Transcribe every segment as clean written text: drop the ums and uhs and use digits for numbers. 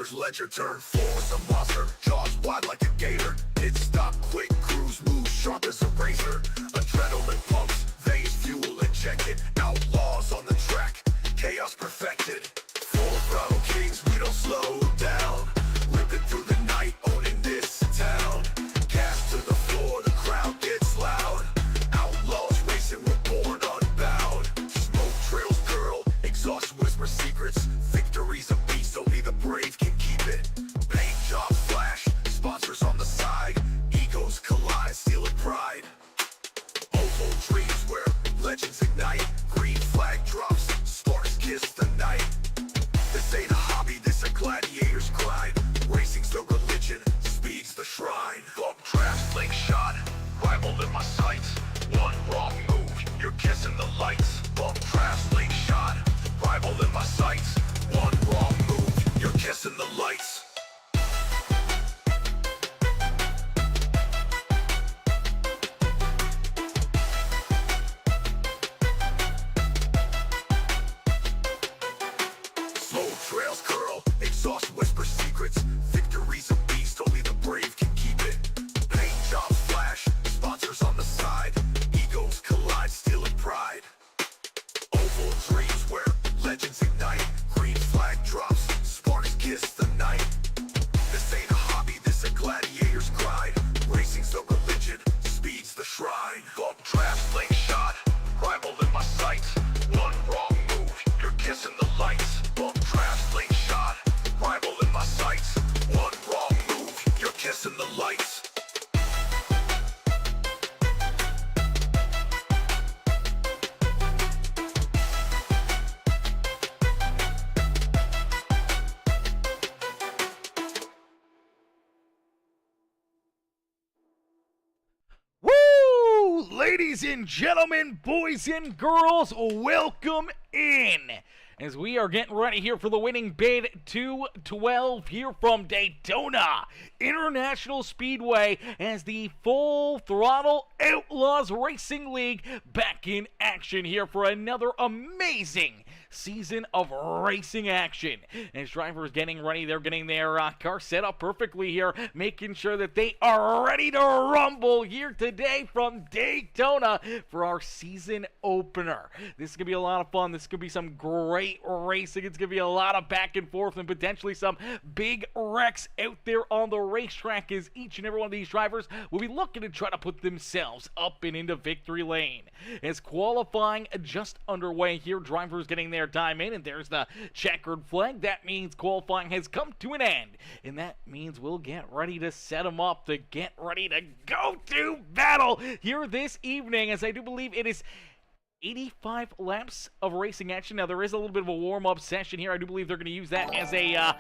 driver's ledger turned full as a monster, jaws wide like a gator. Pit stop, quick cruise, move sharp as a razor. Adrenaline pumps, veins fuel injected. Outlaws on the track, chaos perfected. Full throttle kings, we don't slow down. Ripping through the night, owning this town. Gas to the floor, the crowd gets loud. Outlaws racing, we're born unbound. Smoke trails, girl, exhaust whisper secrets. Victory's a beast, only the brave can keep it. Paint job flash, sponsors on the side. Egos collide, stealing pride. Oval dreams where legends ignite. Green flag drops, sparks kiss the night. This ain't a hobby, this a gladiator's grind. Racing's the religion, speed's the shrine. Bump traps, slingshot, rival in my sights. One wrong move, you're kissing the lights. Bump traps, slingshot, rival in my sights. One wrong move, you're kissing the lights. Slow trails curl, exhaust whisper secrets. Victory's a beast, only the brave can keep it. Paint jobs flash, sponsors on the side. Egos collide, stealing pride. Oval dreams where legends ignite. Green flag drops, sparks kiss the night. This ain't a hobby, this a gladiator's grind. Racing's the religion, speed's the shrine. Bump trap, slingshot, rival in my sights. One wrong move, you're kissing the lights. Bump trap, slingshot, rival in my sights. One wrong move, you're kissing the lights. Woo! Ladies and gentlemen, boys and girls, welcome in as we are getting ready here for the winning bid 212 here from Daytona International Speedway as the Full Throttle Outlaws Racing League back in action here for another amazing season of racing action. As drivers getting ready, they're getting their car set up perfectly here, making sure that they are ready to rumble here today from Daytona for our season opener. This is going to be a lot of fun. This is going to be some great racing. It's going to be a lot of back and forth and potentially some big wrecks out there on the racetrack as each and every one of these drivers will be looking to try to put themselves up and into victory lane. As qualifying just underway here, drivers getting their time in, and there's the checkered flag. That means qualifying has come to an end, and that means we'll get ready to set them up to get ready to go to battle here this evening, as I do believe it is 85 laps of racing action. Now, there is a little bit of a warm-up session here. I do believe they're going to use that as an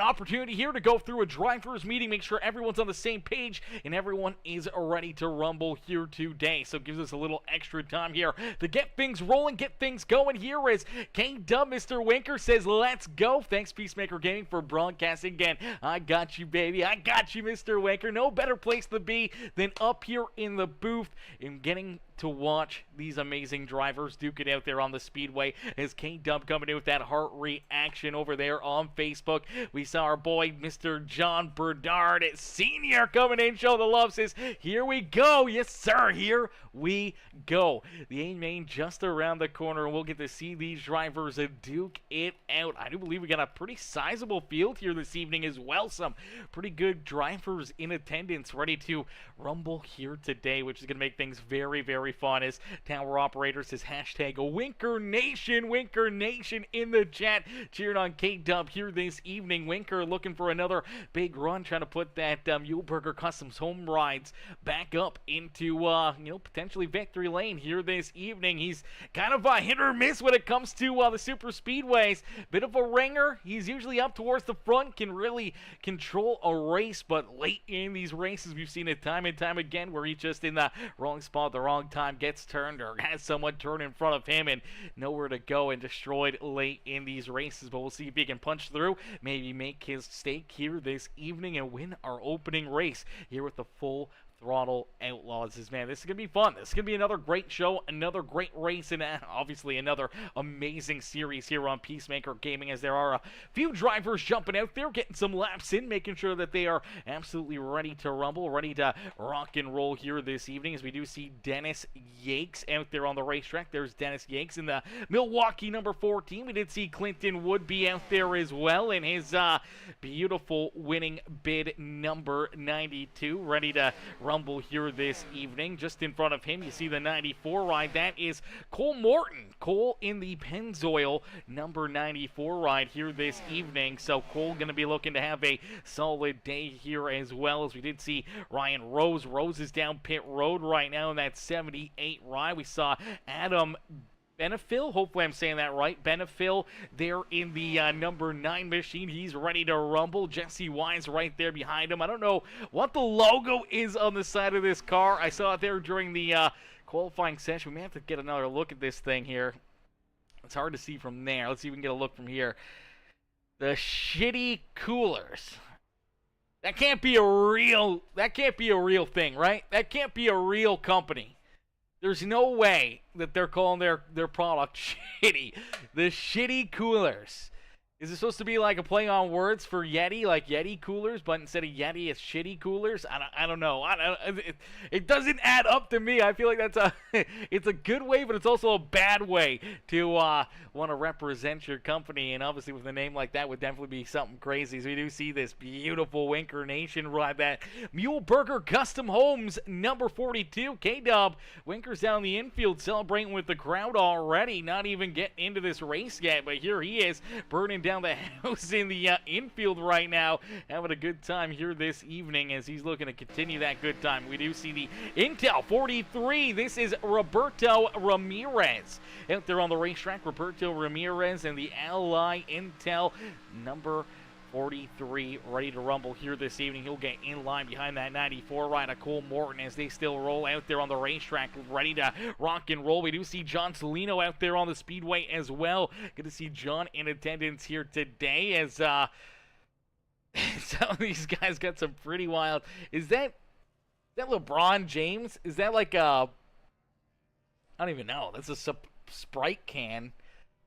opportunity here to go through a driver's meeting, make sure everyone's on the same page and everyone is ready to rumble here today. So it gives us a little extra time here to get things rolling, get things going here as K-Dub, Mr. Winker, says, let's go. Thanks, Peacemaker Gaming, for broadcasting again. I got you, baby. I got you, Mr. Winker. No better place to be than up here in the booth and getting to watch these amazing drivers duke it out there on the Speedway as K-Dub coming in with that heart reaction over there on Facebook. We saw our boy Mr. John Bernard Sr. coming in, show the love, says, here we go. Yes, sir, here we go. The A-Main just around the corner, and we'll get to see these drivers duke it out. I do believe we got a pretty sizable field here this evening as well. Some pretty good drivers in attendance ready to rumble here today, which is going to make things very, very fun. As Tower Operator says, hashtag Winker Nation in the chat, cheering on K-Dub here this evening. Winker looking for another big run, trying to put that Muleburger Customs home rides back up into, potentially victory lane here this evening. He's kind of a hit or miss when it comes to the super speedways. Bit of a ringer. He's usually up towards the front, can really control a race, but late in these races, we've seen it time and time again where he's just in the wrong spot at the wrong time, gets turned or has someone turn in front of him and nowhere to go and destroyed late in these races. But we'll see if he can punch through, maybe make his stake here this evening and win our opening race here with the Full Throttle Outlaws. Man, this is going to be fun. This is going to be another great show, another great race, and obviously another amazing series here on Peacemaker Gaming, as there are a few drivers jumping out there, getting some laps in, making sure that they are absolutely ready to rumble, ready to rock and roll here this evening, as we do see Dennis Yakes out there on the racetrack. There's Dennis Yakes in the Milwaukee number 14. We did see Clinton Wood be out there as well in his beautiful winning bid number 92, ready to rumble here this evening. Just in front of him, you see the 94 ride. That is Cole Morton. Cole in the Pennzoil number 94 ride here this evening. So Cole going to be looking to have a solid day here, as well as we did see Ryan Rose. Rose is down pit road right now in that 78 ride. We saw Adam Benefil, hopefully I'm saying that right. Benefil there in the number 9 machine. He's ready to rumble. Jesse Wise right there behind him. I don't know what the logo is on the side of this car. I saw it there during the qualifying session. We may have to get another look at this thing here. It's hard to see from there. Let's see if we can get a look from here. The Shitty Coolers. That can't be a real thing, right? That can't be a real company. There's no way that they're calling their product shitty. The Shitty Coolers. Is it supposed to be like a play on words for Yeti, like Yeti coolers, but instead of Yeti, it's shitty coolers? I don't know. It doesn't add up to me. I feel like that's it's a good way, but it's also a bad way to want to represent your company. And obviously, with a name like that, would definitely be something crazy. So we do see this beautiful Winker Nation ride, that Muleburger Custom Homes number 42. K-Dub Winker's down the infield, celebrating with the crowd already. Not even getting into this race yet, but here he is, burning down the house in the infield right now, having a good time here this evening, as he's looking to continue that good time. We do see the Intel 43. This is Roberto Ramirez out there on the racetrack. Roberto Ramirez and the Ally Intel number 43 ready to rumble here this evening. He'll get in line behind that 94 ride of Cole Morton, as they still roll out there on the racetrack, ready to rock and roll. We do see John Salino out there on the Speedway as well. Good to see John in attendance here today, as some of these guys got some pretty wild. Is that LeBron James? Is that like a, I don't even know. That's a Sprite can.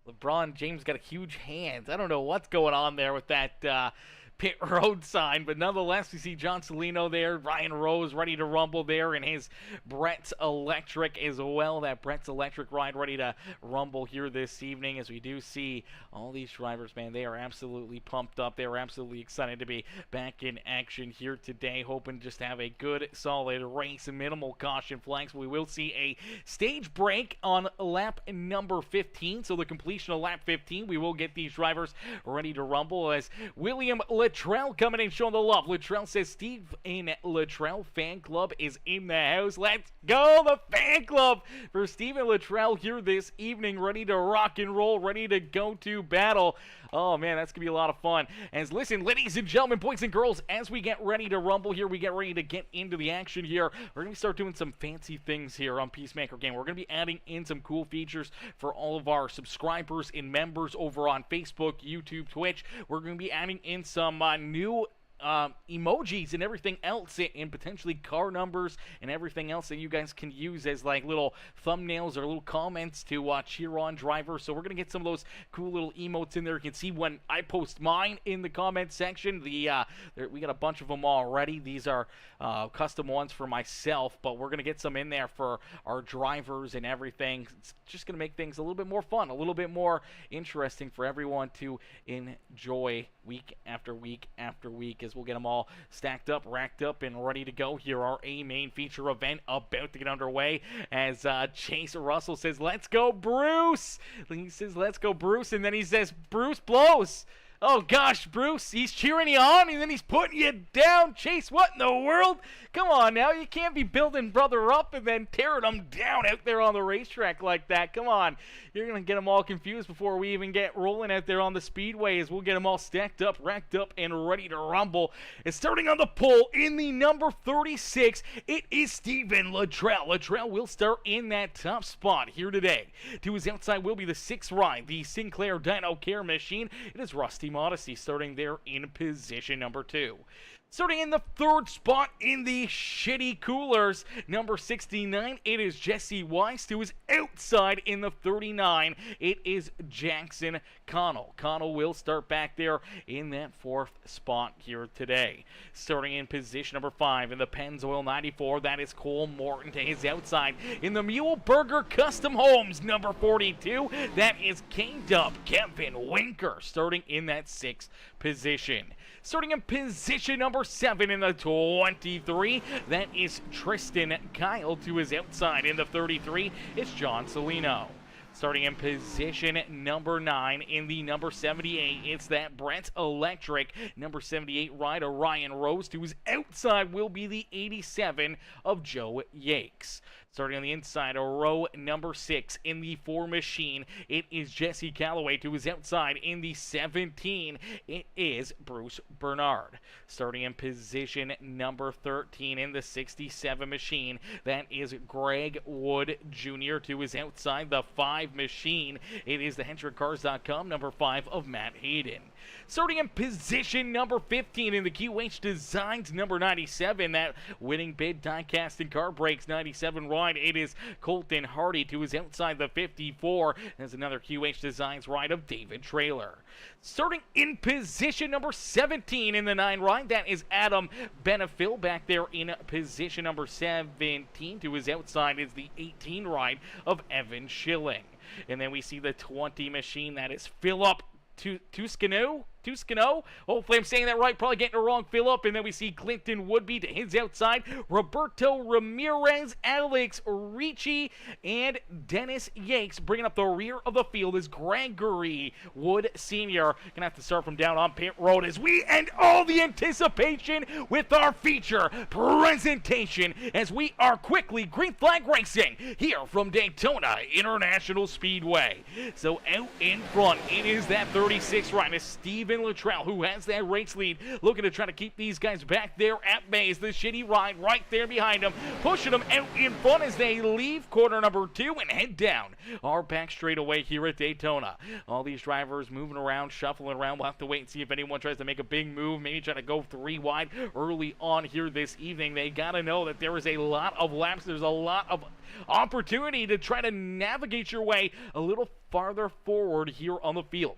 LeBron James got a huge hands. I don't know what's going on there with that pit road sign, but nonetheless, we see John Salino there. Ryan Rose ready to rumble there in his Brett's Electric as well. That Brett's Electric ride ready to rumble here this evening, as we do see all these drivers, man, they are absolutely pumped up. They are absolutely excited to be back in action here today, hoping just to have a good, solid race and minimal caution flags. We will see a stage break on lap number 15, so the completion of lap 15, we will get these drivers ready to rumble, as William Luttrell coming in showing the love. Luttrell says Steve in Luttrell fan club is in the house. Let's go, the fan club for Steven Luttrell here this evening, ready to rock and roll, ready to go to battle. Oh man, that's gonna be a lot of fun. As listen, ladies and gentlemen, boys and girls, as we get ready to rumble here, we get ready to get into the action here. We're gonna start doing some fancy things here on Peacemaker Game. We're gonna be adding in some cool features for all of our subscribers and members over on Facebook, YouTube, Twitch. We're gonna be adding in some new emojis and everything else, and potentially car numbers and everything else that you guys can use as like little thumbnails or little comments to cheer on drivers. So we're gonna get some of those cool little emotes in there. You can see when I post mine in the comment section. We got a bunch of them already. These are custom ones for myself, but we're gonna get some in there for our drivers and everything. It's just gonna make things a little bit more fun, a little bit more interesting for everyone to enjoy week after week after week, as we'll get them all stacked up, racked up, and ready to go here. Our main feature event about to get underway, as Chase Russell says, let's go, Bruce. He says, let's go, Bruce, and then he says, Bruce blows. Oh gosh, Bruce, he's cheering you on, and then he's putting you down. Chase, what in the world? Come on now, you can't be building brother up and then tearing him down out there on the racetrack like that. Come on, you're going to get them all confused before we even get rolling out there on the Speedway, as we'll get them all stacked up, racked up, and ready to rumble. And starting on the pole in the number 36, it is Steven Luttrell. Luttrell will start in that top spot here today. To his outside will be the 6th ride, the Sinclair Dyno Care Machine. It is Rusty Modesty starting there in position number 2. Starting in the third spot in the shitty coolers, number 69, it is Jesse Weiss, who is outside in the 39. It is Jackson Connell. Connell will start back there in that fourth spot here today. Starting in position number 5 in the Pennzoil 94, that is Cole Morton to his outside. In the Muhleberger Custom Homes, number 42, that is K-Dub Kevin Winker, starting in that 6th position. Starting in position number 7 in the 23, that is Tristan Kyle to his outside. In the 33, it's John Salino. Starting in position number 9 in the number 78, it's that Brett Electric. Number 78 rider Ryan Rose to his outside will be the 87 of Joe Yakes. Starting on the inside, row number 6 in the 4 machine, it is Jesse Calloway. To his outside in the 17, it is Bruce Bernard. Starting in position number 13 in the 67 machine, that is Greg Wood Jr. To his outside, the 5 machine, it is the HendrickCars.com number 5 of Matt Hayden. Starting in position number 15 in the QH Designs number 97, that winning bid die casting car breaks 97 ride, it is Colton Hardy. To his outside, the 54, there's another QH Designs ride of David Trailer. Starting in position number 17 in the 9 ride, that is Adam Benefil back there in position number 17. To his outside is the 18 ride of Evan Schilling. And then we see the 20 machine, that is Philip Tuscano? Hopefully I'm saying that right, probably getting it wrong, Philip. And then we see Clinton Woodby to his outside, Roberto Ramirez, Alex Ricci, and Dennis Yakes. Bringing up the rear of the field is Gregory Wood Sr. Gonna have to start from down on pit road as we end all the anticipation with our feature presentation as we are quickly green flag racing here from Daytona International Speedway. So out in front, it is that 36 rider, Steven Luttrell, who has that race lead, looking to try to keep these guys back there at bay. The shitty ride right there behind them, pushing them out in front as they leave corner number 2 and head down our back straightaway here at Daytona. All these drivers moving around, shuffling around. We'll have to wait and see if anyone tries to make a big move, maybe try to go 3 wide early on here this evening. They got to know that there is a lot of laps, there's a lot of opportunity to try to navigate your way a little farther forward here on the field.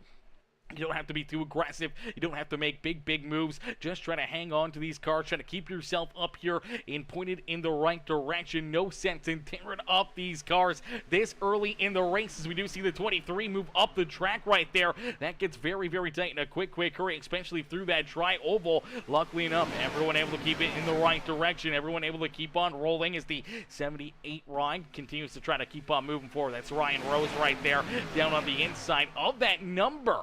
You don't have to be too aggressive. You don't have to make big moves. Just try to hang on to these cars. Try to keep yourself up here and pointed in the right direction. No sense in tearing up these cars this early in the races. We do see the 23 move up the track right there. That gets very tight in a quick hurry, especially through that tri-oval. Luckily enough, everyone able to keep it in the right direction. Everyone able to keep on rolling as the 78 ride continues to try to keep on moving forward. That's Ryan Rose right there down on the inside of that number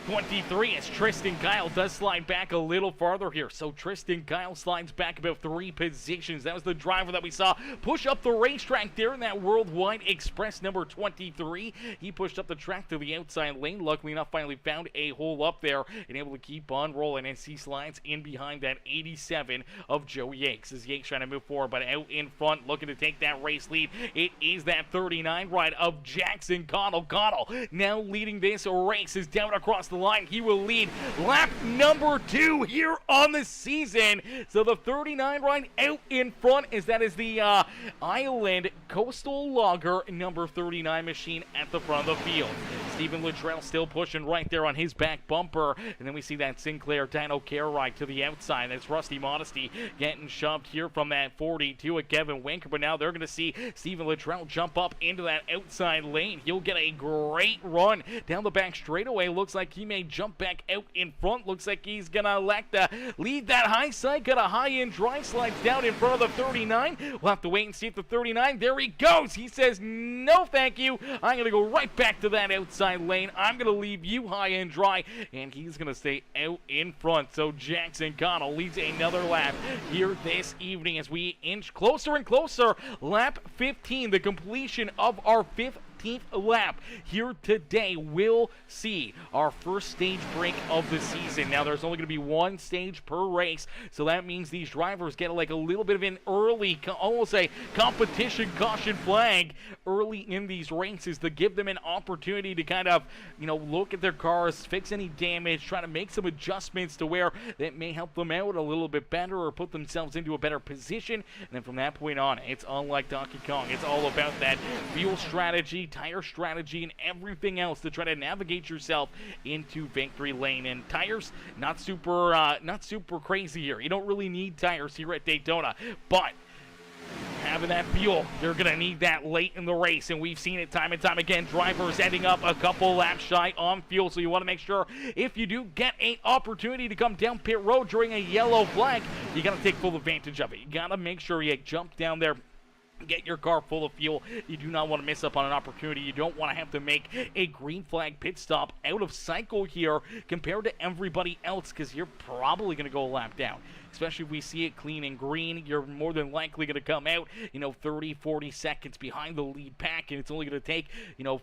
23 as Tristan Kyle does slide back a little farther here. So Tristan Kyle slides back about 3 positions. That was the driver that we saw push up the racetrack there in that Worldwide Express number 23. He pushed up the track to the outside lane. Luckily enough, finally found a hole up there and able to keep on rolling as he slides in behind that 87 of Joe Yakes. As Yakes trying to move forward, but out in front looking to take that race lead, it is that 39 ride of Jackson Connell. Connell now leading this race is down across the line. He will lead lap number 2 here on the season. So the 39 ride out in front is the Island Coastal Logger number 39 machine at the front of the field. Steven Luttrell still pushing right there on his back bumper. And then we see that Sinclair Dino Care ride to the outside. That's Rusty Modesty getting shoved here from that 42 at Kevin Winker. But now they're going to see Steven Luttrell jump up into that outside lane. He'll get a great run down the back straightaway. Looks like he may jump back out in front. Looks like he's going to elect to lead that high side. Got a high-end drive, slides down in front of the 39. We'll have to wait and see if the 39, there he goes. He says, no thank you. I'm going to go right back to that outside lane. I'm going to leave you high and dry, and he's going to stay out in front. So Jackson Connell leads another lap here this evening as we inch closer and closer. Lap 15, the completion of our 15 15th lap here today, we'll see our first stage break of the season. Now, there's only going to be one stage per race, so that means these drivers get like a little bit of an early, almost a competition caution flag early in these races to give them an opportunity to kind of, look at their cars, fix any damage, try to make some adjustments to where that may help them out a little bit better or put themselves into a better position. And then from that point on, it's unlike Donkey Kong. It's all about that fuel strategy, tire strategy, and everything else to try to navigate yourself into victory lane. And tires, not super crazy here. You don't really need tires here at Daytona, but having that fuel, you're going to need that late in the race, and we've seen it time and time again. Drivers ending up a couple laps shy on fuel, so you want to make sure if you do get an opportunity to come down pit road during a yellow flag, you got to take full advantage of it. You got to make sure you jump down there, get your car full of fuel. You do not want to miss up on an opportunity. You don't want to have to make a green flag pit stop out of cycle here compared to everybody else, because you're probably going to go a lap down. Especially if we see it clean and green, you're more than likely going to come out, 30, 40 seconds behind the lead pack, and it's only going to take,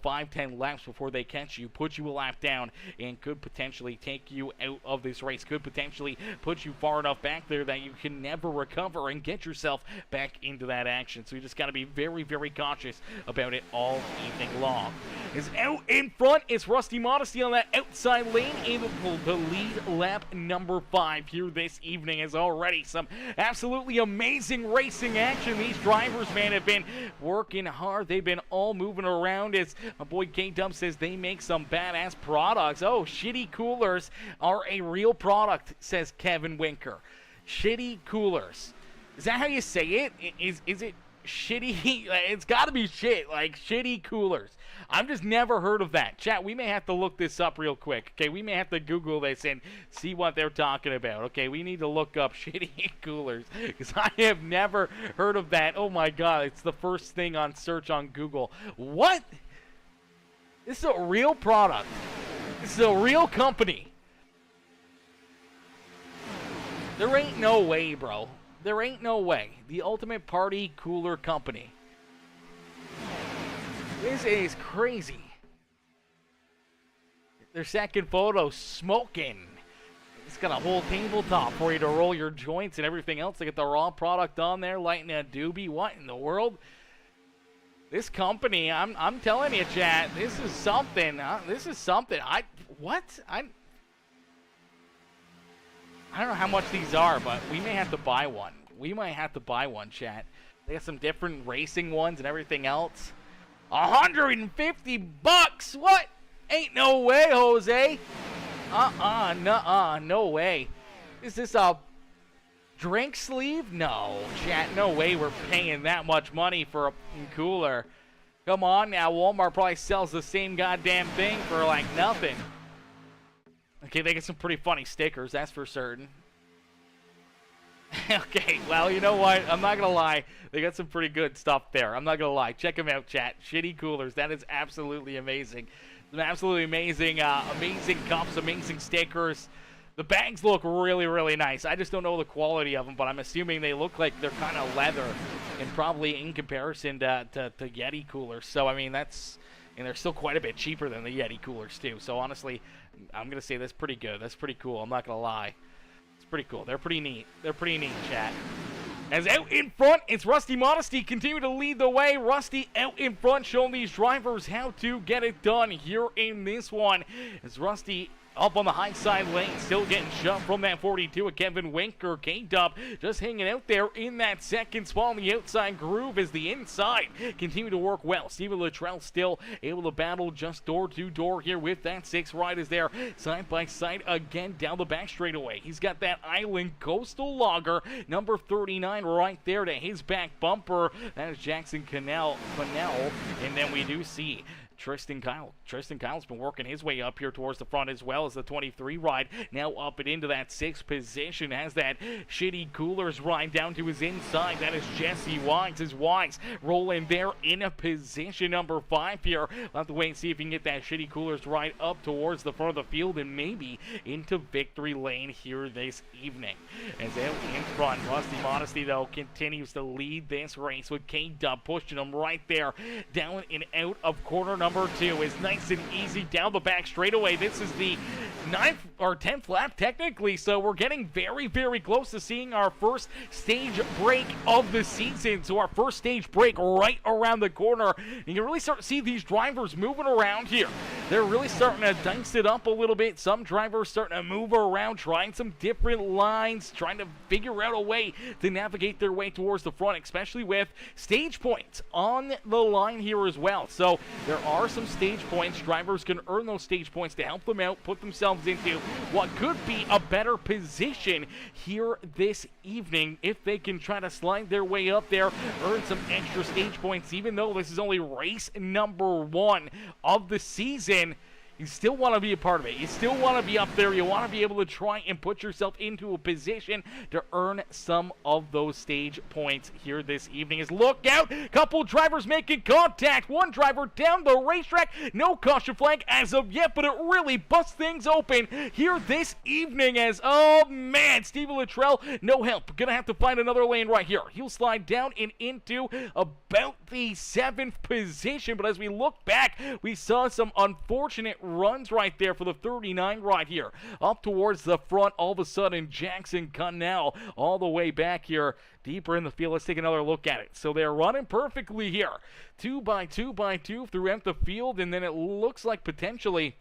5, 10 laps before they catch you, put you a lap down, and could potentially take you out of this race, could potentially put you far enough back there that you can never recover and get yourself back into that action. So you just got to be very, very cautious about it all evening long. Is out in front, it's Rusty Modesty on that outside lane, able to lead lap number 5 here this evening. As already some absolutely amazing racing action. These drivers, man, have been working hard. They've been all moving around. As my boy K-Dub says, they make some badass products. Oh, shitty coolers are a real product, says Kevin Winker. Shitty coolers. Is that how you say it? Is it shitty? It's got to be shit, like shitty coolers. I've just never heard of that. Chat, we may have to look this up real quick. Okay, we may have to Google this and see what they're talking about. Okay, we need to look up shitty coolers, because I have never heard of that. Oh my god, it's the first thing on search on Google. What? This is a real product. This is a real company. There ain't no way, bro. There ain't no way. The Ultimate Party Cooler Company. This is crazy. Their second photo, smoking. It's got a whole tabletop for you to roll your joints and everything else. They get the raw product on there, lighting a doobie. What in the world? This company, I'm telling you, chat, this is something. This is something. I don't know how much these are, but we may have to buy one. We might have to buy one, chat. They got some different racing ones and everything else. $150? What? Ain't no way, Jose. Nuh-uh, no way. Is this a drink sleeve? No, chat, no way we're paying that much money for a cooler. Come on now, Walmart probably sells the same goddamn thing for like nothing. Okay, they get some pretty funny stickers, that's for certain. Okay, well, you know what? I'm not going to lie. They got some pretty good stuff there. I'm not going to lie. Check them out, chat. Shitty coolers. That is absolutely amazing. Some absolutely amazing, amazing cups, amazing stickers. The bags look really, really nice. I just don't know the quality of them, but I'm assuming they look like they're kind of leather and probably in comparison to Yeti coolers. So, I mean, and they're still quite a bit cheaper than the Yeti coolers, too. So, honestly, I'm going to say that's pretty good. That's pretty cool. I'm not going to lie. Pretty cool. They're pretty neat. They're pretty neat, chat. As out in front, it's Rusty Modesty. Continue to lead the way. Rusty out in front, showing these drivers how to get it done here in this one. As Rusty up on the high side lane, still getting shoved from that 42 of Kevin Winker. K-Dub just hanging out there in that second spot on the outside groove as the inside continue to work well. Steven Luttrell still able to battle just door to door here with that 6 riders there side by side again down the back straightaway. He's got that Island Coastal Logger number 39 right there to his back bumper. That is Jackson Cannell. And then we do see Tristan Kyle. Tristan Kyle's been working his way up here towards the front as well as the 23 ride. Now up and into that 6th position. Has that shitty Coolers ride down to his inside. That is Jesse Wise. As Wise rolling there in a position number 5 here. We'll have to wait and see if he can get that shitty Coolers ride up towards the front of the field and maybe into victory lane here this evening. As out in front, Rusty Modesty, though, continues to lead this race with K-Dub pushing him right there down and out of corner number 2. Is nice and easy down the back straightaway. This is the 9th or 10th lap technically, so we're getting very, very close to seeing our first stage break of the season. So our first stage break right around the corner. You can really start to see these drivers moving around here. They're really starting to dice it up a little bit. Some drivers starting to move around, trying some different lines, trying to figure out a way to navigate their way towards the front, especially with stage points on the line here as well. So there are some stage points. Drivers can earn those stage points to help them out, put themselves into what could be a better position here this evening if they can try to slide their way up there, earn some extra stage points, even though this is only race number 1 of the season. You still want to be a part of it. You still want to be up there. You want to be able to try and put yourself into a position to earn some of those stage points here this evening. As look out, couple drivers making contact. One driver down the racetrack. No caution flag as of yet, but it really busts things open here this evening as, oh man, Steven Luttrell, no help. Gonna have to find another lane right here. He'll slide down and into about the 7th position, but as we look back, we saw some unfortunate runs right there for the 39 right here. Up towards the front, all of a sudden, Jackson Connell all the way back here, deeper in the field. Let's take another look at it. So they're running perfectly here. 2 by 2 by 2 throughout the field, and then it looks like potentially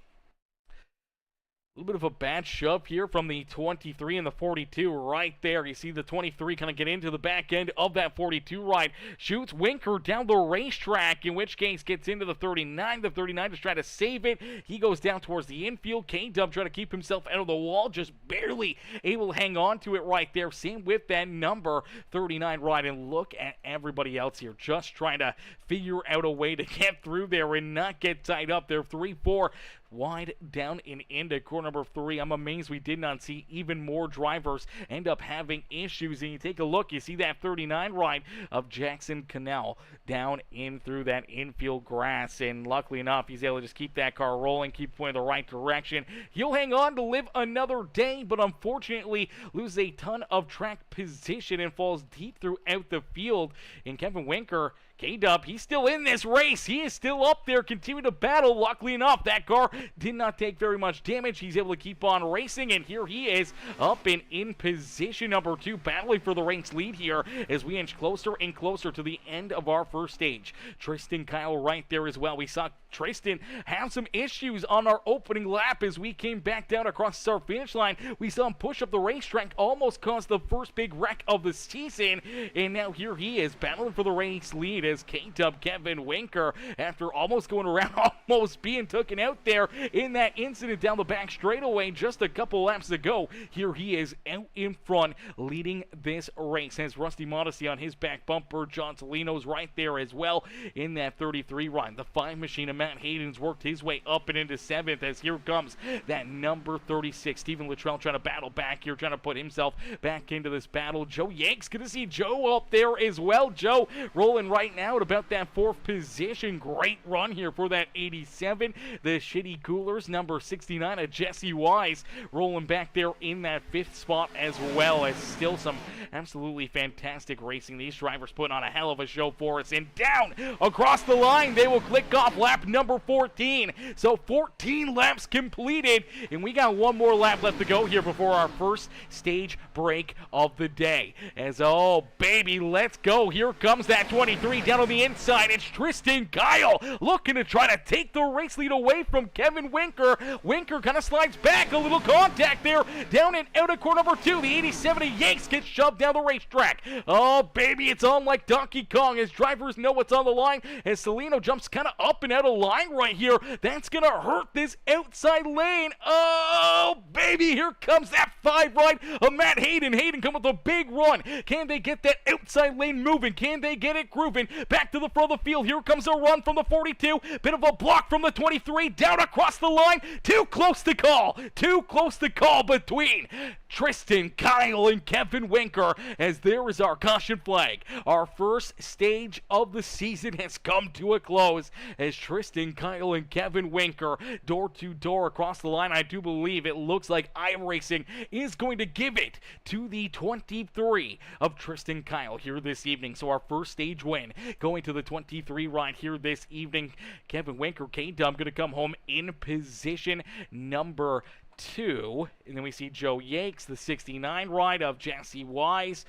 a little bit of a bad shove here from the 23 and the 42 right there. You see the 23 kind of get into the back end of that 42 ride. Shoots Winker down the racetrack, in which case gets into the 39. The 39 just trying to save it. He goes down towards the infield. K-Dub trying to keep himself out of the wall, just barely able to hang on to it right there. Same with that number 39 ride. And look at everybody else here, just trying to figure out a way to get through there and not get tied up there. 3-4 wide down and into corner number 3. I'm amazed we did not see even more drivers end up having issues. And you take a look, you see that 39 ride of Jackson Connell down in through that infield grass. And luckily enough, he's able to just keep that car rolling, keep going the right direction. He'll hang on to live another day, but unfortunately loses a ton of track position and falls deep throughout the field. And Kevin Winker, K-Dub, he's still in this race. He is still up there, continuing to battle. Luckily enough, that car did not take very much damage. He's able to keep on racing, and here he is up and in position number 2, battling for the race lead here as we inch closer and closer to the end of our first stage. Tristan Kyle right there as well. We saw Tristan have some issues on our opening lap as we came back down across our finish line. We saw him push up the racetrack, almost caused the first big wreck of the season, and now here he is battling for the race lead as K-Dub Kevin Winker, after almost going around, almost being taken out there in that incident down the back straightaway just a couple laps ago. Here he is out in front leading this race. Has Rusty Modesty on his back bumper. John Tolino's right there as well in that 33 ride. The 5 machine of Matt Hayden's worked his way up and into 7th as here comes that number 36. Steven Luttrell trying to battle back here, trying to put himself back into this battle. Joe Yanks, good to see Joe up there as well. Joe rolling right now at about that 4th position. Great run here for that 87. The shitty Coolers, number 69 of Jesse Wise, rolling back there in that 5th spot as well. As still some absolutely fantastic racing. These drivers putting on a hell of a show for us. And down across the line, they will click off lap number 14. So 14 laps completed, and we got one more lap left to go here before our first stage break of the day. As, oh baby, let's go. Here comes that 23 down on the inside. It's Tristan Kyle looking to try to take the race lead away from Kevin Winker. Winker kind of slides back, a little contact there, down and out of corner number 2. The 87 of Yanks gets shoved down the racetrack. Oh baby, it's on like Donkey Kong as drivers know what's on the line, as Celino jumps kind of up and out of line right here. That's gonna hurt this outside lane. Oh baby, here comes that 5 ride of Matt Hayden. Hayden come with a big run. Can they get that outside lane moving? Can they get it grooving? back to the front of the field. Here comes a run from the 42. Bit of a block from the 23. Down across the line. Too close to call. Too close to call between Tristan Kyle and Kevin Winker, as there is our caution flag. Our first stage of the season has come to a close as Tristan Kyle and Kevin Winker door to door across the line. I do believe it looks like iRacing is going to give it to the 23 of Tristan Kyle here this evening. So our first stage win going to the 23 ride here this evening. Kevin Winker, K-Dub, going to come home in position number 2. And then we see Joe Yakes, the 69 ride of Jesse Wise.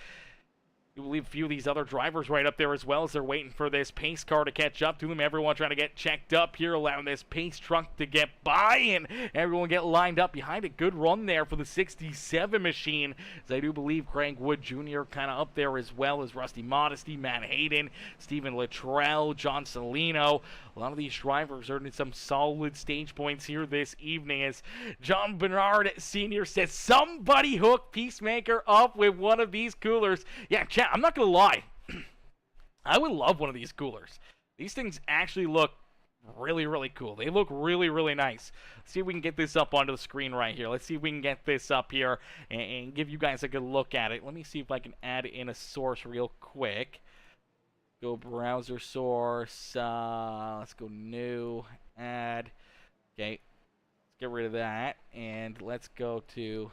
You believe a few of these other drivers right up there as well as they're waiting for this pace car to catch up to them. Everyone trying to get checked up here, allowing this pace truck to get by, and everyone get lined up behind it. Good run there for the 67 machine, as I do believe Craig Wood Jr. kind of up there as well as Rusty Modesty, Matt Hayden, Stephen Luttrell, John Salino. A lot of these drivers earning some solid stage points here this evening, as John Bernard Sr. says, somebody hook Peacemaker up with one of these coolers. Yeah, chat, I'm not going to lie. I would love one of these coolers. These things actually look really, really cool. They look really, really nice. Let's see if we can get this up onto the screen right here. Let's see if we can get this up here and give you guys a good look at it. Let me see if I can add in a source real quick. Go browser source. Let's go new, add. Okay, let's get rid of that, and let's go to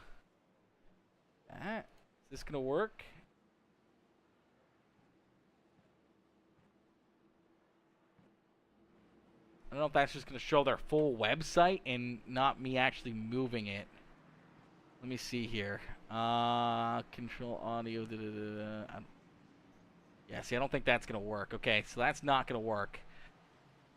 that. Is this gonna work? I don't know if that's just gonna show their full website and not me actually moving it. Let me see here. Control audio. Yeah, see, I don't think that's going to work. Okay, so that's not going to work.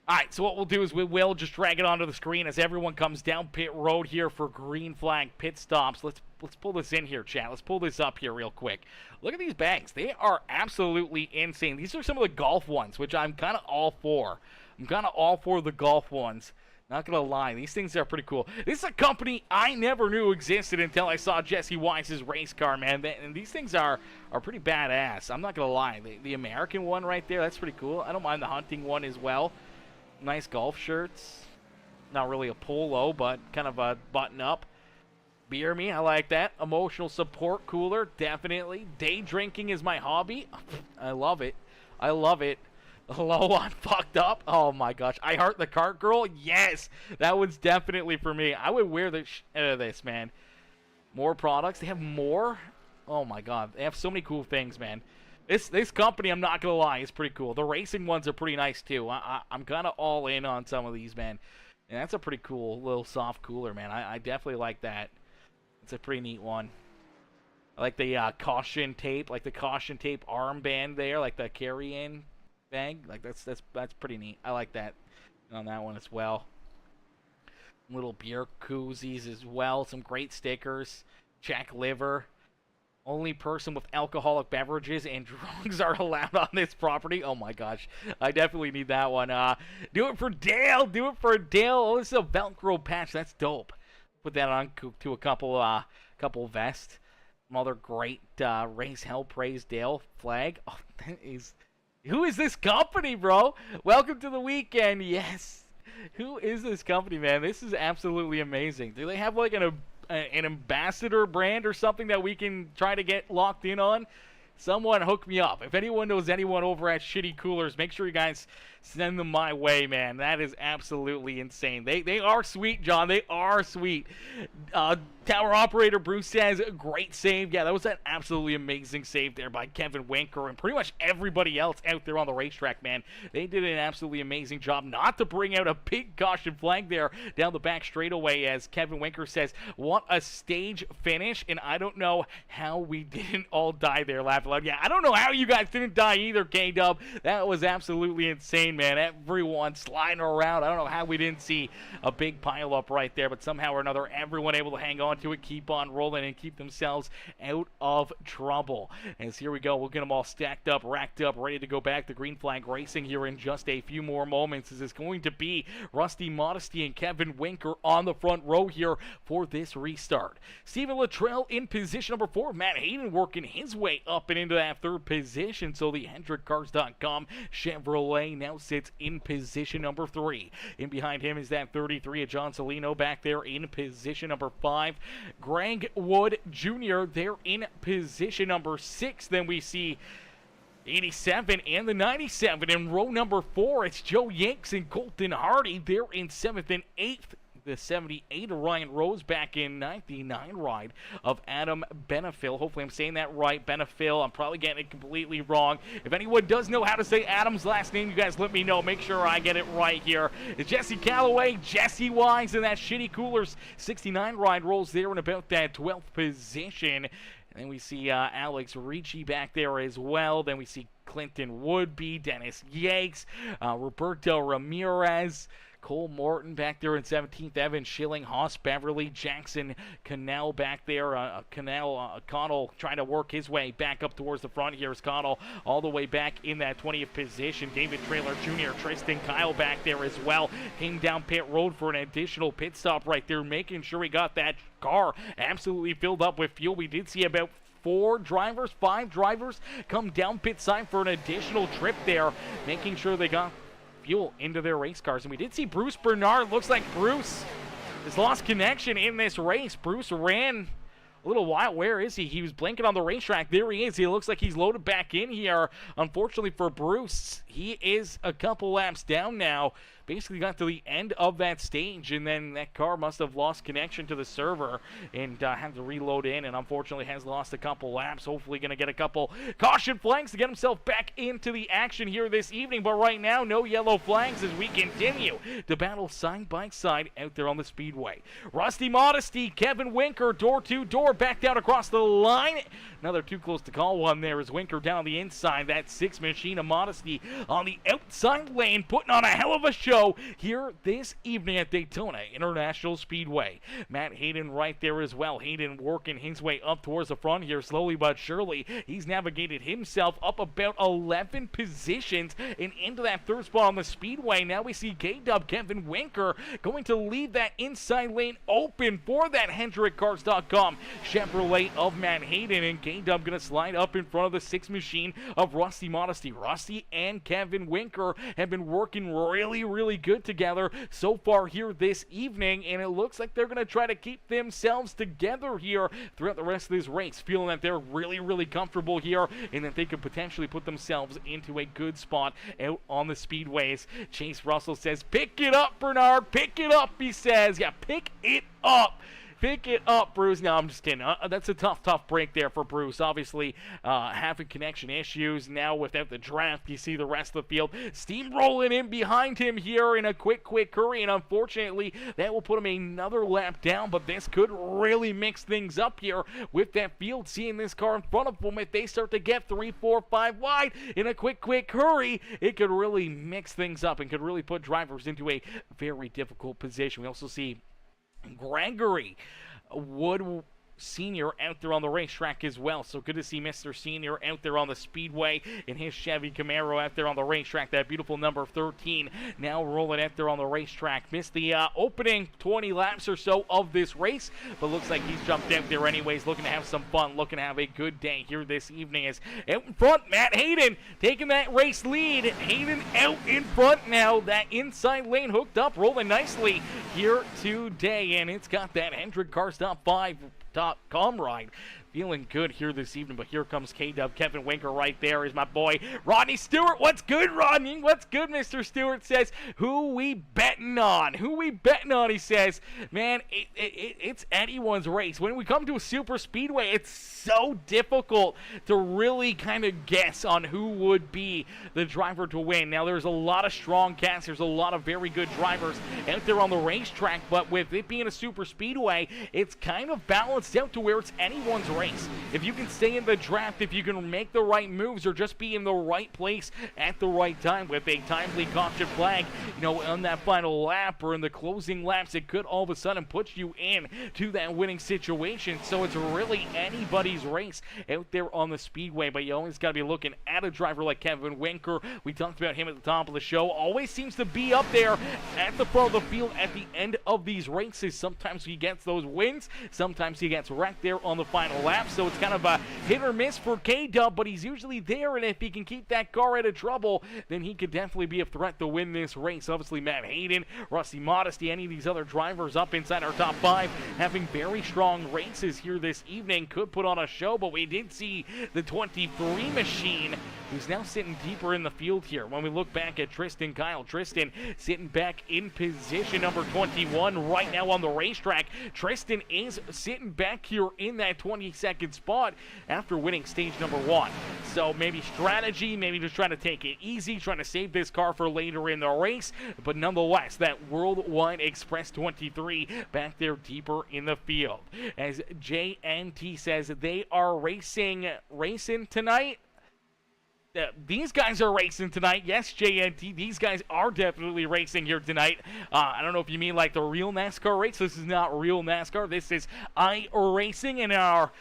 All right, so what we'll do is we will just drag it onto the screen as everyone comes down pit road here for green flag pit stops. Let's pull this in here, chat. Let's pull this up here real quick. Look at these bags. They are absolutely insane. These are some of the golf ones, which I'm kind of all for. I'm kind of all for the golf ones. Not going to lie, these things are pretty cool. This is a company I never knew existed until I saw Jesse Wise's race car, man. And these things are pretty badass. I'm not going to lie. The American one right there, that's pretty cool. I don't mind the hunting one as well. Nice golf shirts. Not really a polo, but kind of a button-up. Beer me, I like that. Emotional support cooler, definitely. Day drinking is my hobby. I love it. I love it. Low on fucked up. Oh my gosh. I heart the cart girl. Yes, that one's definitely for me. I would wear this, man. More products. They have more. Oh my god. They have so many cool things, man. This company, I'm not gonna lie, is pretty cool. The racing ones are pretty nice too. I'm kind of all in on some of these, man. And that's a pretty cool little soft cooler, man. I definitely like that. It's a pretty neat one. I like the caution tape, like the caution tape armband there, like the carry-in bag. Like that's pretty neat. I like that on that one as well. Little beer koozies as well. Some great stickers. Jack Liver. Only person with alcoholic beverages and drugs are allowed on this property. Oh my gosh. I definitely need that one. Do it for Dale. Do it for Dale. Oh, this is a Velcro patch. That's dope. Put that on to a couple vests. Some other great Race Hell Praise Dale flag. Oh, that is... Who is this company, bro? Welcome to the weekend. Yes. Who is this company, man? This is absolutely amazing. Do they have like an ambassador brand or something that we can try to get locked in on? Someone hook me up. If anyone knows anyone over at Shitty Coolers, make sure you guys send them my way, man. That is absolutely insane. They are sweet, John. They are sweet. Tower Operator Bruce says, great save. Yeah, that was an absolutely amazing save there by Kevin Winker and pretty much everybody else out there on the racetrack, man. They did an absolutely amazing job not to bring out a big caution flag there down the back straightaway, as Kevin Winker says, what a stage finish, and I don't know how we didn't all die there laughing loud. Yeah, I don't know how you guys didn't die either, K-Dub. That was absolutely insane, lane, man. Everyone sliding around. I don't know how we didn't see a big pile up right there, but somehow or another, everyone able to hang on to it, keep on rolling, and keep themselves out of trouble. As here we go, we'll get them all stacked up, racked up, ready to go back to green flag racing here in just a few more moments. This is going to be Rusty Modesty and Kevin Winker on the front row here for this restart. Stephen Luttrell in position number 4. Matt Hayden working his way up and into that third position. So the HendrickCars.com Chevrolet now sits in position number 3. In behind him is that 33 of John Salino back there in position number 5. Greg Wood Jr. there in position number 6. Then we see 87 and the 97 in row number 4. It's Joe Yanks and Colton Hardy. They're in 7th and 8th. The 78 of Ryan Rose back in 99 ride of Adam Benefill. Hopefully I'm saying that right, Benefill. I'm probably getting it completely wrong. If anyone does know how to say Adam's last name, you guys let me know. Make sure I get it right here. It's Jesse Calloway, Jesse Wise, and that Shitty Coolers 69 ride rolls there in about that 12th position. And then we see Alex Ricci back there as well. Then we see Clinton Woodby, Dennis Yakes, Roberto Ramirez, Cole Morton back there in 17th, Evan Schilling, Haas Beverly, Jackson Cannell back there. Connell trying to work his way back up towards the front. Here's Connell all the way back in that 20th position. David Traylor Jr., Tristan Kyle back there as well. Came down pit road for an additional pit stop right there, making sure he got that car absolutely filled up with fuel. We did see about 5 drivers come down pit side for an additional trip there, making sure they got fuel into their race cars. And we did see Bruce Bernard. Looks like Bruce has lost connection in this race. Bruce ran a little while. Where is he? He was blinking on the racetrack. There he is. He looks like he's loaded back in here. Unfortunately for Bruce, he is a couple laps down now. Basically got to the end of that stage, and then that car must have lost connection to the server and had to reload in, and unfortunately has lost a couple laps. Hopefully going to get a couple caution flags to get himself back into the action here this evening. But right now, no yellow flags as we continue to battle side by side out there on the Speedway. Rusty Modesty, Kevin Winker, door to door, back down across the line. Another too close to call one there as Winker down on the inside. That 6 machine of Modesty on the outside lane, putting on a hell of a show here this evening at Daytona International Speedway. Matt Hayden right there as well. Hayden working his way up towards the front here slowly but surely. He's navigated himself up about 11 positions and into that third spot on the Speedway. Now we see K-Dub Kevin Winker going to leave that inside lane open for that HendrickCars.com Chevrolet of Matt Hayden, and K-Dub going to slide up in front of the 6 machine of Rusty Modesty. Rusty and Kevin Winker have been working really good together so far here this evening, and it looks like they're going to try to keep themselves together here throughout the rest of this race, feeling that they're really comfortable here and that they could potentially put themselves into a good spot out on the speedways. Chase Russell says, "Pick it up, Bernard, pick it up," he says. Yeah, pick it up. Pick it up, Bruce. No, I'm just kidding. That's a tough break there for Bruce. Obviously, having connection issues. Now, without the draft, you see the rest of the field steamrolling in behind him here in a quick hurry. And unfortunately, that will put him another lap down. But this could really mix things up here with that field. Seeing this car in front of them, if they start to get 3, 4, 5 wide in a quick hurry, it could really mix things up and could really put drivers into a very difficult position. We also see Gregory Wood Senior out there on the racetrack as well. So good to see Mr. Senior out there on the Speedway in his Chevy Camaro out there on the racetrack. That beautiful number 13 now rolling out there on the racetrack. Missed the opening 20 laps or so of this race, but looks like he's jumped out there anyways, looking to have some fun, looking to have a good day here this evening. As out in front, Matt Hayden taking that race lead. Hayden out in front now. That inside lane hooked up, rolling nicely here today, and it's got that HendrickCars.com ride. Feeling good here this evening, but here comes K-Dub. Kevin Winker right there is my boy Rodney Stewart. What's good, Rodney? What's good, Mr. Stewart says. Who we betting on? Who we betting on, he says. Man, it's anyone's race. When we come to a super speedway, it's so difficult to really kind of guess on who would be the driver to win. Now, there's a lot of strong cats. There's a lot of very good drivers out there on the racetrack, but with it being a super speedway, it's kind of balanced out to where it's anyone's race. race. If you can stay in the draft, if you can make the right moves or just be in the right place at the right time with a timely caution flag, on that final lap or in the closing laps, it could all of a sudden put you in to that winning situation. So it's really anybody's race out there on the Speedway, but you always got to be looking at a driver like Kevin Winker. We talked about him at the top of the show. Always seems to be up there at the front of the field at the end of these races. Sometimes he gets those wins, sometimes he gets wrecked there on the final lap, so it's kind of a hit or miss for K-Dub, but he's usually there, and if he can keep that car out of trouble, then he could definitely be a threat to win this race. Obviously, Matt Hayden, Rusty Modesty, any of these other drivers up inside our top 5 having very strong races here this evening could put on a show, but we did see the 23 machine, who's now sitting deeper in the field here. When we look back at Tristan Kyle, Tristan sitting back in position number 21 right now on the racetrack. Tristan is sitting back here in that 22nd spot after winning stage number 1. So maybe strategy, maybe just trying to take it easy, trying to save this car for later in the race, but nonetheless, that Worldwide Express 23 back there deeper in the field. As JNT says, they are racing tonight. These guys are racing tonight. Yes, JNT, these guys are definitely racing here tonight. I don't know if you mean like the real NASCAR race. This is not real NASCAR. This is iRacing in our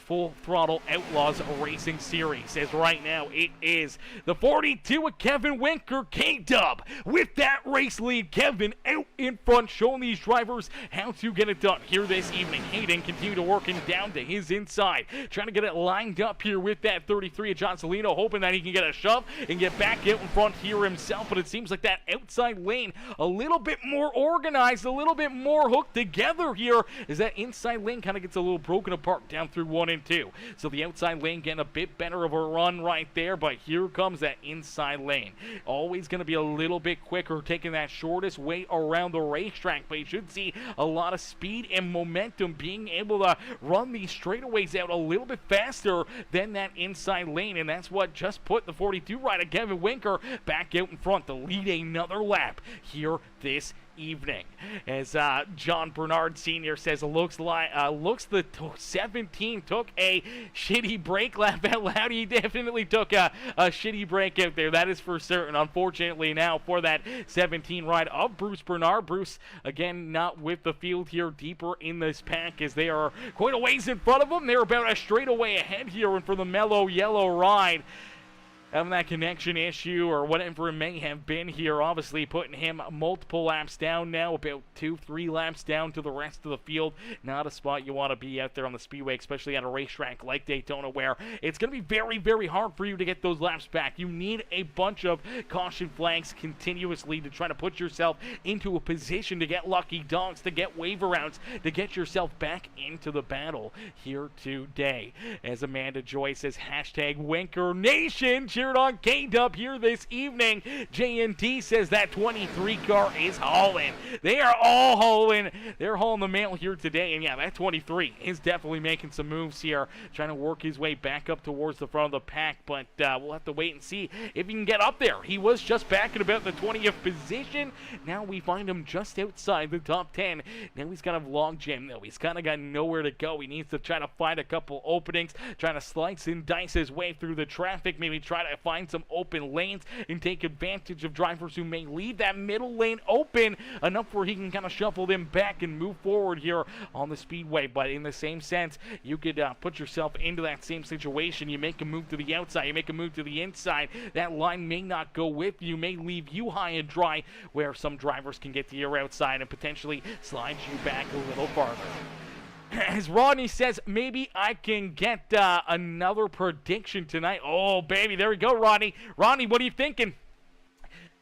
Full Throttle Outlaws Racing Series, as right now it is the 42 of Kevin Winker, K-Dub, with that race lead. Kevin out in front, showing these drivers how to get it done here this evening. Hayden continue to working down to his inside, trying to get it lined up here with that 33 of John Salino, hoping that he can get a shove and get back out in front here himself, but it seems like that outside lane a little bit more organized, a little bit more hooked together here, as that inside lane kind of gets a little broken apart down through 1 and 2. So the outside lane getting a bit better of a run right there, but here comes that inside lane. Always going to be a little bit quicker, taking that shortest way around the racetrack, but you should see a lot of speed and momentum, being able to run these straightaways out a little bit faster than that inside lane, and that's what just put the 42 rider Kevin Winker back out in front to lead another lap here this evening. As John Bernard Sr. says, looks the 17 took a shitty break. Laugh out loud, he definitely took a shitty break out there, that is for certain. Unfortunately now for that 17 ride of Bruce Bernard. Bruce again not with the field here deeper in this pack, as they are quite a ways in front of them. They're about a straightaway ahead here, and for the mellow yellow ride, having that connection issue or whatever it may have been here, obviously putting him multiple laps down now, about 2-3 laps down to the rest of the field. Not a spot you want to be out there on the Speedway, especially at a racetrack like Daytona, where it's going to be very, very hard for you to get those laps back. You need a bunch of caution flags continuously to try to put yourself into a position to get lucky dogs, to get wave rounds, to get yourself back into the battle here today. As Amanda Joy says, hashtag Winker Nation, cheered on K-Dub here this evening. JNT says that 23 car is hauling. They are all hauling. They're hauling the mail here today, and yeah, that 23 is definitely making some moves here, trying to work his way back up towards the front of the pack, but we'll have to wait and see if he can get up there. He was just back at about the 20th position. Now we find him just outside the top 10. Now he's kind of log jam though. He's kind of got nowhere to go. He needs to try to find a couple openings, trying to slice and dice his way through the traffic, maybe try to find some open lanes and take advantage of drivers who may leave that middle lane open enough where he can kind of shuffle them back and move forward here on the Speedway. But in the same sense, you could put yourself into that same situation. You make a move to the outside, you make a move to the inside, that line may not go with you, may leave you high and dry, where some drivers can get to your outside and potentially slide you back a little farther. As Rodney says, maybe I can get another prediction tonight. Oh, baby, there we go, Rodney. Rodney, what are you thinking?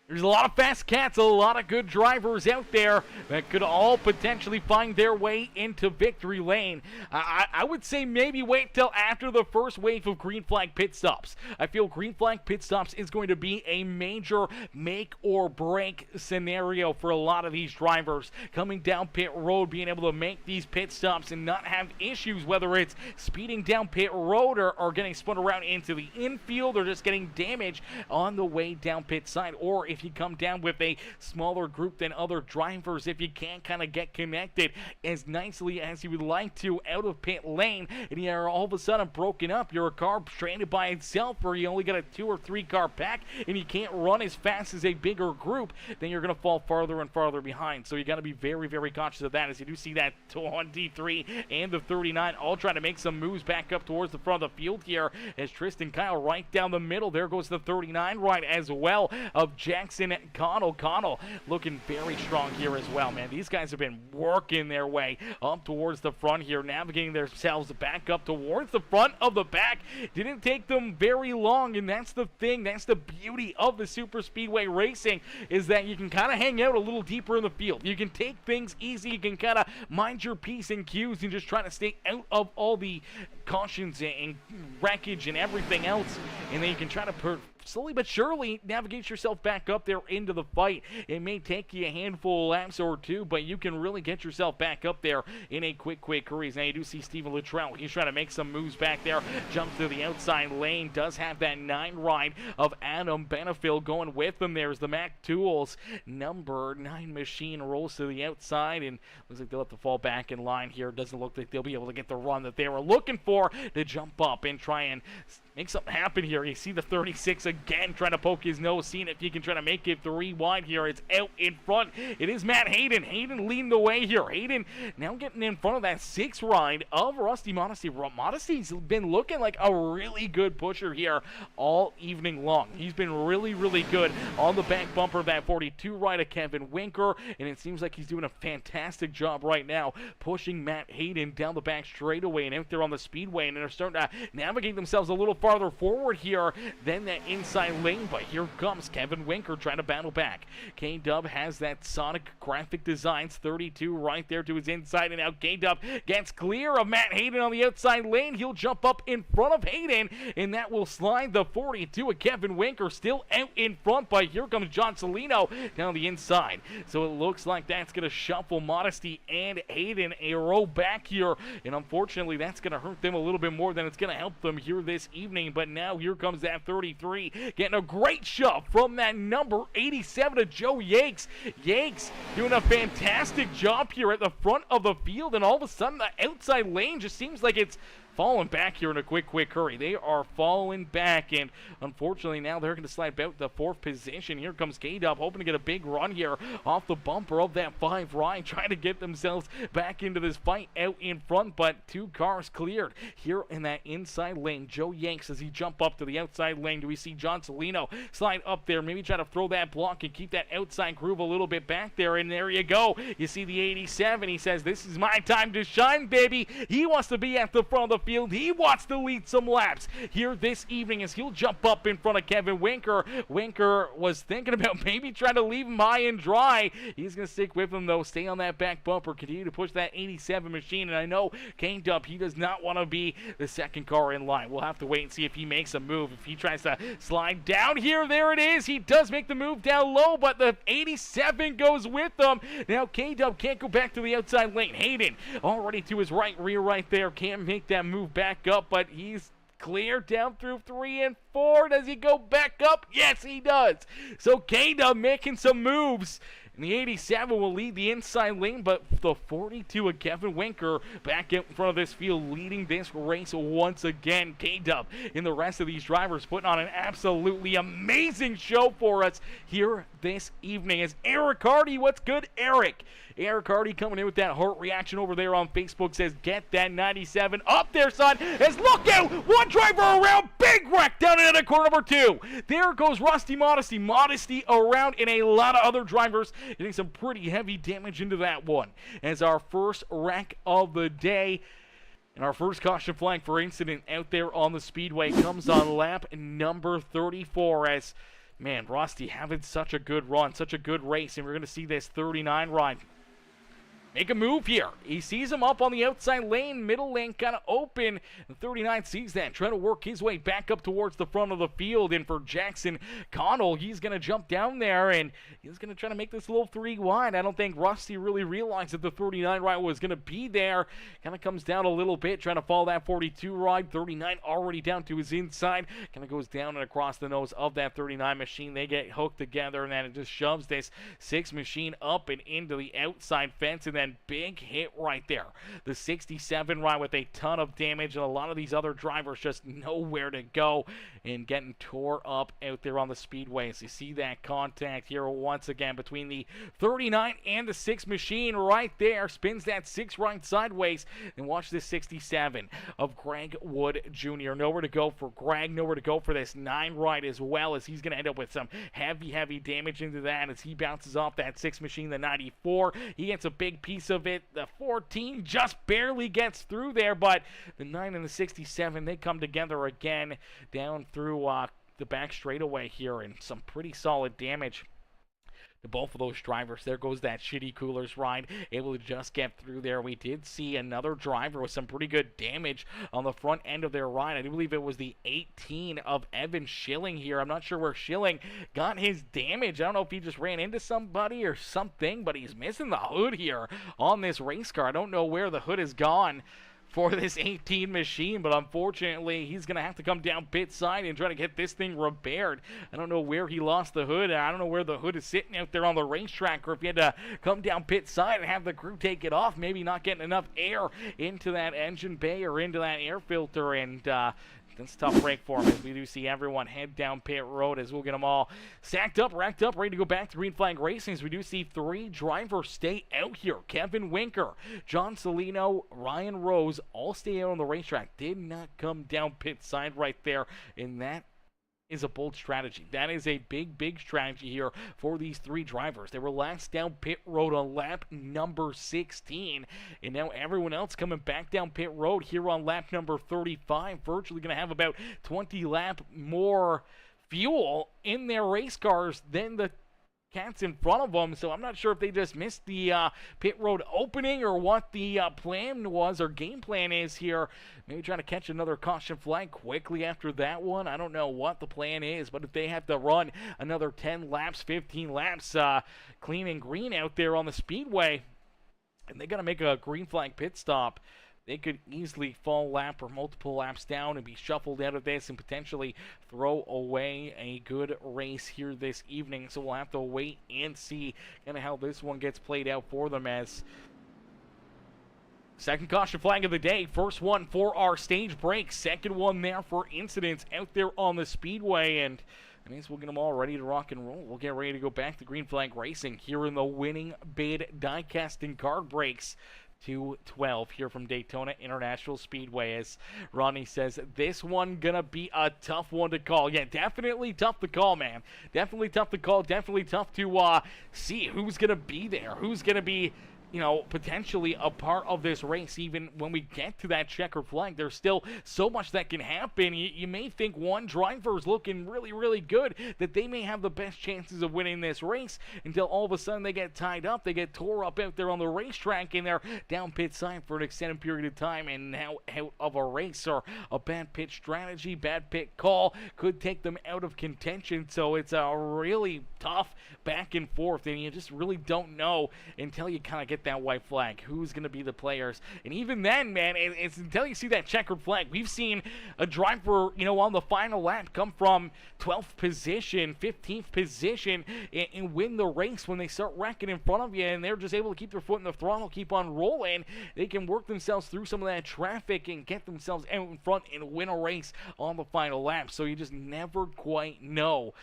There's a lot of fast cats, a lot of good drivers out there that could all potentially find their way into victory lane. I would say maybe wait till after the first wave of green flag pit stops. I feel green flag pit stops is going to be a major make or break scenario for a lot of these drivers. Coming down pit road, being able to make these pit stops and not have issues, whether it's speeding down pit road or getting spun around into the infield or just getting damage on the way down pit side, or if if you come down with a smaller group than other drivers, if you can't kind of get connected as nicely as you would like to out of pit lane, and you're all of a sudden broken up, you're a car stranded by itself, or you only got a 2 or 3 car pack, and you can't run as fast as a bigger group, then you're going to fall farther and farther behind. So you got to be very, very cautious of that, as you do see that 23 and the 39 all trying to make some moves back up towards the front of the field here, as Tristan Kyle right down the middle. There goes the 39 right as well of Jackson Connell. Connell looking very strong here as well, man. These guys have been working their way up towards the front here, navigating themselves back up towards the front of the pack. Didn't take them very long, and that's the thing. That's the beauty of the super speedway racing, is that you can kind of hang out a little deeper in the field. You can take things easy. You can kind of mind your P's and Q's and just try to stay out of all the cautions and wreckage and everything else, and then you can try to slowly but surely navigate yourself back up there into the fight. It may take you a handful of laps or two, but you can really get yourself back up there in a quick hurry. Now you do see Steven Luttrell. He's trying to make some moves back there. Jumps to the outside lane. Does have that 9 ride of Adam Benefield going with him. There's the Mac Tools number 9 machine, rolls to the outside, and looks like they'll have to fall back in line here. Doesn't look like they'll be able to get the run that they were looking for to jump up and try and make something happen here. You see the 36 again trying to poke his nose, seeing if he can try to make it 3 wide here. It's out in front. It is Matt Hayden. Hayden leading the way here. Hayden now getting in front of that 6 ride of Rusty Modesty. Modesty's been looking like a really good pusher here all evening long. He's been really good on the back bumper of that 42 ride of Kevin Winker, and it seems like he's doing a fantastic job right now pushing Matt Hayden down the back straightaway and out there on the speedway, and they're starting to navigate themselves a little farther forward here than that inside lane, but here comes Kevin Winker trying to battle back. K-Dub has that Sonic Graphic Designs 32 right there to his inside, and now K-Dub gets clear of Matt Hayden on the outside lane. He'll jump up in front of Hayden, and that will slide the 42 of Kevin Winker still out in front, but here comes John Salino down the inside. So it looks like that's going to shuffle Modesty and Hayden a row back here, and unfortunately that's going to hurt them a little bit more than it's going to help them here this evening. But now here comes that 33, getting a great shove from that number 87 of Joe Yakes. Yakes doing a fantastic job here at the front of the field, and all of a sudden the outside lane just seems like it's falling back here in a quick hurry. They are falling back, and unfortunately now they're going to slide out the 4th position. Here comes K-Dub, hoping to get a big run here off the bumper of that 5 ride, trying to get themselves back into this fight out in front, but 2 cars cleared here in that inside lane. Joe Yanks, as he jump up to the outside lane, do we see John Salino slide up there, maybe try to throw that block and keep that outside groove a little bit back there, and there you go. You see the 87, he says, this is my time to shine, baby. He wants to be at the front of the field. He wants to lead some laps here this evening, as he'll jump up in front of Kevin Winker. Winker was thinking about maybe trying to leave him high and dry. He's going to stick with him, though. Stay on that back bumper. Continue to push that 87 machine. And I know K-Dub, he does not want to be the second car in line. We'll have to wait and see if he makes a move. If he tries to slide down here, there it is. He does make the move down low, but the 87 goes with him. Now K-Dub can't go back to the outside lane. Hayden already to his rear right there. Can't make that move back up, but he's clear down through 3 and 4. Does he go back up? Yes, he does. So K-Dub making some moves. And the 87 will lead the inside lane, but the 42 of Kevin Winker back in front of this field, leading this race once again. K-Dub and the rest of these drivers putting on an absolutely amazing show for us here this evening. As Eric Hardy, what's good, Eric? Eric Hardy coming in with that heart reaction over there on Facebook, says, get that 97 up there, son. As look out, one driver around, big wreck down into corner number 2. There goes Rusty Modesty. Modesty around, and a lot of other drivers getting some pretty heavy damage into that one. As our first wreck of the day, and our first caution flag for incident out there on the speedway comes on lap number 34, as, man, Rusty having such a good run, such a good race, and we're going to see this 39 ride make a move here. He sees him up on the outside lane, middle lane kind of open. And 39 sees that, trying to work his way back up towards the front of the field. And for Jackson Connell, he's going to jump down there, and he's going to try to make this little 3 wide. I don't think Rusty really realized that the 39 ride was going to be there. Kind of comes down a little bit, trying to follow that 42 ride. 39 already down to his inside. Kind of goes down and across the nose of that 39 machine. They get hooked together, and then it just shoves this 6 machine up and into the outside fence, and then big hit right there. The 67 ride with a ton of damage, and a lot of these other drivers just nowhere to go and getting tore up out there on the speedways. You see that contact here once again between the 39 and the 6 machine right there. Spins that 6 right sideways, and watch this 67 of Greg Wood Jr. Nowhere to go for Greg, nowhere to go for this 9 ride as well, as he's going to end up with some heavy damage into that as he bounces off that 6 machine. The 94, he gets a big piece of it. The 14 just barely gets through there, but the 9 and the 67, they come together again down through the back straightaway here, and some pretty solid damage to both of those drivers. There goes that shitty Coolers ride, able to just get through there. We did see another driver with some pretty good damage on the front end of their ride. I do believe it was the 18 of Evan Schilling here. I'm not sure where Schilling got his damage. I don't know if he just ran into somebody or something, but he's missing the hood here on this race car. I don't know where the hood has gone for this 18 machine, but unfortunately he's going to have to come down pit side and try to get this thing repaired. I don't know where he lost the hood. I don't know where the hood is sitting out there on the racetrack, or if he had to come down pit side and have the crew take it off, maybe not getting enough air into that engine bay or into that air filter, and that's a tough break for him, as we do see everyone head down pit road as we'll get them all stacked up, racked up, ready to go back to green flag racing. As we do see 3 drivers stay out here. Kevin Winker, John Salino, Ryan Rose all stay out on the racetrack. Did not come down pit side right there, and that is a bold strategy. That is a big strategy here for these 3 drivers. They were last down pit road on lap number 16, and now everyone else coming back down pit road here on lap number 35, virtually going to have about 20 lap more fuel in their race cars than the cats in front of them. So I'm not sure if they just missed the pit road opening or what the plan was or game plan is here. Maybe trying to catch another caution flag quickly after that one. I don't know what the plan is, but if they have to run another 10 laps, 15 laps clean and green out there on the speedway, and they got to make a green flag pit stop, they could easily fall lap or multiple laps down and be shuffled out of this and potentially throw away a good race here this evening. So we'll have to wait and see kind of how this one gets played out for them, as second caution flag of the day. First one for our stage break. Second one there for incidents out there on the speedway. And that means we'll get them all ready to rock and roll. We'll get ready to go back to green flag racing here in the winning bid die casting card breaks. 212 here from Daytona International Speedway, as Ronnie says, this one gonna be a tough one to call. Yeah, definitely tough to call, man. Definitely tough to call. Definitely tough to see who's gonna be there, who's gonna be, you know, potentially a part of this race. Even when we get to that checkered flag, there's still so much that can happen. You may think one driver is looking really good, that they may have the best chances of winning this race, until all of a sudden they get tied up, they get tore up out there on the racetrack, and they're down pit side for an extended period of time, and now out of a race, or a bad pit strategy, bad pit call could take them out of contention. So it's a really tough back and forth, and you just really don't know until you kind of get that white flag who's going to be the players. And even then, man, it's until you see that checkered flag. We've seen a driver, you know, on the final lap come from 12th position, 15th position, and win the race when they start wrecking in front of you, and they're just able to keep their foot in the throttle, keep on rolling. They can work themselves through some of that traffic and get themselves out in front and win a race on the final lap. So you just never quite know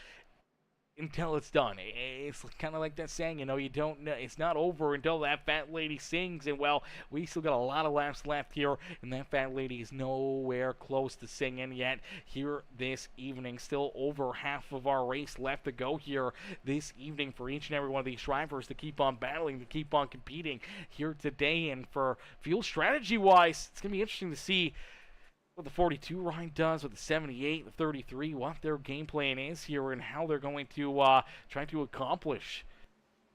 until it's done. It's kind of like that saying, you know, you don't know, it's not over until that fat lady sings. And well, we still got a lot of laps left here, and that fat lady is nowhere close to singing yet here this evening. Still over half of our race left to go here this evening for each and every one of these drivers to keep on battling, to keep on competing here today. And for fuel strategy wise, it's gonna be interesting to see what the 42 ride does, what the 78, the 33, what their game plan is here, and how they're going to try to accomplish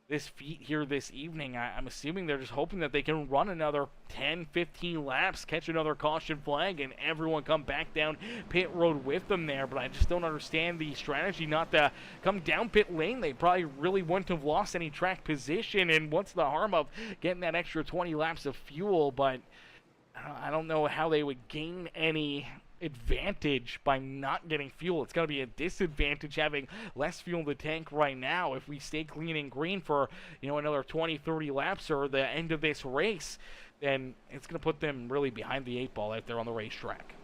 this feat here this evening. I'm assuming they're just hoping that they can run another 10, 15 laps, catch another caution flag, and everyone come back down pit road with them there. But I just don't understand the strategy not to come down pit lane. They probably really wouldn't have lost any track position, and what's the harm of getting that extra 20 laps of fuel? But I don't know how they would gain any advantage by not getting fuel. It's going to be a disadvantage having less fuel in the tank right now. If we stay clean and green for, another 20, 30 laps or the end of this race, then it's going to put them really behind the 8 ball out there on the racetrack.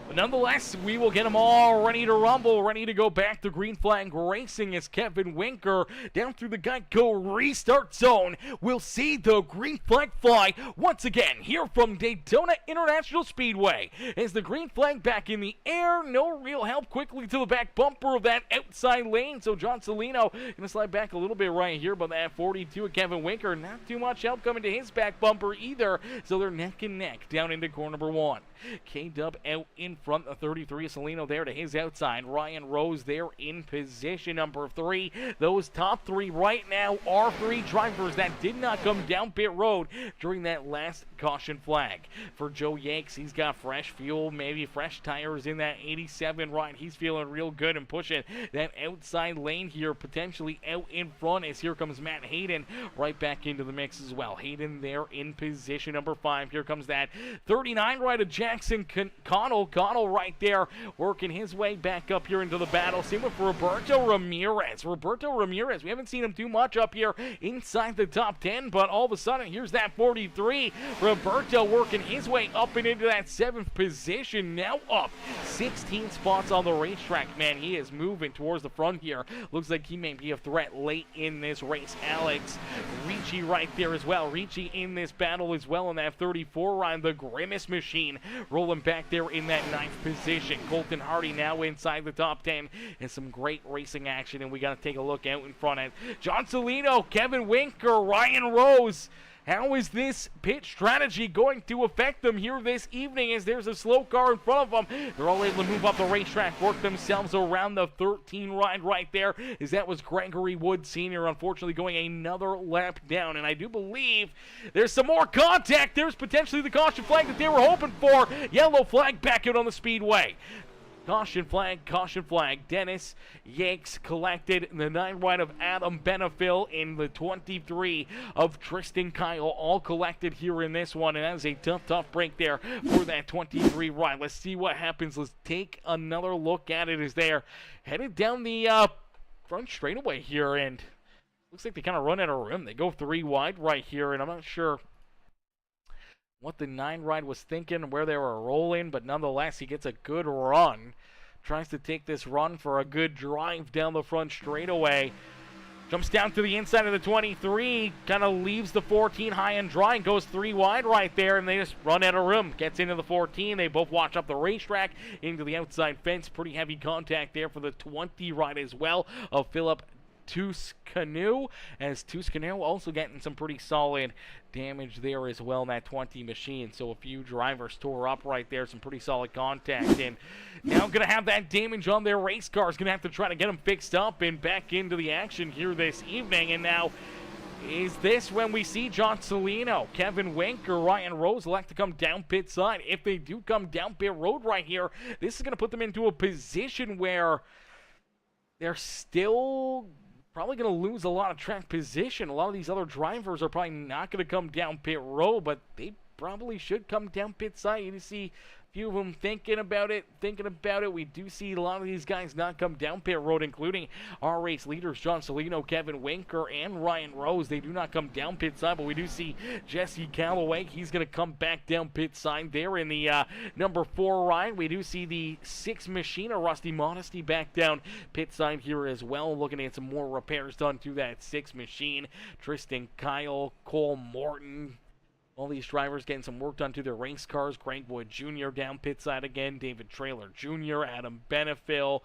But nonetheless, we will get them all ready to rumble, ready to go back to green flag racing as Kevin Winker down through the Geico restart zone. We'll see the green flag fly once again here from Daytona International Speedway. As the green flag back in the air, no real help quickly to the back bumper of that outside lane. So John Salino going to slide back a little bit right here, but that 42 of Kevin Winker, not too much help coming to his back bumper either. So they're neck and neck down into corner number 1. K-Dub out in front of 33. Salino there to his outside. Ryan Rose there in position number 3. Those top 3 right now are 3 drivers that did not come down pit road during that last caution flag. For Joe Yanks, he's got fresh fuel, maybe fresh tires in that 87 ride. He's feeling real good and pushing that outside lane here, potentially out in front as here comes Matt Hayden right back into the mix as well. Hayden there in position number 5. Here comes that 39 ride of Jackson Connell. Connell right there working his way back up here into the battle. Same with Roberto Ramirez. We haven't seen him too much up here inside the top 10, but all of a sudden, here's that 43. Roberto working his way up and into that 7th position. Now up 16 spots on the racetrack. Man, he is moving towards the front here. Looks like he may be a threat late in this race. Alex Ricci right there as well. Ricci in this battle as well in that 34 ride. The Grimace Machine rolling back there in that 9th position. Colton Hardy now inside the top 10, and some great racing action, and we got to take a look out in front of John Salino, Kevin Winker, Ryan Rose. How is this pit strategy going to affect them here this evening as there's a slow car in front of them? They're all able to move up the racetrack, work themselves around the 13 ride right there, as that was Gregory Wood Sr. unfortunately going another lap down. And I do believe there's some more contact. There's potentially the caution flag that they were hoping for. Yellow flag back out on the speedway. Caution flag. Dennis Yanks collected. The 9 ride of Adam Benefil in the 23 of Tristan Kyle, all collected here in this one. And that is a tough break there for that 23 ride. Let's see what happens. Let's take another look at it as they're headed down the front straightaway here. And looks like they kind of run out of room. They go 3 wide right here, and I'm not sure what the 9 ride was thinking, where they were rolling, but nonetheless, he gets a good run. Tries to take this run for a good drive down the front straightaway. Jumps down to the inside of the 23, kind of leaves the 14 high and dry and goes 3 wide right there, and they just run out of room. Gets into the 14. They both watch up the racetrack into the outside fence. Pretty heavy contact there for the 20 ride as well of Philip Tuscanu, as Tuscanu also getting some pretty solid damage there as well in that 20 machine. So a few drivers tore up right there, some pretty solid contact, and now going to have that damage on their race cars. Going to have to try to get them fixed up and back into the action here this evening. And now, is this when we see John Salino, Kevin Winker, Ryan Rose elect to come down pit side? If they do come down pit road right here, this is going to put them into a position where they're still probably going to lose a lot of track position. A lot of these other drivers are probably not going to come down pit road, but they probably should come down pit side. You see a few of them thinking about it. We do see a lot of these guys not come down pit road, including our race leaders, John Salino, Kevin Winker, and Ryan Rose. They do not come down pit side, but we do see Jesse Calloway. He's going to come back down pit side there in the number 4 ride. We do see the 6 machine, or Rusty Modesty, back down pit side here as well, looking at some more repairs done to that 6 machine. Tristan Kyle, Cole Morton, all these drivers getting some work done to their race cars. Craig Wood Jr. down pit side again. David Traylor Jr., Adam Benefil,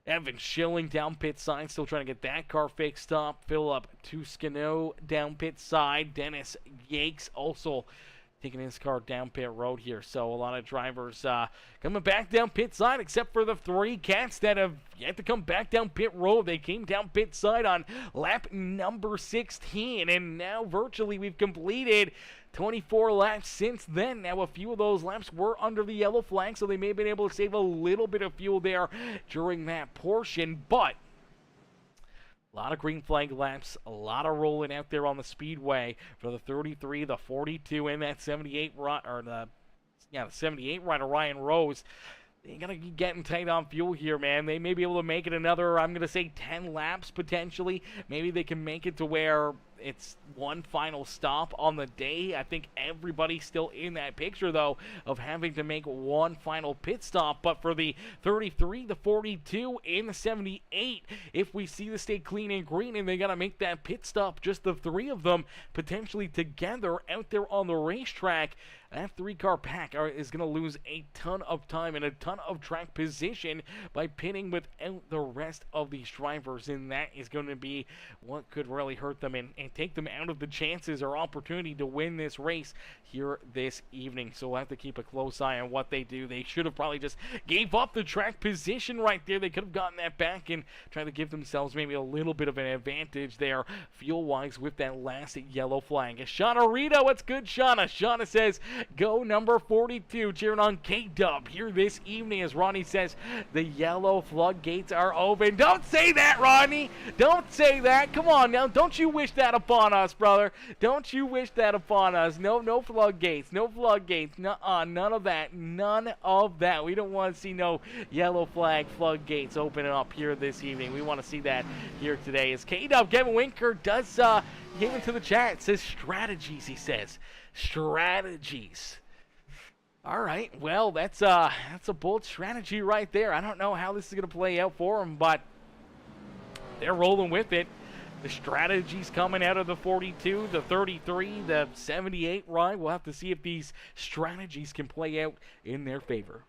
Evan Schilling down pit side, still trying to get that car fixed up. Philip Tuscano down pit side. Dennis Yakes also taking his car down pit road here. So a lot of drivers coming back down pit side, except for the 3 cats that have yet to come back down pit road. They came down pit side on lap number 16, and now virtually we've completed 24 laps since then. Now, a few of those laps were under the yellow flag, so they may have been able to save a little bit of fuel there during that portion, but a lot of green flag laps, a lot of rolling out there on the speedway for the 33, the 42, and that 78 the 78 rider Ryan Rose. They gotta be getting tight on fuel here, man. They may be able to make it another, I'm gonna say 10 laps potentially. Maybe they can make it to where it's one final stop on the day. I think everybody's still in that picture, though, of having to make one final pit stop. But for the 33, the 42, and the 78, if we see the stay clean and green and they got to make that pit stop, just the 3 of them potentially together out there on the racetrack, that 3-car pack is going to lose a ton of time and a ton of track position by pitting without the rest of these drivers, and that is going to be what could really hurt them and take them out of the chances or opportunity to win this race here this evening. So we'll have to keep a close eye on what they do. They should have probably just gave up the track position right there. They could have gotten that back and tried to give themselves maybe a little bit of an advantage there fuel-wise with that last yellow flag. Shauna Rita, what's good, Shauna? Shauna says, go number 42, cheering on K-Dub here this evening as Ronnie says the yellow floodgates are open. Don't say that, Ronnie. Don't say that. Come on now. Don't you wish that upon us, brother. Don't you wish that upon us. No floodgates. No floodgates. Nuh-uh. None of that. None of that. We don't want to see no yellow flag floodgates opening up here this evening. We want to see that here today. As K-Dub, Kevin Winker does give into the chat. It says strategies, he says. Strategies. All right, well, that's a bold strategy right there. I don't know how this is going to play out for them, but they're rolling with it. The strategies coming out of the 42, the 33, the 78 ride. We'll have to see if these strategies can play out in their favor.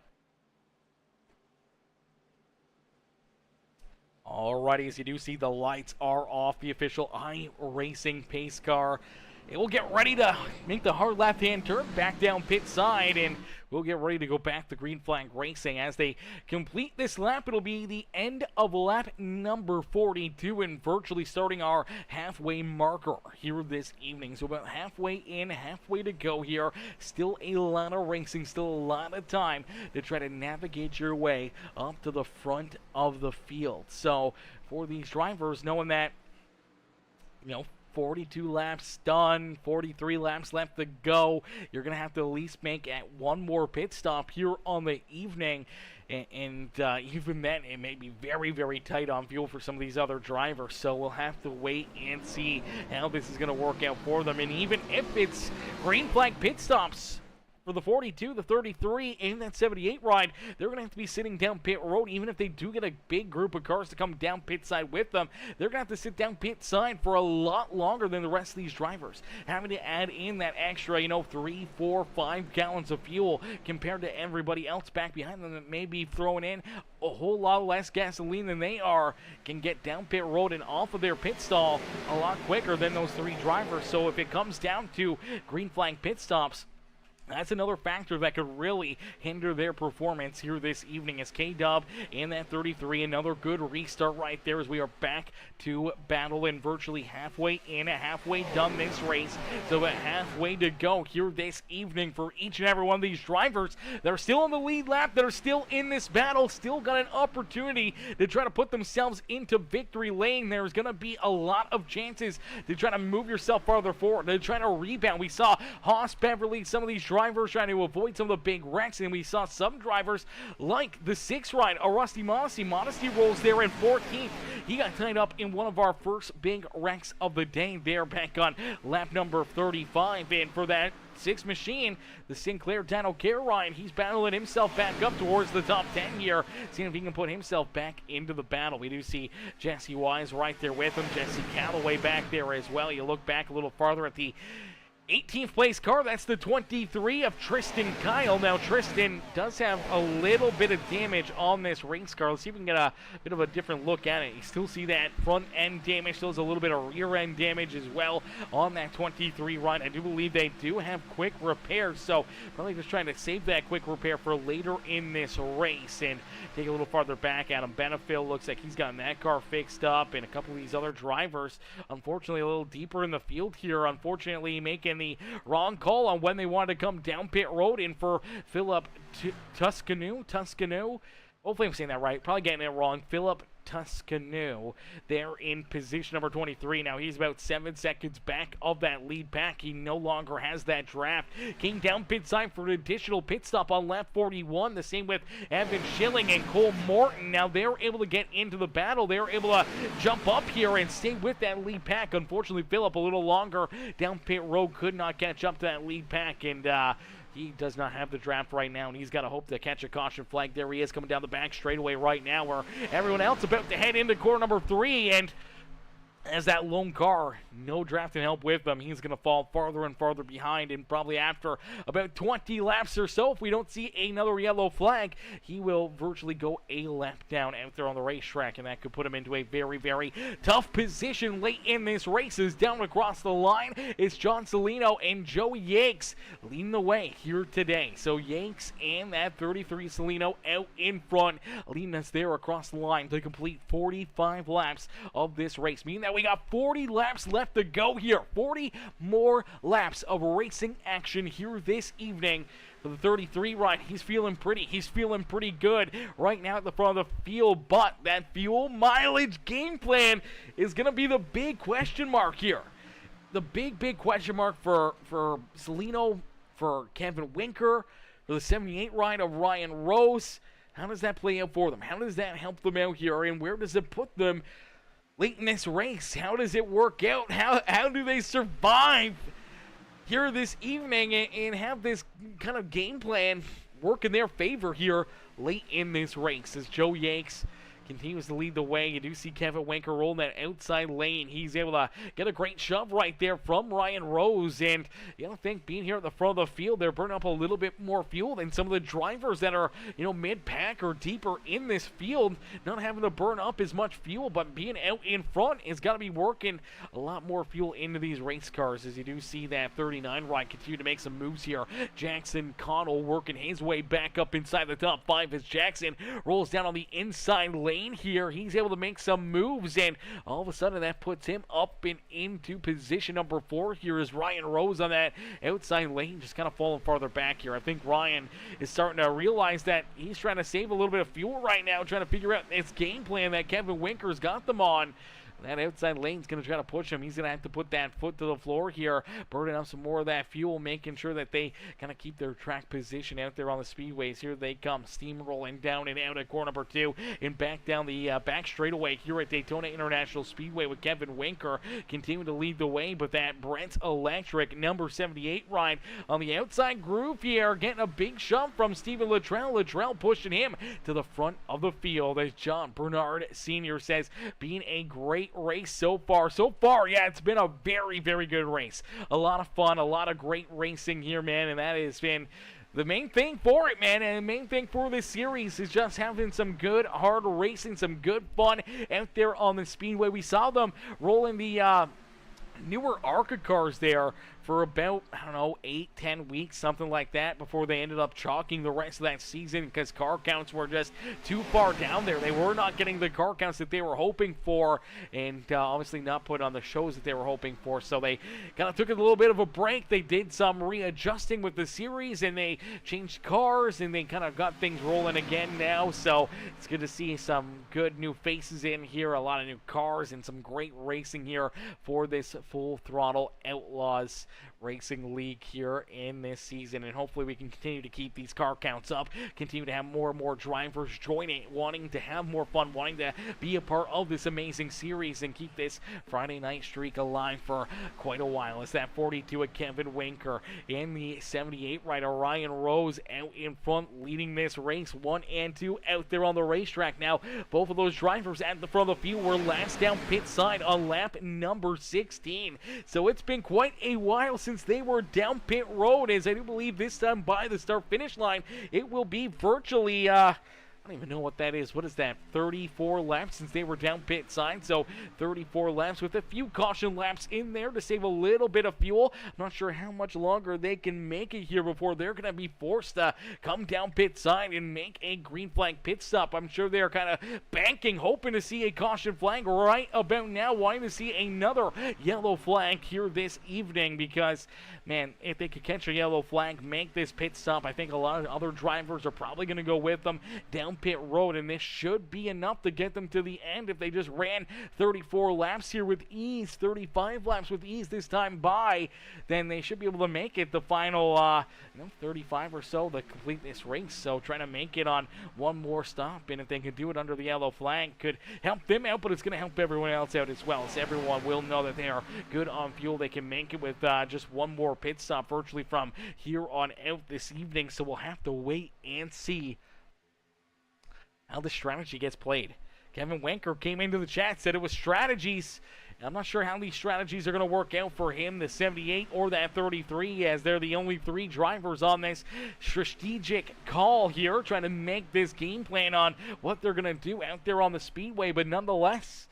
Alrighty, as you do see, the lights are off. The official iRacing pace car. It will get ready to make the hard left-hand turn back down pit side, and we'll get ready to go back to green flag racing. As they complete this lap, it'll be the end of lap number 42 and virtually starting our halfway marker here this evening. So about halfway in, halfway to go here. Still a lot of racing, still a lot of time to try to navigate your way up to the front of the field. So for these drivers, knowing that, 42 laps done, 43 laps left to go. You're going to have to at least make at one more pit stop here on the evening. And even then, it may be very, very tight on fuel for some of these other drivers. So we'll have to wait and see how this is going to work out for them. And even if it's green flag pit stops for the 42, the 33, and that 78 ride, they're going to have to be sitting down pit road. Even if they do get a big group of cars to come down pit side with them, they're going to have to sit down pit side for a lot longer than the rest of these drivers, having to add in that extra, 3, 4, 5 gallons of fuel compared to everybody else back behind them that may be throwing in a whole lot less gasoline than they can get down pit road and off of their pit stall a lot quicker than those 3 drivers. So if it comes down to green flag pit stops, that's another factor that could really hinder their performance here this evening as K-Dub and that 33. Another good restart right there as we are back to battle and virtually halfway in, halfway done this race. So about halfway to go here this evening for each and every one of these drivers that are still on the lead lap, that are still in this battle, still got an opportunity to try to put themselves into victory lane. There's going to be a lot of chances to try to move yourself farther forward, to try to rebound. We saw Haas, Beverly, some of these drivers trying to avoid some of the big wrecks, and we saw some drivers like the 6 ride, a Rusty Modesty. Modesty rolls there in 14th. He got tied up in one of our first big wrecks of the day there back on lap number 35. And for that 6 machine, the Sinclair Dano Care ride, he's battling himself back up towards the top 10 here, seeing if he can put himself back into the battle. We do see Jesse Wise right there with him, Jesse Calloway back there as well. You look back a little farther at the 18th place car, that's the 23 of Tristan Kyle. Now, Tristan does have a little bit of damage on this race car. Let's see if we can get a bit of a different look at it. You still see that front end damage, still has a little bit of rear end damage as well on that 23 run. I do believe they do have quick repairs, so probably just trying to save that quick repair for later in this race. And take a little farther back, Adam Benefield looks like he's gotten that car fixed up, and a couple of these other drivers, unfortunately, a little deeper in the field here, unfortunately making the wrong call on when they wanted to come down pit road in for Philip Tuscanu. Hopefully I'm saying that right. Probably getting it wrong. Philip Tuscanu there in position number 23. Now he's about 7 seconds back of that lead pack. He no longer has that draft. Came down pit side for an additional pit stop on lap 41. The same with Evan Schilling and Cole Morton. Now they're able to get into the battle. They're able to jump up here and stay with that lead pack. Unfortunately, Philip a little longer down pit road, could not catch up to that lead pack, and he does not have the draft right now, and he's got to hope to catch a caution flag. There he is coming down the back straightaway right now, where everyone else about to head into corner number 3, and as that lone car, no drafting help with him, he's going to fall farther and farther behind, and probably after about 20 laps or so, if we don't see another yellow flag, he will virtually go a lap down out there on the racetrack, and that could put him into a very, very tough position late in this race. As down across the line, it's John Salino and Joey Yakes leading the way here today. So Yakes and that 33 Salino out in front, leading us there across the line to complete 45 laps of this race, meaning that we got 40 laps left to go here. 40 more laps of racing action here this evening for the 33 ride. He's feeling pretty good right now at the front of the field, but that fuel mileage game plan is going to be the big question mark here. The big question mark for Salino, for Kevin Winker, for the 78 ride of Ryan Rose. How does that play out for them? How does that help them out here, and where does it put them late in this race? How does it work out? How do they survive here this evening and have this kind of game plan work in their favor here late in this race? As Joe Yakes continues to lead the way, you do see Kevin Winker rolling that outside lane. He's able to get a great shove right there from Ryan Rose, and you don't think being here at the front of the field, they're burning up a little bit more fuel than some of the drivers that are, mid-pack or deeper in this field, not having to burn up as much fuel, but being out in front has got to be working a lot more fuel into these race cars. As you do see that 39 ride continue to make some moves here. Jackson Connell working his way back up inside the top 5 as Jackson rolls down on the inside lane here. He's able to make some moves, and all of a sudden that puts him up and into position number 4 here as Ryan Rose on that outside lane, just kind of falling farther back here. I think Ryan is starting to realize that he's trying to save a little bit of fuel right now, trying to figure out his game plan that Kevin Winker's got them on. That outside lane's going to try to push him. He's going to have to put that foot to the floor here, burning up some more of that fuel, making sure that they kind of keep their track position out there on the speedways. Here they come, steamrolling down and out at corner number 2 and back down the back straightaway here at Daytona International Speedway with Kevin Winker continuing to lead the way, but that Brent Electric number 78 ride on the outside groove here, getting a big shove from Stephen Luttrell. Luttrell pushing him to the front of the field as John Bernard Sr. says, being a great race so far. Yeah, it's been a very, very good race. A lot of fun, a lot of great racing here, man, and that has been the main thing for it, man, and the main thing for this series is just having some good, hard racing, some good fun out there on the speedway. We saw them rolling the newer ARCA cars there for about, 8-10 weeks, something like that, before they ended up chalking the rest of that season because car counts were just too far down there. They were not getting the car counts that they were hoping for, and obviously not put on the shows that they were hoping for, so they kind of took a little bit of a break. They did some readjusting with the series, and they changed cars, and they kind of got things rolling again now, so it's good to see some good new faces in here, a lot of new cars, and some great racing here for this Full Throttle Outlaws Racing League here in this season, and hopefully we can continue to keep these car counts up, continue to have more and more drivers join it, wanting to have more fun, wanting to be a part of this amazing series and keep this Friday night streak alive for quite a while. It's that 42 of Kevin Winker and the 78 rider Ryan Rose out in front, leading this race 1 and 2 out there on the racetrack. Now both of those drivers at the front of the field were last down pit side on lap number 16, so it's been quite a while since since they were down pit road, as I do believe this time by the start-finish line, it will be virtually, I don't even know what that is. What is that? 34 laps since they were down pit side. So 34 laps with a few caution laps in there to save a little bit of fuel. I'm not sure how much longer they can make it here before they're going to be forced to come down pit side and make a green flag pit stop. I'm sure they're kind of banking, hoping to see a caution flag right about now, wanting to see another yellow flag here this evening because, man, if they could catch a yellow flag, make this pit stop, I think a lot of other drivers are probably going to go with them down pit road, and this should be enough to get them to the end if they just ran 34 laps here with ease, 35 laps with ease this time by, then they should be able to make it the final 35 or so to complete this race. So trying to make it on one more stop, and if they can do it under the yellow flag, could help them out, but it's going to help everyone else out as well, so everyone will know that they are good on fuel. They can make it with just one more pit stop virtually from here on out this evening, so we'll have to wait and see how the strategy gets played. Kevin Wenker came into the chat, said it was strategies. I'm not sure how these strategies are going to work out for him, the 78 or that 33, as they're the only three drivers on this strategic call here, trying to make this game plan on what they're going to do out there on the speedway. But nonetheless,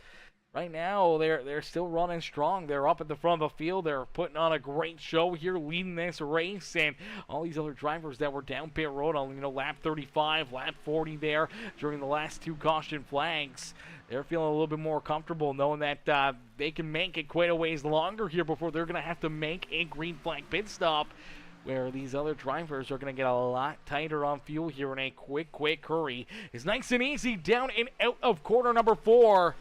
right now, they're still running strong. They're up at the front of the field. They're putting on a great show here, leading this race. And all these other drivers that were down pit road on, lap 35, lap 40 there during the last two caution flags, they're feeling a little bit more comfortable knowing that they can make it quite a ways longer here before they're going to have to make a green flag pit stop, where these other drivers are going to get a lot tighter on fuel here in a quick hurry. It's nice and easy down and out of corner number 4.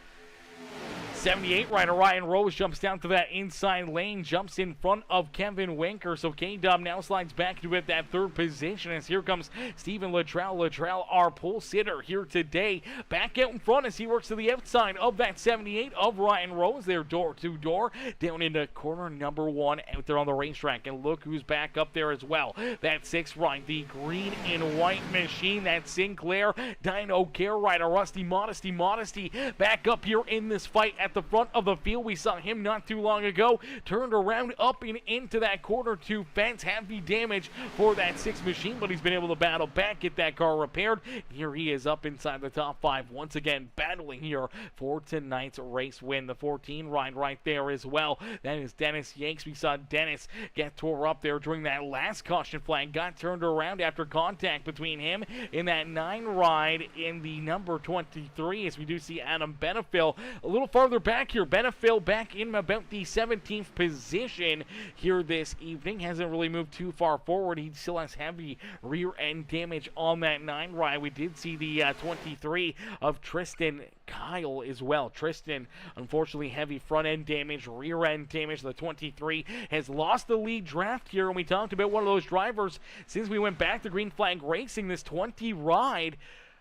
78 rider Ryan Rose jumps down to that inside lane, jumps in front of Kevin Wenker. So K-Dub now slides back to that third position as here comes Steven Luttrell. Luttrell, our pole sitter here today, back out in front as he works to the outside of that 78 of Ryan Rose. They're door to door down into corner number 1 out there on the racetrack. And look who's back up there as well. That 6 ride, the green and white machine, that Sinclair Dino Care rider, Rusty Modesty back up here in this fight at the front of the field. We saw him not too long ago, turned around up and into that corner 2 fence, heavy damage for that 6 machine, but he's been able to battle back, get that car repaired. Here he is up inside the top 5 once again, battling here for tonight's race win. The 14 ride right there as well, that is Dennis Yanks. We saw Dennis get tore up there during that last caution flag, got turned around after contact between him in that 9 ride in the number 23, as we do see Adam Benefill a little farther back here. Benefill back in about the 17th position here this evening. Hasn't really moved too far forward. He still has heavy rear end damage on that 9 ride. We did see the 23 of Tristan Kyle as well. Tristan, unfortunately, heavy front end damage, rear end damage. The 23 has lost the lead draft here, and we talked about one of those drivers since we went back to green flag racing, this 20 ride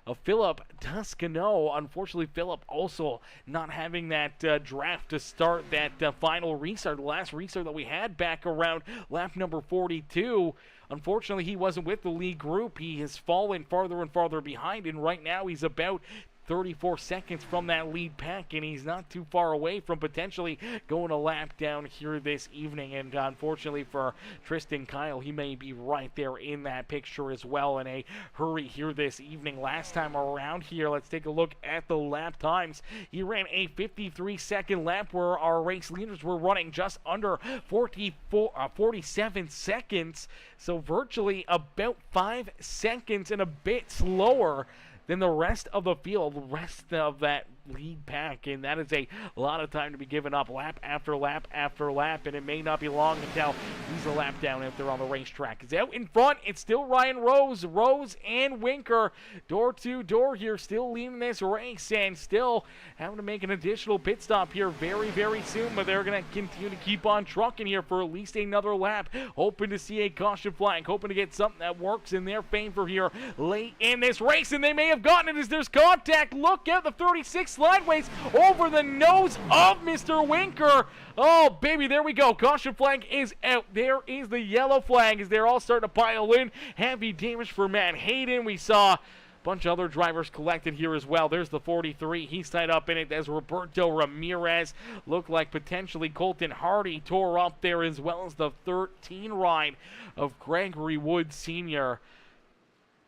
of Philip Toscano. Unfortunately, Philip also not having that draft to start that final restart, the last restart that we had back around lap number 42. Unfortunately, he wasn't with the lead group. He has fallen farther and farther behind, and right now he's about 34 seconds from that lead pack, and he's not too far away from potentially going a lap down here this evening. And unfortunately for Tristan Kyle, he may be right there in that picture as well in a hurry here this evening. Last time around here, let's take a look at the lap times. He ran a 53-second lap, where our race leaders were running just under 47 seconds, so virtually about 5 seconds and a bit slower than the rest of the field, the rest of that lead pack, and that is a lot of time to be given up lap after lap after lap, and it may not be long until he's a lap down if they're on the racetrack. It's out in front. It's still Ryan Rose and Winker door to door here, still leading this race and still having to make an additional pit stop here very soon, but they're going to continue to keep on trucking here for at least another lap, hoping to see a caution flag, hoping to get something that works in their favor here late in this race, and they may have gotten it as there's contact. Look out, the 36 sideways over the nose of Mr. Winker. Oh, baby, there we go. Caution flag is out. There is the yellow flag as they're all starting to pile in. Heavy damage for Matt Hayden. We saw bunch of other drivers collected here as well. There's the 43. He's tied up in it as Roberto Ramirez. Looked like potentially Colton Hardy tore up there, as well as the 13 ride of Gregory Wood Sr.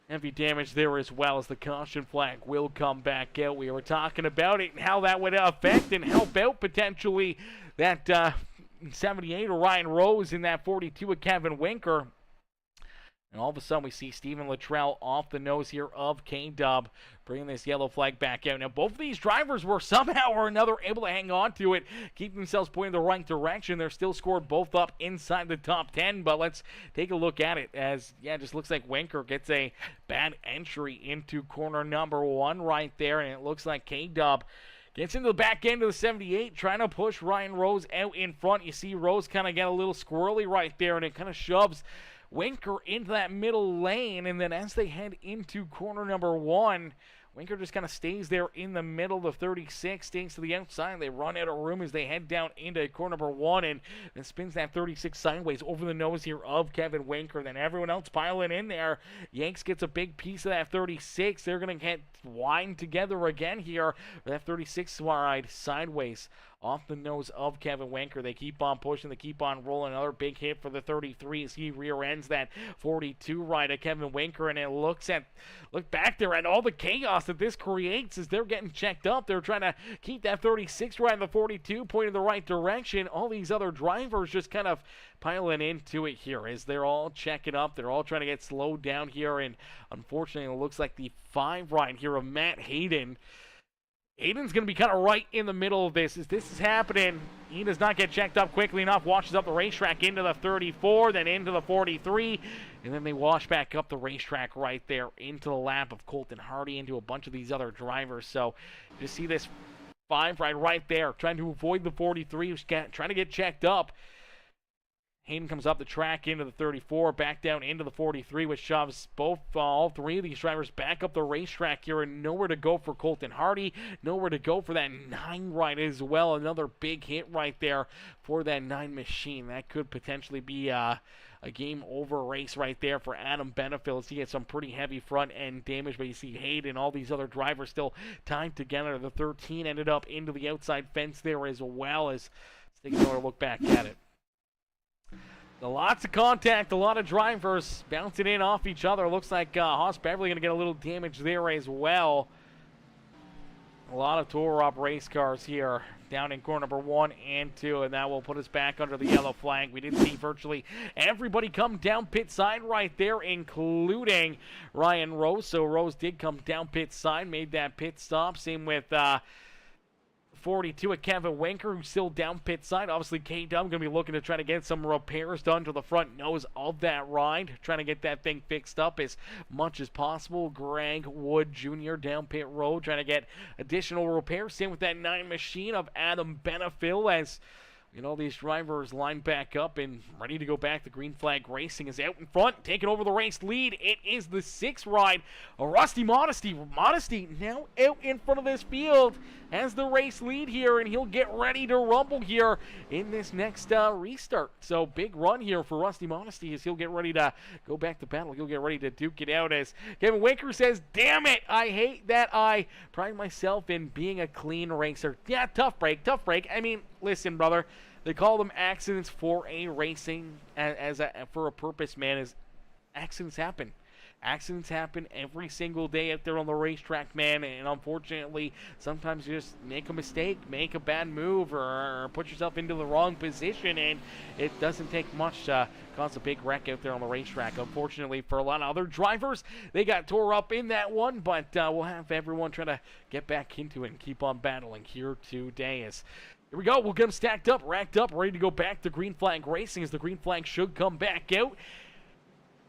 Heavy damage there, as well as the caution flag will come back out. We were talking about it and how that would affect and help out potentially that 78 of Ryan Rose in that 42 of Kevin Winker. And all of a sudden we see Stephen Luttrell off the nose here of K-Dub, bringing this yellow flag back out. Now both of these drivers were somehow or another able to hang on to it, keep themselves pointing the right direction. They're still scored both up inside the top 10, but let's take a look at it as, yeah, it just looks like Winker gets a bad entry into corner number 1 right there, and it looks like K-Dub gets into the back end of the 78, trying to push Ryan Rose out in front. You see Rose kind of get a little squirrely right there, and it kind of shoves Winker into that middle lane. And then as they head into corner number 1, Winker just kind of stays there in the middle. The 36 stays to the outside. They run out of room as they head down into corner number 1, and then spins that 36 sideways over the nose here of Kevin Winker. Then everyone else piling in there. Yanks gets a big piece of that 36. They're going to get wind together again here. That 36 ride sideways off the nose of Kevin Winker. They keep on pushing. They keep on rolling. Another big hit for the 33 as he rear ends that 42 ride of Kevin Winker. And it look back there at all the chaos that this creates as they're getting checked up. They're trying to keep that 36 ride and the 42 pointing the right direction. All these other drivers just kind of piling into it here as they're all checking up. They're all trying to get slowed down here. And unfortunately, it looks like the 5 ride here of Matt Hayden. Hayden's going to be kind of right in the middle of this. As this is happening, he does not get checked up quickly enough, washes up the racetrack into the 34, then into the 43, and then they wash back up the racetrack right there into the lap of Colton Hardy, into a bunch of these other drivers. So you see this 5 right there, trying to avoid the 43, who's trying to get checked up. Hayden comes up the track into the 34, back down into the 43, which shoves all 3 of these drivers back up the racetrack here, and nowhere to go for Colton Hardy, nowhere to go for that 9 ride as well. Another big hit right there for that 9 machine. That could potentially be a game over race right there for Adam Benefield. He gets some pretty heavy front end damage, but you see Hayden, all these other drivers still tied together. The 13 ended up into the outside fence there as well. As let's take another look back at it. Lots of contact, a lot of drivers bouncing in off each other. Looks like Haas Beverly going to get a little damage there as well. A lot of tour-up race cars here down in corner number 1 and 2, and that will put us back under the yellow flag. We did see virtually everybody come down pit side right there, including Ryan Rose. So Rose did come down pit side, made that pit stop. Same with 42 at Kevin Winker, who's still down pit side. Obviously, K-Dub going to be looking to try to get some repairs done to the front nose of that ride, trying to get that thing fixed up as much as possible. Greg Wood Jr. down pit road, trying to get additional repairs. Same with that 9 machine of Adam Benefield, as these drivers line back up and ready to go back. The green flag racing is out in front, taking over the race lead. It is the 6th ride, Rusty Modesty. Modesty now out in front of this field has the race lead here, and he'll get ready to rumble here in this next restart. So big run here for Rusty Modesty as he'll get ready to go back to battle. He'll get ready to duke it out as Kevin Winker says, "Damn it, I hate that I pride myself in being a clean racer." Yeah, tough break. I mean, listen, brother. They call them accidents for a racing, for a purpose, man. As accidents happen. Accidents happen every single day out there on the racetrack, man. And unfortunately, sometimes you just make a mistake, make a bad move, or put yourself into the wrong position, and it doesn't take much to cause a big wreck out there on the racetrack. Unfortunately, for a lot of other drivers, they got tore up in that one, but we'll have everyone try to get back into it and keep on battling here today. As here we go. We'll get them stacked up, racked up, ready to go back to green flag racing as the green flag should come back out.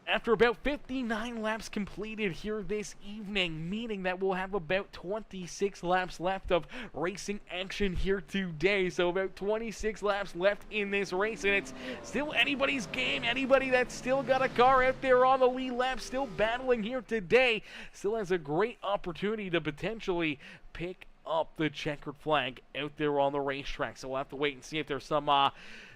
After about 59 laps completed here this evening, meaning that we'll have about 26 laps left of racing action here today. So about 26 laps left in this race, and it's still anybody's game. Anybody that's still got a car out there on the lead lap, still battling here today, still has a great opportunity to potentially pick up the checkered flag out there on the racetrack. So we'll have to wait and see if there's some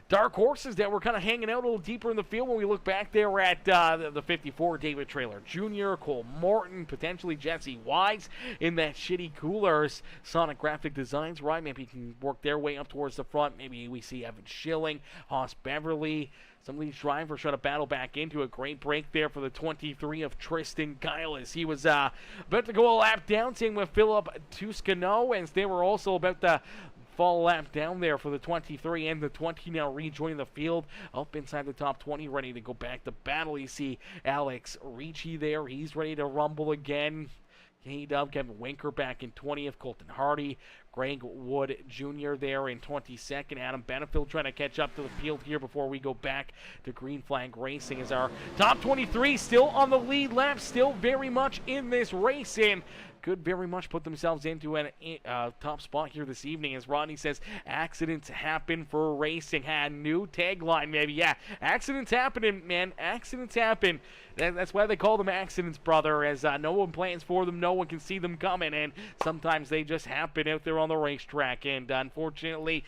dark horses that were kind of hanging out a little deeper in the field when we look back there at the 54, David Traylor Jr., Cole Morton, potentially Jesse Wise in that shitty Coolers Sonic Graphic Designs ride. Maybe he can work their way up towards the front. Maybe we see Evan Schilling, Haas Beverly. Some of these drivers trying to battle back into a great break there for the 23 of Tristan Giles. He was about to go a lap down, same with Philip Tuscano, and they were also about to fall lap down there for the 23 and the 20 now rejoining the field up inside the top 20, ready to go back to battle. You see Alex Ricci there. He's ready to rumble again. K-Dub, Kevin Winker back in 20th. Colton Hardy, Greg Wood Jr. there in 22nd. Adam Benefield trying to catch up to the field here before we go back to Green Flag Racing as our top 23 still on the lead lap, still very much in this race, and could very much put themselves into a top spot here this evening. As Rodney says, accidents happen for racing. New tagline, maybe. Yeah, accidents happening, man. Accidents happen. That's why they call them accidents, brother, as no one plans for them, no one can see them coming, and sometimes they just happen out there on the racetrack, and unfortunately,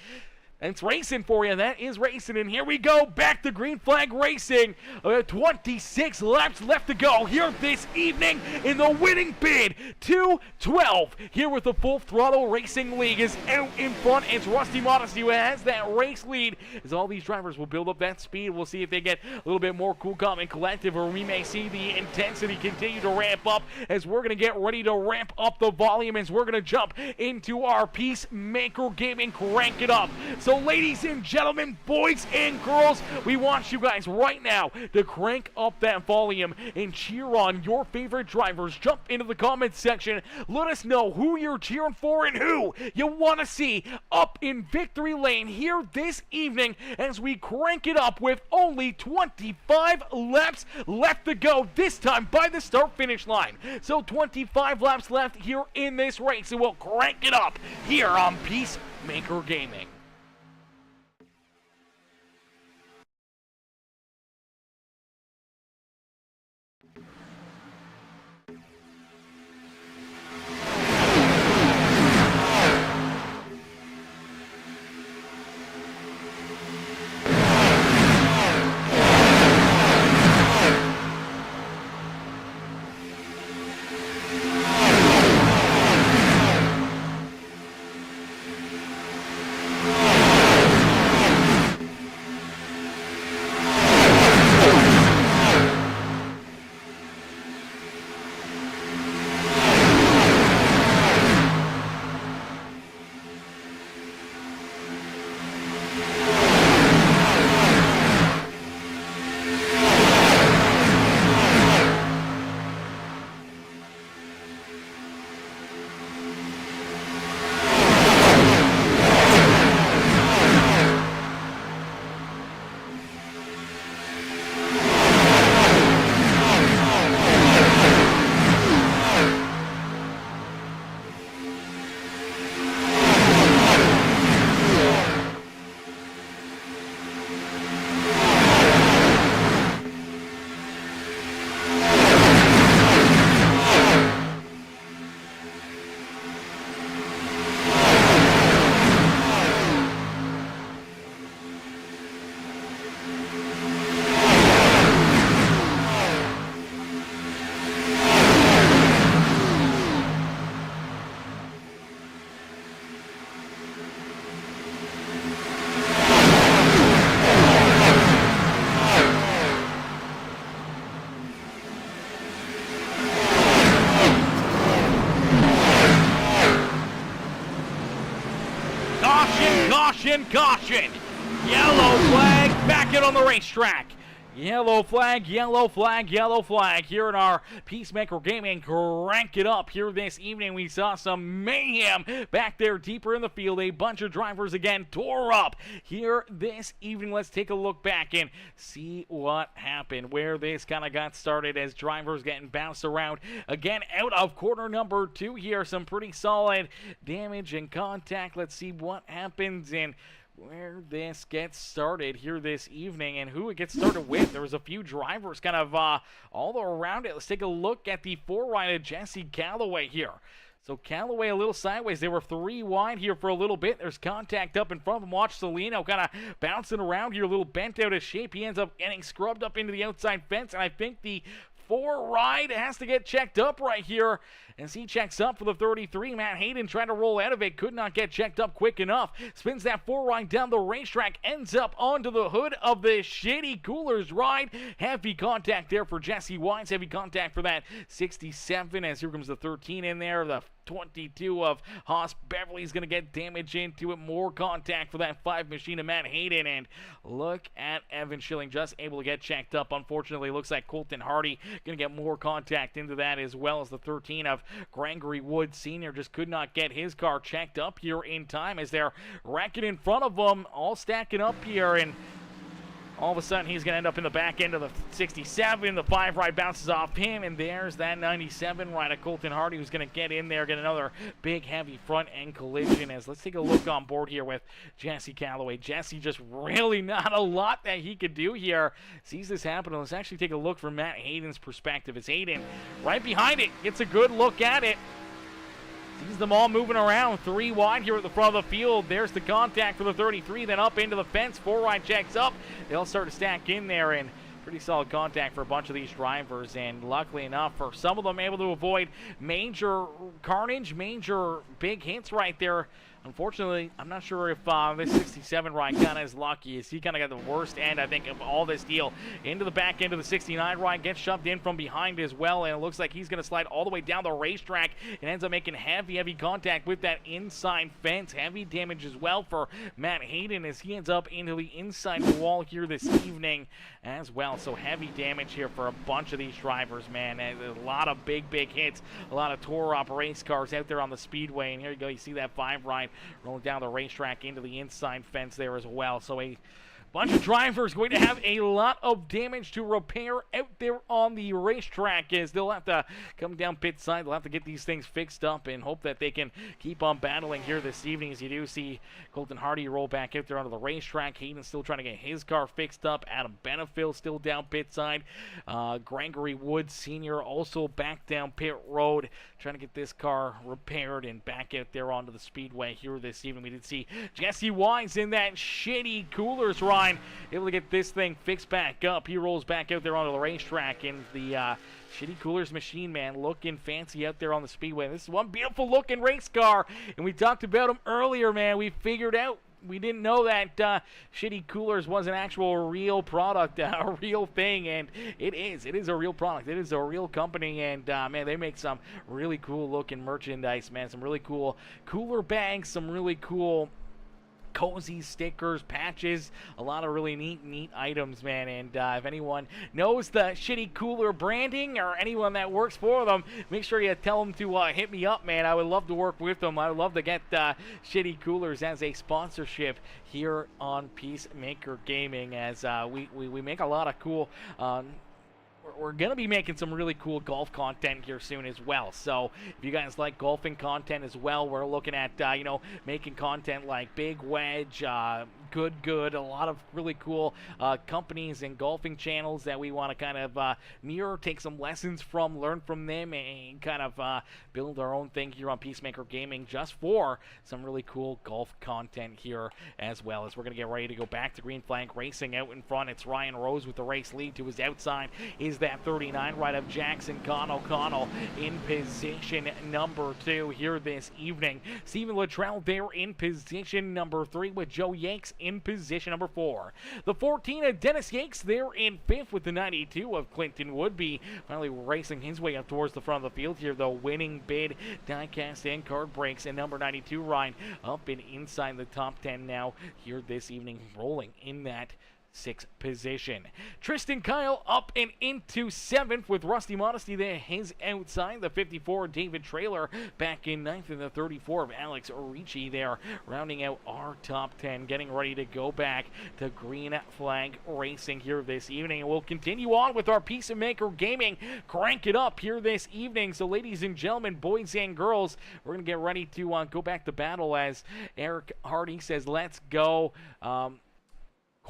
it's racing for you. That is racing. And here we go. Back to Green Flag Racing. 26 laps left to go here this evening in the winning bid. 2:12 here with the Full Throttle Racing League is out in front. It's Rusty Modesty who has that race lead as all these drivers will build up that speed. We'll see if they get a little bit more Cool Calm and Collective, or we may see the intensity continue to ramp up as we're going to get ready to ramp up the volume as we're going to jump into our Peacemaker Gaming Crank It Up. So ladies and gentlemen, boys and girls, we want you guys right now to crank up that volume and cheer on your favorite drivers. Jump into the comments section. Let us know who you're cheering for and who you want to see up in victory lane here this evening as we crank it up with only 25 laps left to go, this time by the start-finish line. So 25 laps left here in this race, and we'll crank it up here on Peacemaker Gaming. Caution! Yellow flag back in on the racetrack. Yellow flag, yellow flag, yellow flag. Here in our Peacemaker Gaming Crank It Up here this evening, we saw some mayhem back there deeper in the field. A bunch of drivers again tore up here this evening. Let's take a look back and see what happened, where this kind of got started as drivers getting bounced around. Again, out of corner number 2 here, some pretty solid damage and contact. Let's see what happens and where this gets started here this evening and who it gets started with. There was a few drivers kind of all around it. Let's take a look at the 4-rider Jesse Galloway here. So Callaway a little sideways. They were 3 wide here for a little bit. There's contact up in front of him. Watch Salino kind of bouncing around here, a little bent out of shape. He ends up getting scrubbed up into the outside fence, and I think the 4 ride has to get checked up right here. As he checks up for the 33, Matt Hayden trying to roll out of it, could not get checked up quick enough. Spins that 4 ride down the racetrack, ends up onto the hood of the Shitty Coolers ride. Heavy contact there for Jesse Wines, heavy contact for that 67, as here comes the 13 in there. The 22 of Haas Beverly's going to get damage into it. More contact for that 5 machine of Matt Hayden. And look at Evan Schilling just able to get checked up. Unfortunately, looks like Colton Hardy going to get more contact into that, as well as the 13 of Gregory Wood Sr. just could not get his car checked up here in time, as they're wrecking in front of them, all stacking up here. And all of a sudden, he's going to end up in the back end of the 67. The 5 ride bounces off him, and there's that 97 ride of Colton Hardy, who's going to get in there, get another big, heavy front-end collision. As let's take a look on board here with Jesse Callaway. Jesse just really not a lot that he could do here. Sees this happen. Let's actually take a look from Matt Hayden's perspective. It's Hayden right behind it. Gets a good look at it. Sees them all moving around. 3 wide here at the front of the field. There's the contact for the 33, then up into the fence. 4 wide checks up. They'll start to stack in there, and pretty solid contact for a bunch of these drivers. And luckily enough, for some of them able to avoid major carnage, major big hits right there. Unfortunately, I'm not sure if this 67 ride kind of is lucky, as he kind of got the worst end, I think, of all this deal. Into the back end of the 69 ride, gets shoved in from behind as well, and it looks like he's going to slide all the way down the racetrack and ends up making heavy, heavy contact with that inside fence. Heavy damage as well for Matt Hayden, as he ends up into the inside wall here this evening as well. So heavy damage here for a bunch of these drivers, man. And a lot of big, big hits, a lot of tore-up race cars out there on the Speedway. And here you go, you see that 5 ride rolling down the racetrack into the inside fence there as well. So a bunch of drivers going to have a lot of damage to repair out there on the racetrack, as they'll have to come down pit side. They'll have to get these things fixed up and hope that they can keep on battling here this evening, as you do see Colton Hardy roll back out there onto the racetrack. Hayden still trying to get his car fixed up. Adam Benefiel still down pit side. Gregory Wood Sr. also back down pit road, trying to get this car repaired and back out there onto the Speedway here this evening. We did see Jesse Wines in that Shitty Coolers ride, able to get this thing fixed back up. He rolls back out there onto the racetrack in the Shitty Coolers machine, man, looking fancy out there on the Speedway. This is one beautiful looking race car, and we talked about him earlier, man. We figured out, we didn't know that Shitty Coolers was an actual real product, a real thing, and it is. It is a real product. It is a real company, and man, they make some really cool looking merchandise, man. Some really cool cooler bags, some really cool cozy stickers, patches, a lot of really neat items, man. And if anyone knows the Shitty Cooler branding, or anyone that works for them, make sure you tell them to hit me up, man. I would love to work with them. I would love to get Shitty Coolers as a sponsorship here on Peacemaker Gaming, as we make a lot of cool we're going to be making some really cool golf content here soon as well. So if you guys like golfing content as well, we're looking at, you know, making content like Big Wedge, Good, a lot of really cool companies and golfing channels that we want to kind of mirror, take some lessons from, learn from them, and kind of build our own thing here on Peacemaker Gaming, just for some really cool golf content here, as well as we're going to get ready to go back to green flag racing. Out in front, it's Ryan Rose with the race lead. To his outside is that 39 right of Jackson Connell in position number 2 here this evening. Stephen Luttrell there in position number 3, with Joe Yanks in position number 4. The 14 of Dennis Yanks there in 5th, with the 92 of Clinton Woodby finally racing his way up towards the front of the field here. The winning bid, diecast and card breaks, and number 92 Ryan up and inside the top 10 now here this evening, rolling in that 6th position. Tristan Kyle up and into 7th, with Rusty Modesty there his outside. The 54 David Trailer back in 9th, and the 34 of Alex Ricci there rounding out our top 10, getting ready to go back to green flag racing here this evening. And we'll continue on with our Peacemaker Gaming, crank it up here this evening. So ladies and gentlemen, boys and girls, we're going to get ready to go back to battle, as Eric Hardy says let's go.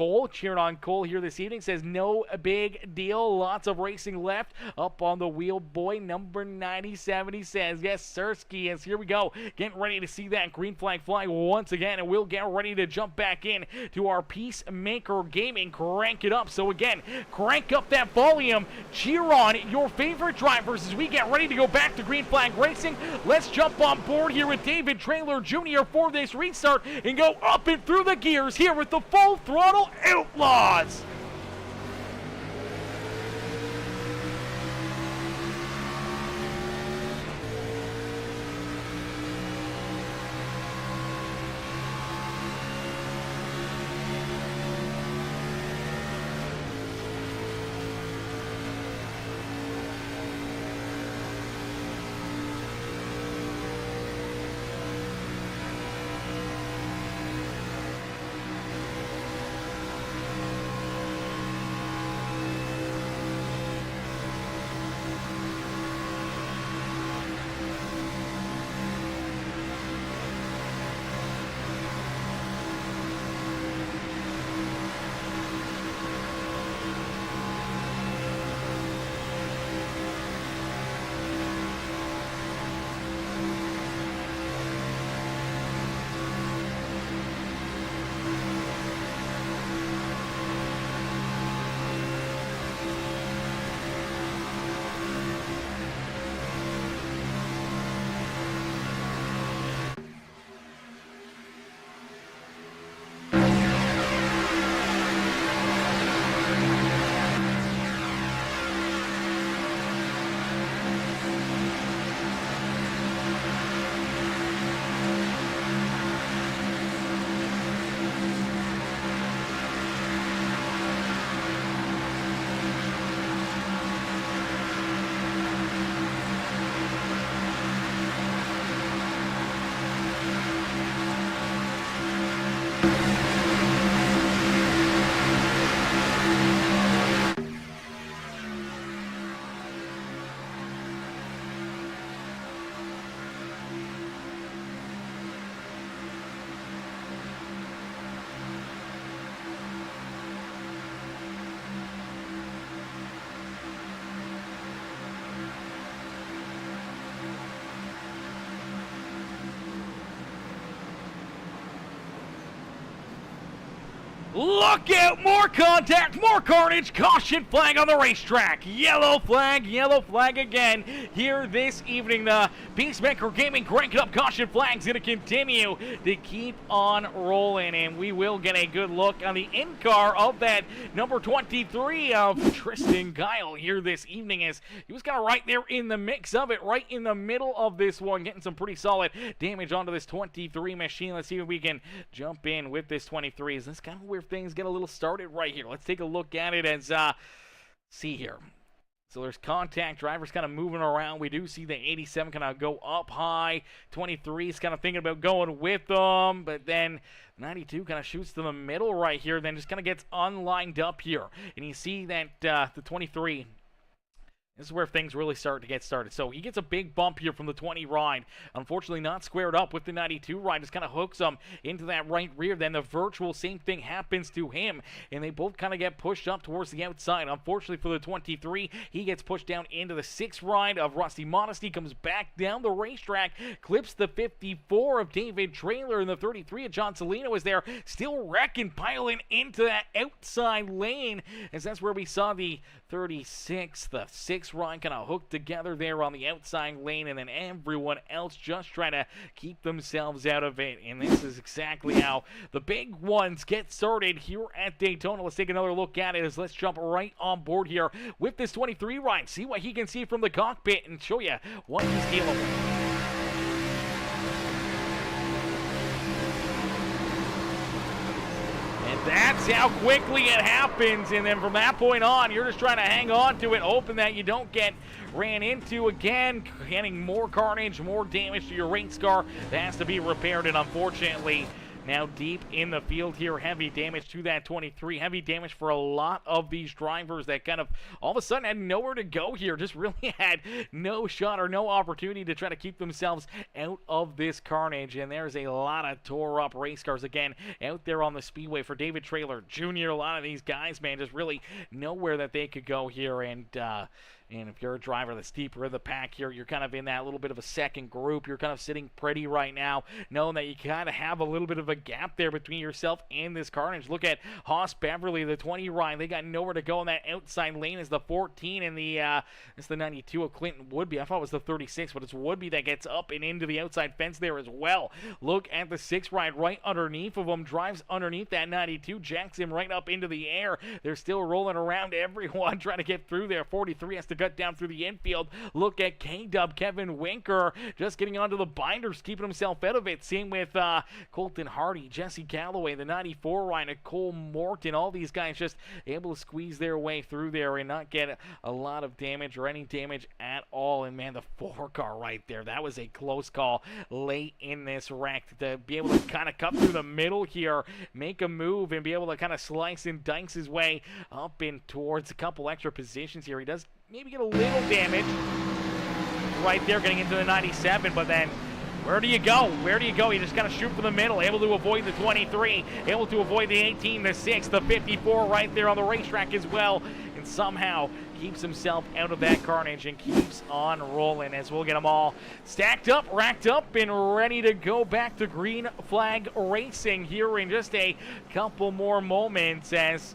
Cole, cheering on Cole here this evening, says no big deal, lots of racing left. Up on the wheel, boy, number 97, he says, yes, Sirski, as here we go, getting ready to see that green flag fly once again, and we'll get ready to jump back in to our Peacemaker Gaming, crank it up. So again, crank up that volume, cheer on your favorite drivers as we get ready to go back to green flag racing. Let's jump on board here with David Trailer Jr. for this restart and go up and through the gears here with the Full Throttle Outlaws. Look out! More contact, more carnage, caution flag on the racetrack. Yellow flag again here this evening. The Peacemaker Gaming cranking up caution flag's going to continue to keep on rolling, and we will get a good look on the in-car of that number 23 of Tristan Guile here this evening, as he was kind of right there in the mix of it, right in the middle of this one, getting some pretty solid damage onto this 23 machine. Let's see if we can jump in with this 23. Is this kind of where things get a little started right here? Let's take a look at it as see here. So there's contact, drivers kind of moving around. We do see the 87 kind of go up high. 23 is kind of thinking about going with them, but then 92 kind of shoots to the middle right here, then just kind of gets unlined up here. And you see that the 23, this is where things really start to get started. So he gets a big bump here from the 20 ride. Unfortunately, not squared up with the 92 ride. Just kind of hooks him into that right rear. Then the virtual same thing happens to him, and they both kind of get pushed up towards the outside. Unfortunately for the 23, he gets pushed down into the 6 ride of Rusty Modesty, comes back down the racetrack, clips the 54 of David Trailer, and the 33 of John Salino is there, still wrecking, piling into that outside lane, as that's where we saw the 36, the 6 ride kind of hooked together there on the outside lane, and then everyone else just trying to keep themselves out of it. And this is exactly how the big ones get started here at Daytona. Let's take another look at it as let's jump right on board here with this 23 ride, see what he can see from the cockpit, and show you what he's dealing with. That's how quickly it happens, and then from that point on, you're just trying to hang on to it, hoping that you don't get ran into again, getting more carnage, more damage to your race car that has to be repaired, and unfortunately, now deep in the field here. Heavy damage to that 23. Heavy damage for a lot of these drivers that kind of all of a sudden had nowhere to go here. Just really had no shot or no opportunity to try to keep themselves out of this carnage. And there's a lot of tore up race cars again out there on the speedway for David Traylor Jr. A lot of these guys, man, just really nowhere that they could go here. And if you're a driver that's deeper in the pack here, you're kind of in that little bit of a second group. You're kind of sitting pretty right now, knowing that you kind of have a little bit of a gap there between yourself and this carnage. Look at Haas Beverly, the 20 Ryan. They got nowhere to go in that outside lane. Is the 14 and it's the 92 of Clinton Woodby. I thought it was the 36, but it's Woodby that gets up and into the outside fence there as well. Look at the 6 Ryan right underneath of him. Drives underneath that 92. Jacks him right up into the air. They're still rolling around everyone trying to get through there. 43 has to cut down through the infield. Look at K-Dub, Kevin Winker, just getting onto the binders, keeping himself out of it. Same with Colton Hardy, Jesse Calloway, the 94 Ryan, Cole Morton. All these guys just able to squeeze their way through there and not get a lot of damage or any damage at all. And man, the 4 car right there, that was a close call late in this wreck to be able to kind of cut through the middle here, make a move, and be able to kind of slice and dice his way up in towards a couple extra positions here. He does maybe get a little damage right there getting into the 97, but then where do you go? Where do you go? You just got to shoot for the middle, able to avoid the 23, able to avoid the 18, the 6, the 54 right there on the racetrack as well, and somehow keeps himself out of that carnage and keeps on rolling as we'll get them all stacked up, racked up, and ready to go back to green flag racing here in just a couple more moments as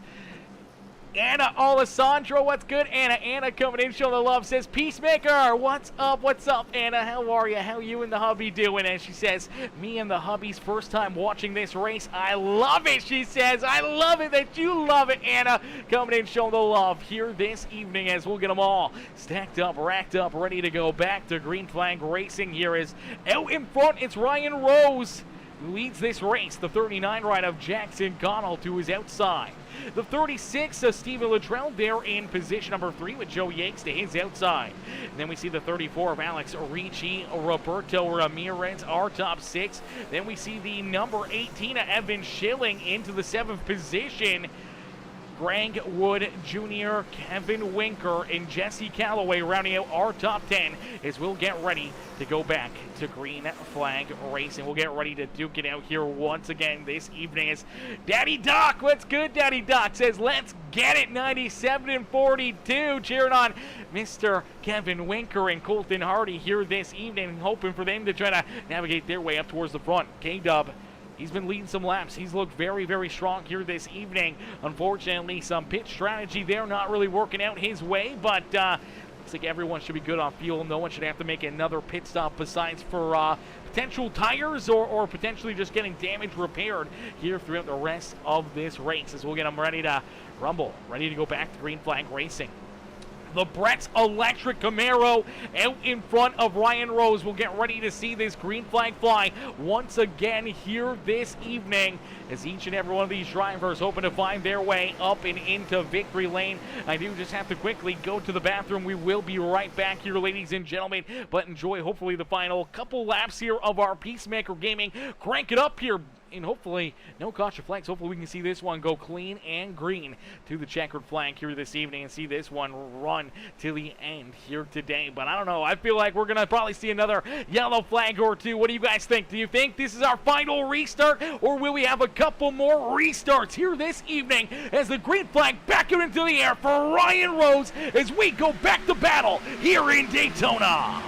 Anna Alessandro, what's good, Anna? Anna coming in, showing the love, says, Peacemaker, what's up, Anna? How are you? How you and the hubby doing? And she says, me and the hubby's first time watching this race. I love it, she says. I love it that you love it, Anna. Coming in, showing the love here this evening as we'll get them all stacked up, racked up, ready to go back to green flag racing. Here is out in front, it's Ryan Rose who leads this race. The 39 ride of Jackson Connell to his outside. The 36 of Steven Luttrell there in position number 3 with Joe Yates to his outside. And then we see the 34 of Alex Ricci, Roberto Ramirez, our top 6. Then we see the number 18 of Evan Schilling into the 7th position. Greg Wood Jr., Kevin Winker, and Jesse Calloway rounding out our top 10 as we'll get ready to go back to green flag racing. We'll get ready to duke it out here once again this evening as Daddy Doc, what's good, Daddy Doc, says, let's get it, 97 and 42, cheering on Mr. Kevin Winker and Colton Hardy here this evening, hoping for them to try to navigate their way up towards the front. K-Dub, he's been leading some laps. He's looked very, very strong here this evening. Unfortunately, some pit strategy there not really working out his way, but looks like everyone should be good on fuel. No one should have to make another pit stop besides for potential tires or potentially just getting damage repaired here throughout the rest of this race as we'll get them ready to rumble, ready to go back to green flag racing. The Brett's electric Camaro out in front of Ryan Rose. We'll get ready to see this green flag fly once again here this evening as each and every one of these drivers hoping to find their way up and into victory lane. I do just have to quickly go to the bathroom. We will be right back here, ladies and gentlemen, but enjoy hopefully the final couple laps here of our Peacemaker Gaming. Crank it up here. And hopefully, no caution flags. Hopefully we can see this one go clean and green to the checkered flag here this evening and see this one run till the end here today. But I don't know. I feel like we're going to probably see another yellow flag or two. What do you guys think? Do you think this is our final restart, or will we have a couple more restarts here this evening as the green flag back out into the air for Ryan Rose as we go back to battle here in Daytona?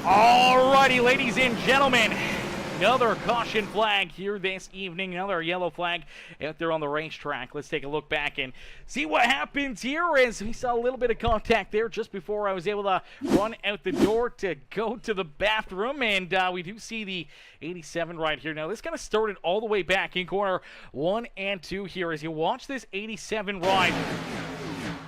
Alrighty, ladies and gentlemen, another caution flag here this evening, another yellow flag out there on the racetrack. Let's take a look back and see what happens here, as we saw a little bit of contact there just before I was able to run out the door to go to the bathroom, and we do see the 87 right here. Now, this kind of started all the way back in corner 1 and 2 here as you watch this 87 ride.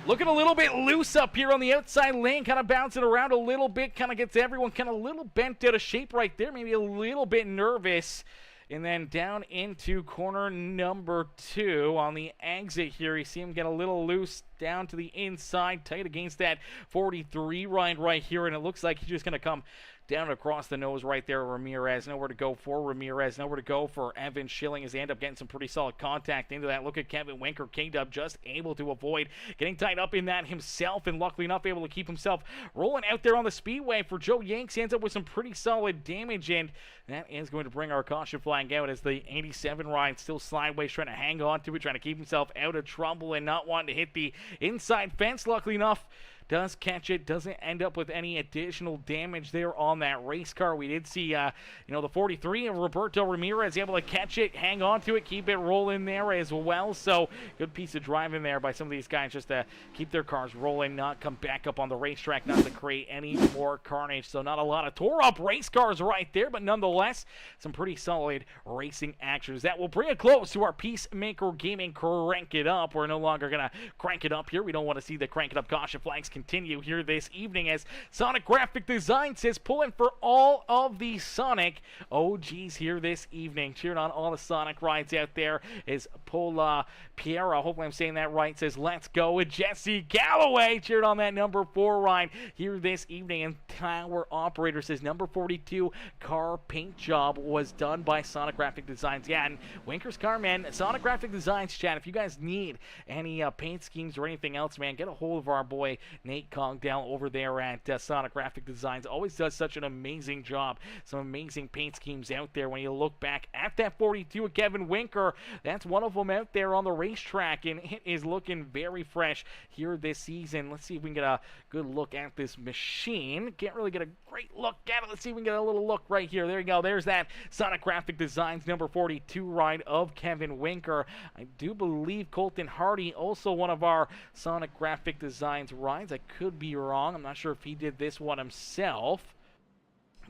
Looking a little bit loose up here on the outside lane, kind of bouncing around a little bit, kind of gets everyone kind of a little bent out of shape right there, maybe a little bit nervous. And then down into corner number 2 on the exit here, you see him get a little loose down to the inside, tight against that 43 right here, and it looks like he's just going to come down across the nose right there. Ramirez, nowhere to go for Ramirez, nowhere to go for Evan Schilling as they end up getting some pretty solid contact into that. Look at Kevin Winker, K-Dub just able to avoid getting tied up in that himself, and luckily enough able to keep himself rolling out there on the speedway. For Joe Yanks, he ends up with some pretty solid damage, and that is going to bring our caution flag out as the 87 ride still sideways, trying to hang on to it, trying to keep himself out of trouble and not wanting to hit the inside fence. Luckily enough, does catch it, doesn't end up with any additional damage there on that race car. We did see, the 43 of Roberto Ramirez able to catch it, hang on to it, keep it rolling there as well. So good piece of driving there by some of these guys just to keep their cars rolling, not come back up on the racetrack, not to create any more carnage. So not a lot of tore up race cars right there, but nonetheless, some pretty solid racing actions. That will bring it close to our Peacemaker Gaming Crank It Up. We're no longer going to crank it up here. We don't want to see the Crank It Up caution flags continue here this evening, as Sonic Graphic Design says pulling for all of the Sonic OGs here this evening. Cheering on all the Sonic rides out there is Paula Piera, hopefully I'm saying that right, says let's go with Jesse Galloway. Cheered on that number 4 ride here this evening. And Tower Operator says number 42 car paint job was done by Sonic Graphic Designs. Yeah, and Winker's car, man, Sonic Graphic Designs chat, if you guys need any paint schemes or anything else, man, get a hold of our boy Nate Congdale over there at Sonic Graphic Designs. Always does such an amazing job. Some amazing paint schemes out there. When you look back at that 42 of Kevin Winker, that's one of them out there on the racetrack, and it is looking very fresh here this season. Let's see if we can get a good look at this machine. Can't really get a great look at it. Let's see if we can get a little look right here. There you go. There's that Sonic Graphic Designs number 42 ride of Kevin Winker. I do believe Colton Hardy, also one of our Sonic Graphic Designs rides. I could be wrong. I'm not sure if he did this one himself,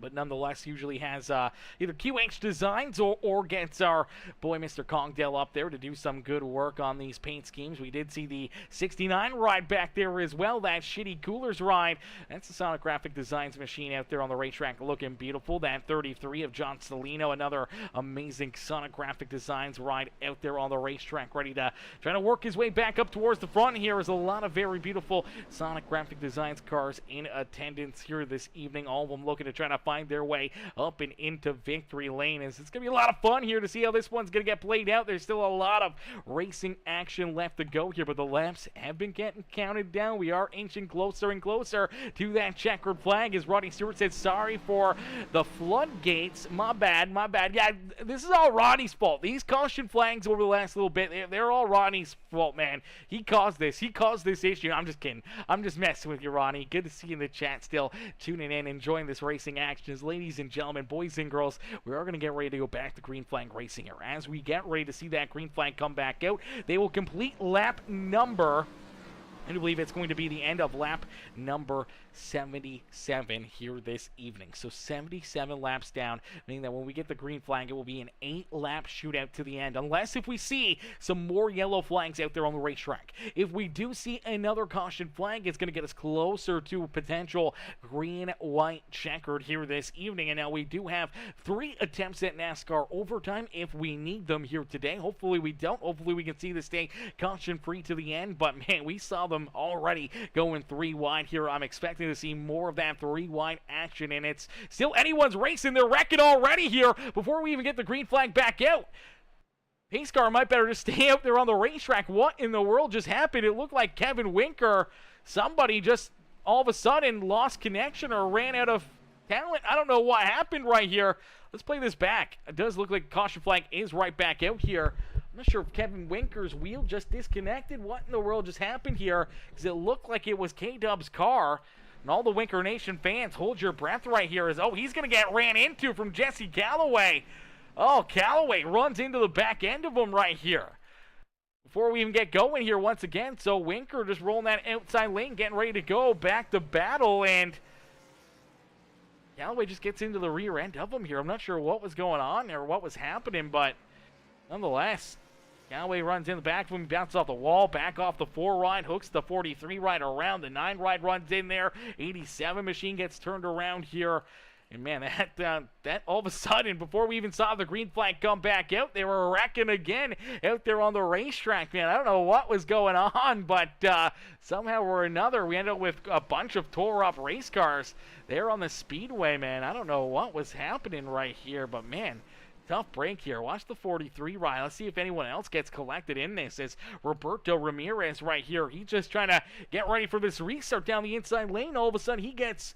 but nonetheless usually has either QH Designs or gets our boy Mr. Congdale up there to do some good work on these paint schemes. We did see the 69 ride back there as well, that Shitty Coolers ride. That's the Sonic Graphic Designs machine out there on the racetrack looking beautiful. That 33 of John Celino, another amazing Sonic Graphic Designs ride out there on the racetrack, ready to try to work his way back up towards the front. Here is a lot of very beautiful Sonic Graphic Designs cars in attendance here this evening, all of them looking to try to find their way up and into victory lane. It's going to be a lot of fun here to see how this one's going to get played out. There's still a lot of racing action left to go here, but the laps have been getting counted down. We are inching closer and closer to that checkered flag, as Rodney Stewart said, sorry for the floodgates. My bad. Yeah, this is all Rodney's fault. These caution flags over the last little bit, they're all Rodney's fault, man. He caused this. He caused this issue. I'm just kidding. I'm just messing with you, Ronnie. Good to see you in the chat still, tuning in, enjoying this racing action. Ladies and gentlemen, boys and girls, we are going to get ready to go back to green flag racing here. As we get ready to see that green flag come back out, they will complete lap number, I do believe it's going to be the end of lap number 77 here this evening. So 77 laps down, meaning that when we get the green flag, it will be an 8-lap shootout to the end, unless if we see some more yellow flags out there on the racetrack. If we do see another caution flag, it's going to get us closer to potential green, white, checkered here this evening. And now we do have 3 attempts at NASCAR overtime if we need them here today. Hopefully we don't. Hopefully we can see this stay caution-free to the end. But man, we saw them already going 3 wide here. I'm expecting to see more of that 3 wide action, and it's still anyone's race in their record already here before we even get the green flag back out. Pace car might better just stay out there on the racetrack. What in the world just happened? It looked like Kevin Winker, somebody just all of a sudden lost connection or ran out of talent. I don't know what happened right here. Let's play this back. It does look like caution flag is right back out here. I'm not sure if Kevin Winker's wheel just disconnected. What in the world just happened here? Because it looked like it was K-Dub's car. And all the Winker Nation fans, hold your breath right here as, oh, he's going to get ran into from Jesse Calloway. Oh, Calloway runs into the back end of him right here. Before we even get going here once again, so Winker just rolling that outside lane, getting ready to go back to battle, and Calloway just gets into the rear end of him here. I'm not sure what was going on there, what was happening, but nonetheless, Calloway runs in the back of him, bounces off the wall, back off the 4 ride, hooks the 43 ride around, the 9 ride runs in there, 87 machine gets turned around here. And man, that all of a sudden, before we even saw the green flag come back out, they were wrecking again out there on the racetrack, man. I don't know what was going on, but somehow or another, we ended up with a bunch of tore-up race cars there on the Speedway, man. I don't know what was happening right here, but man, tough break here. Watch the 43 ride. Let's see if anyone else gets collected in this. It's Roberto Ramirez right here. He's just trying to get ready for this restart down the inside lane. All of a sudden, he gets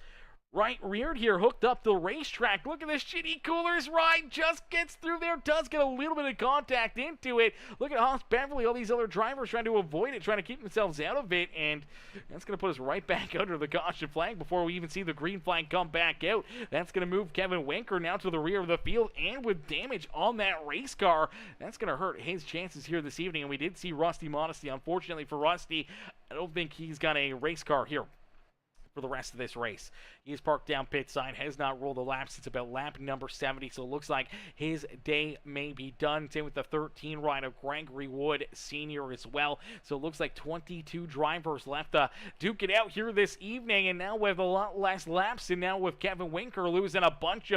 right reared here, hooked up the racetrack. Look at this shitty Coolers ride. Just gets through there. Does get a little bit of contact into it. Look at Haas Beverly. All these other drivers trying to avoid it, trying to keep themselves out of it. And that's going to put us right back under the caution flag before we even see the green flag come back out. That's going to move Kevin Winker now to the rear of the field. And with damage on that race car, that's going to hurt his chances here this evening. And we did see Rusty Modesty. Unfortunately for Rusty, I don't think he's got a race car here for the rest of this race. He's parked down pit side, has not rolled a lap since about lap number 70, so it looks like his day may be done. Same with the 13 ride of Gregory Wood Sr. as well. So it looks like 22 drivers left to duke it out here this evening, and now with a lot less laps, and now with Kevin Winker losing a bunch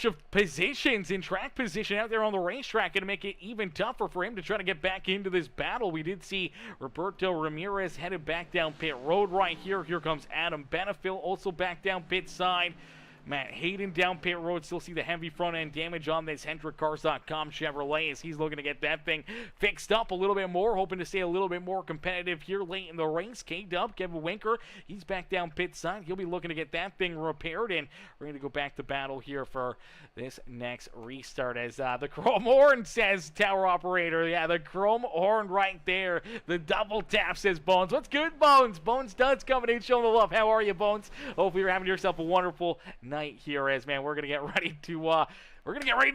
of positions in track position out there on the racetrack, going to make it even tougher for him to try to get back into this battle. We did see Roberto Ramirez headed back down pit road right here. Here comes Adam Benefiel also back down pit side. Matt Hayden down pit road. Still see the heavy front end damage on this HendrickCars.com Chevrolet as he's looking to get that thing fixed up a little bit more, hoping to stay a little bit more competitive here late in the race. K-Dub, Kevin Winker, he's back down pit side. He'll be looking to get that thing repaired, and we're going to go back to battle here for this next restart as the Chrome Horn says Tower Operator. Yeah, the Chrome Horn right there. The double tap says Bones. What's good, Bones? Bones does coming in showing the love. How are you, Bones? Hopefully you're having yourself a wonderful night here as, man, we're gonna get ready to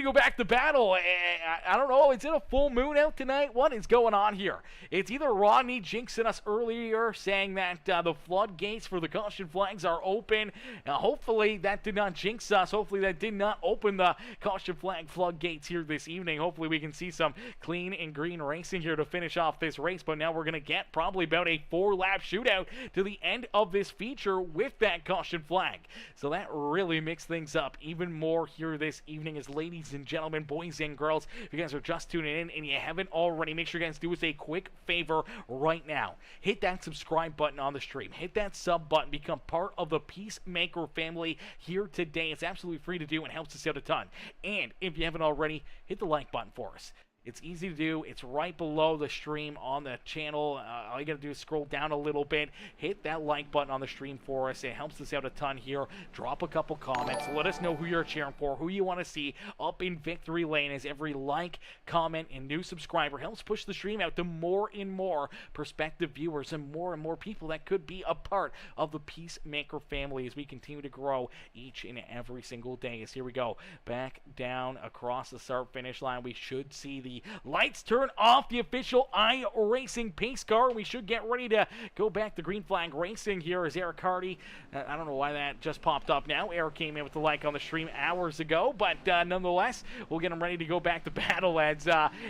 go back to battle. I don't know, is it a full moon out tonight? What is going on here? It's either Rodney jinxing us earlier, saying that the floodgates for the caution flags are open. Now, hopefully that did not jinx us. Hopefully that did not open the caution flag floodgates here this evening. Hopefully we can see some clean and green racing here to finish off this race. But now we're going to get probably about a 4-lap shootout to the end of this feature with that caution flag. So that really mixed things up even more here this evening. Ladies and gentlemen, boys and girls, if you guys are just tuning in and you haven't already, make sure you guys do us a quick favor right now. Hit that subscribe button on the stream. Hit that sub button. Become part of the Peacemaker family here today. It's absolutely free to do and helps us out a ton. And if you haven't already, hit the like button for us. It's easy to do. It's right below the stream on the channel. All you got to do is scroll down a little bit. Hit that like button on the stream for us. It helps us out a ton here. Drop a couple comments. Let us know who you're cheering for, who you want to see up in victory lane, as every like, comment, and new subscriber helps push the stream out to more and more prospective viewers and more people that could be a part of the Peacemaker family as we continue to grow each and every single day. As here we go. Back down across the start-finish line. We should see the lights turn off the official iRacing pace car. We should get ready to go back to green flag racing here as Eric Hardy. I don't know why that just popped up now. Eric came in with the like on the stream hours ago, but nonetheless, we'll get him ready to go back to battle as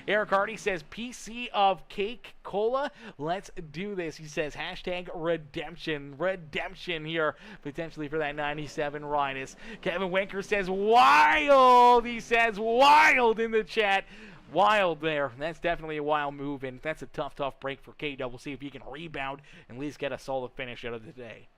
Eric Hardy says, PC of Cake Cola. Let's do this. He says, hashtag redemption. Redemption here, potentially for that 97 ride. As Kevin Winker says, wild. He says, wild in the chat. Wild there. That's definitely a wild move, and that's a tough break for K-Dub. We'll see if he can rebound and at least get a solid finish out of the day.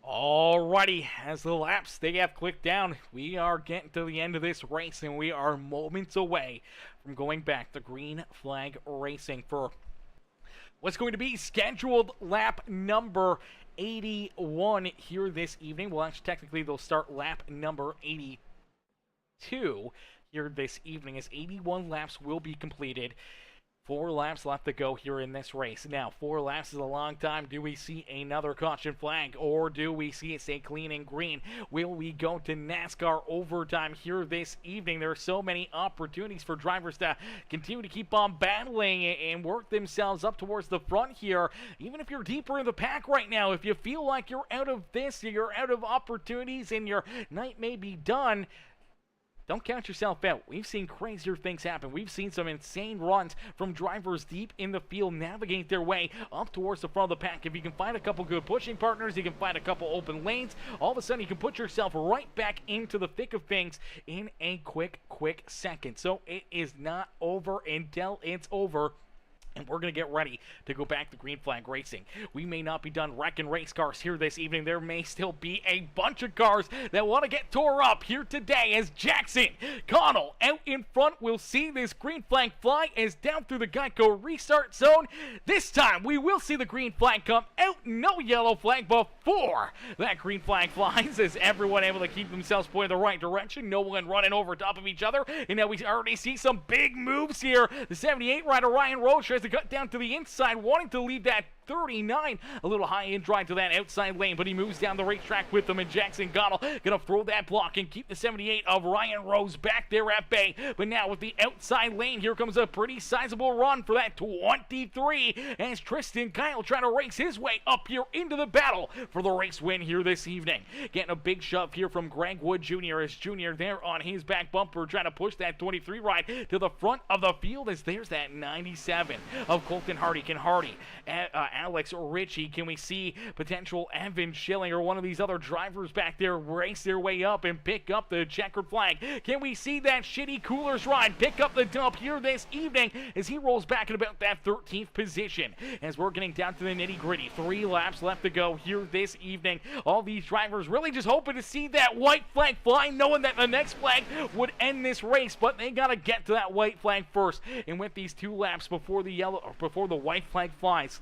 Alrighty, as the laps they have clicked down, we are getting to the end of this race, and we are moments away from going back to green flag racing for what's going to be scheduled lap number 81 here this evening. Well, actually, technically, they'll start lap number 82 here this evening as 81 laps will be completed. 4 laps left to go here in this race. Now, 4 laps is a long time. Do we see another caution flag, or do we see it stay clean and green? Will we go to NASCAR overtime here this evening? There are so many opportunities for drivers to continue to keep on battling and work themselves up towards the front here. Even if you're deeper in the pack right now, if you feel like you're out of this, you're out of opportunities, and your night may be done, don't count yourself out. We've seen crazier things happen. We've seen some insane runs from drivers deep in the field navigate their way up towards the front of the pack. If you can find a couple good pushing partners, you can find a couple open lanes, all of a sudden you can put yourself right back into the thick of things in a quick second. So it is not over until it's over. And we're going to get ready to go back to green flag racing. We may not be done wrecking race cars here this evening. There may still be a bunch of cars that want to get tore up here today as Jackson Connell out in front. We'll see this green flag fly as down through the Geico restart zone. This time we will see the green flag come out. No yellow flag before that green flag flies as everyone able to keep themselves pointed the right direction. No one running over top of each other. And now we already see some big moves here. The 78 rider Ryan Rose tries to cut down to the inside, wanting to leave that 39 a little high and dry to that outside lane, but he moves down the racetrack with them, and Jackson Connell gonna throw that block and keep the 78 of Ryan Rose back there at bay. But now with the outside lane, here comes a pretty sizable run for that 23 as Tristan Kyle trying to race his way up here into the battle for the race win here this evening. Getting a big shove here from Greg Wood Jr. as Jr. there on his back bumper trying to push that 23 ride to the front of the field as there's that 97 of Colton Hardy. Can Hardy, Alex or Richie, can we see potential Evan Schilling or one of these other drivers back there race their way up and pick up the checkered flag? Can we see that shitty Coolers ride pick up the dump here this evening as he rolls back at about that 13th position? As we're getting down to the nitty gritty, 3 laps left to go here this evening. All these drivers really just hoping to see that white flag fly, knowing that the next flag would end this race, but they gotta get to that white flag first. And with these 2 laps before the white flag flies,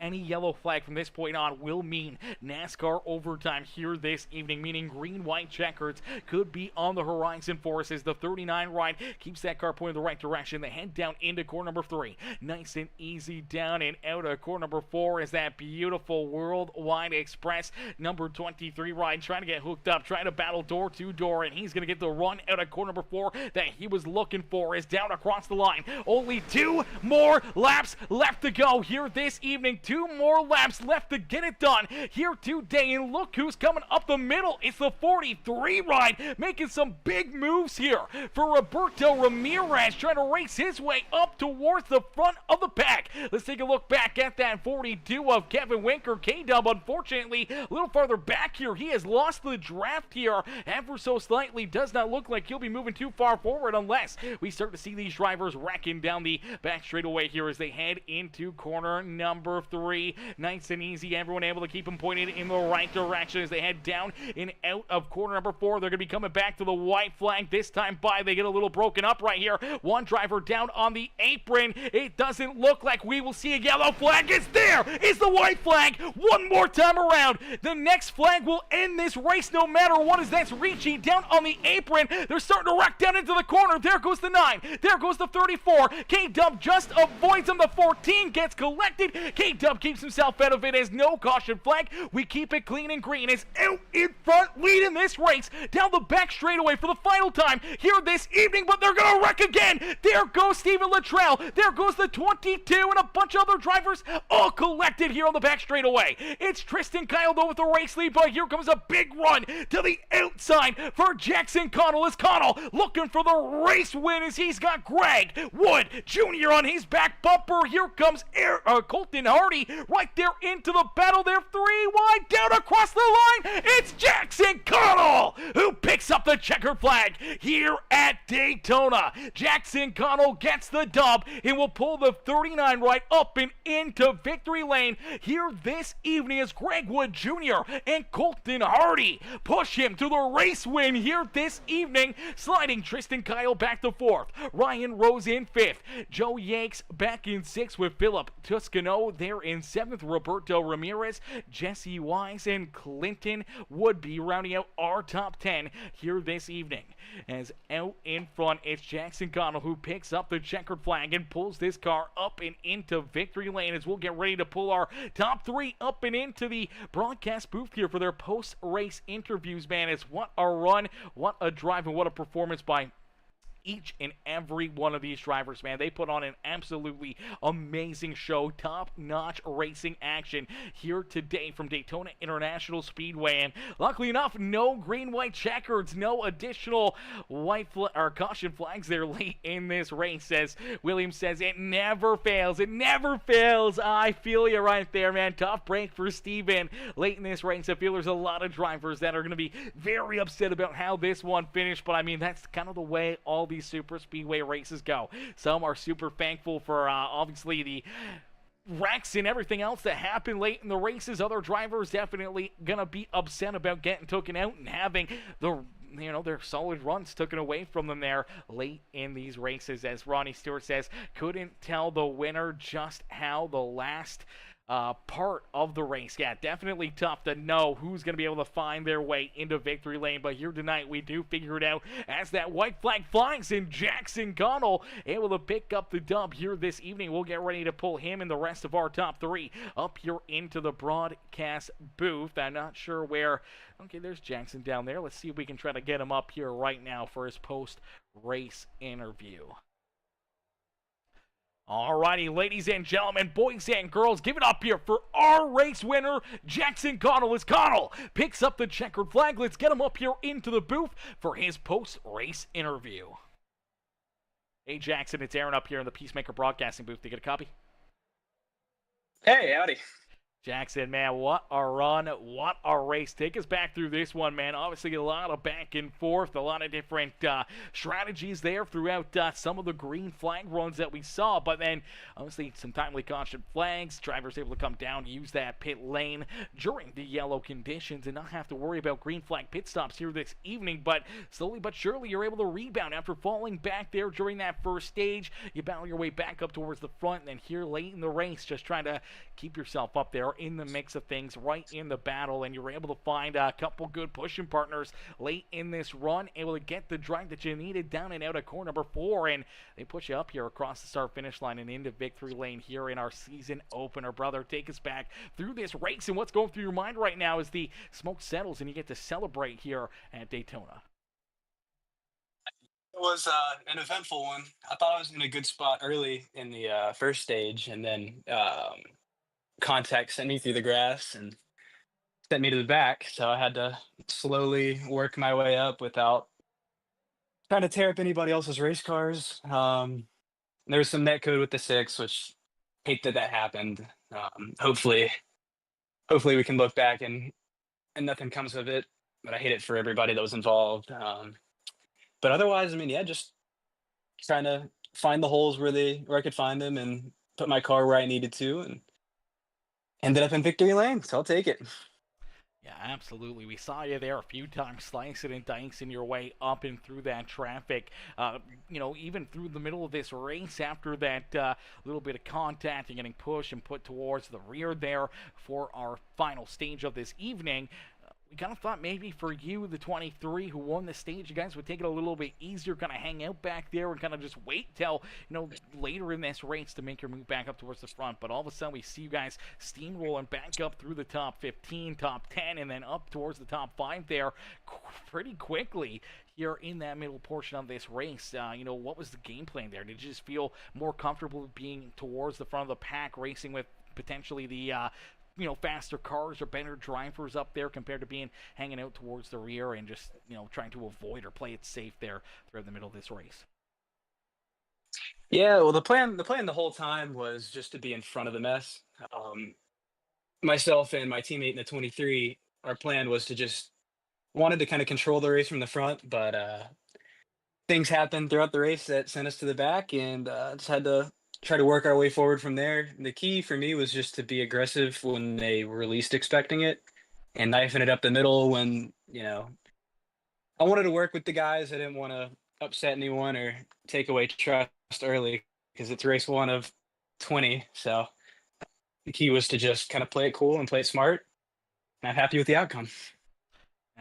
any yellow flag from this point on will mean NASCAR overtime here this evening, meaning green-white checkers could be on the horizon for us as the 39 ride keeps that car pointing the right direction. They head down into corner number 3. Nice and easy down and out of corner number 4 is that beautiful Worldwide Express number 23 ride trying to get hooked up, trying to battle door to door, and he's going to get the run out of corner number 4 that he was looking for is down across the line. Only 2 more laps left to go here this evening. 2 more laps left to get it done here today, and look who's coming up the middle. It's the 43 ride making some big moves here for Roberto Ramirez, trying to race his way up towards the front of the pack. Let's take a look back at that 42 of Kevin Winker. K-Dub, unfortunately, a little farther back here. He has lost the draft here ever so slightly. Does not look like he'll be moving too far forward unless we start to see these drivers racking down the back straightaway here as they head into corner number 3. Nice and easy. Everyone able to keep them pointed in the right direction as they head down and out of corner number 4. They're going to be coming back to the white flag this time by. They get a little broken up right here. One driver down on the apron. It doesn't look like we will see a yellow flag. It's there. It's the white flag. One more time around. The next flag will end this race no matter what, as that's Ricci down on the apron. They're starting to wreck down into the corner. There goes the 9. There goes the 34. K-Dub just avoids him. The 14 gets collected. K-Dub keeps himself out of it as no caution flag. We keep it clean and green as out in front leading this race down the back straightaway for the final time here this evening, but they're gonna wreck again. There goes Steven Luttrell. There goes the 22 and a bunch of other drivers all collected here on the back straightaway. It's Tristan Kyle though with the race lead, but here comes a big run to the outside for Jackson Connell as Connell looking for the race win as he's got Greg Wood Jr. on his back bumper. Here comes Colton Hardy right there into the battle there. 3 wide down across the line. It's Jackson Connell who picks up the checkered flag here at Daytona. Jackson Connell gets the dub and will pull the 39 right up and into victory lane here this evening as Greg Wood Jr. and Colton Hardy push him to the race win here this evening, sliding Tristan Kyle back to 4th. Ryan Rose in 5th. Joe Yanks back in 6th with Philip Tuscano there there in 7th. Roberto Ramirez, Jesse Wise, and Clinton would be rounding out our top 10 here this evening. As out in front, it's Jackson Connell who picks up the checkered flag and pulls this car up and into victory lane as we'll get ready to pull our top 3 up and into the broadcast booth here for their post-race interviews, man. It's what a run, what a drive, and what a performance by each and every one of these drivers, man. They put on an absolutely amazing show, top-notch racing action here today from Daytona International Speedway. And luckily enough, no green-white checkers, no additional caution flags there late in this race. As Williams says, it never fails. It never fails. I feel you right there, man. Tough break for Steven late in this race. I feel there's a lot of drivers that are going to be very upset about how this one finished, but I mean, that's kind of the way all these super speedway races go. Some are super thankful for obviously the wrecks and everything else that happened late in the races. Other drivers definitely gonna be upset about getting taken out and having their solid runs taken away from them there late in these races. As Ronnie Stewart says, couldn't tell the winner just how the last part of the race. Yeah, definitely tough to know who's going to be able to find their way into victory lane, but here tonight we do figure it out as that white flag flies and Jackson Connell able to pick up the dub here this evening. We'll get ready to pull him and the rest of our top 3 up here into the broadcast booth. I'm not sure where. Okay, there's Jackson down there. Let's see if we can try to get him up here right now for his post-race interview. Alrighty, ladies and gentlemen, boys and girls, give it up here for our race winner, Jackson Connell. As Connell picks up the checkered flag, let's get him up here into the booth for his post-race interview. Hey, Jackson, it's Aaron up here in the Peacemaker Broadcasting booth. Did you get a copy? Hey, howdy. Jackson, man, what a run, what a race. Take us back through this one, man. Obviously, a lot of back and forth, a lot of different strategies there throughout some of the green flag runs that we saw, but then, obviously, some timely caution flags. Drivers able to come down, use that pit lane during the yellow conditions and not have to worry about green flag pit stops here this evening, but slowly but surely, you're able to rebound after falling back there during that first stage. You battle your way back up towards the front, and then here late in the race, just trying to keep yourself up there in the mix of things, right in the battle, and you were able to find a couple good pushing partners late in this run, able to get the drive that you needed down and out of corner number 4, and they push you up here across the start-finish line and into victory lane here in our season opener. Brother, take us back through this race, and what's going through your mind right now as the smoke settles and you get to celebrate here at Daytona? It was an eventful one. I thought I was in a good spot early in the first stage, and then contact sent me through the grass and sent me to the back. So I had to slowly work my way up without trying to tear up anybody else's race cars. There was some net code with the 6, which hate that happened. Hopefully we can look back and nothing comes of it. But I hate it for everybody that was involved. But otherwise, I mean, yeah, just trying to find the holes where I could find them and put my car where I needed to, and ended up in victory lane, so I'll take it. Yeah, absolutely. We saw you there a few times slicing and dicing your way up and through that traffic. Even through the middle of this race after that little bit of contact and getting pushed and put towards the rear there for our final stage of this evening. We kind of thought maybe for you, the 23 who won the stage, you guys would take it a little bit easier, kind of hang out back there and kind of just wait till, later in this race to make your move back up towards the front. But all of a sudden, we see you guys steamrolling back up through the top 15, top 10, and then up towards the top 5 there pretty quickly here in that middle portion of this race. What was the game plan there? Did you just feel more comfortable being towards the front of the pack, racing with potentially the faster cars or better drivers up there compared to hanging out towards the rear and just, trying to avoid or play it safe there throughout the middle of this race? Yeah, well, the plan the whole time was just to be in front of the mess. Myself and my teammate in the 23, our plan was to just wanted to kind of control the race from the front, but things happened throughout the race that sent us to the back, and just had to try to work our way forward from there. The key for me was just to be aggressive when they were least expecting it, and knifing it up the middle when, I wanted to work with the guys. I didn't want to upset anyone or take away trust early because it's race 1 of 20. So The key was to just kind of play it cool and play it smart. And I'm happy with the outcome.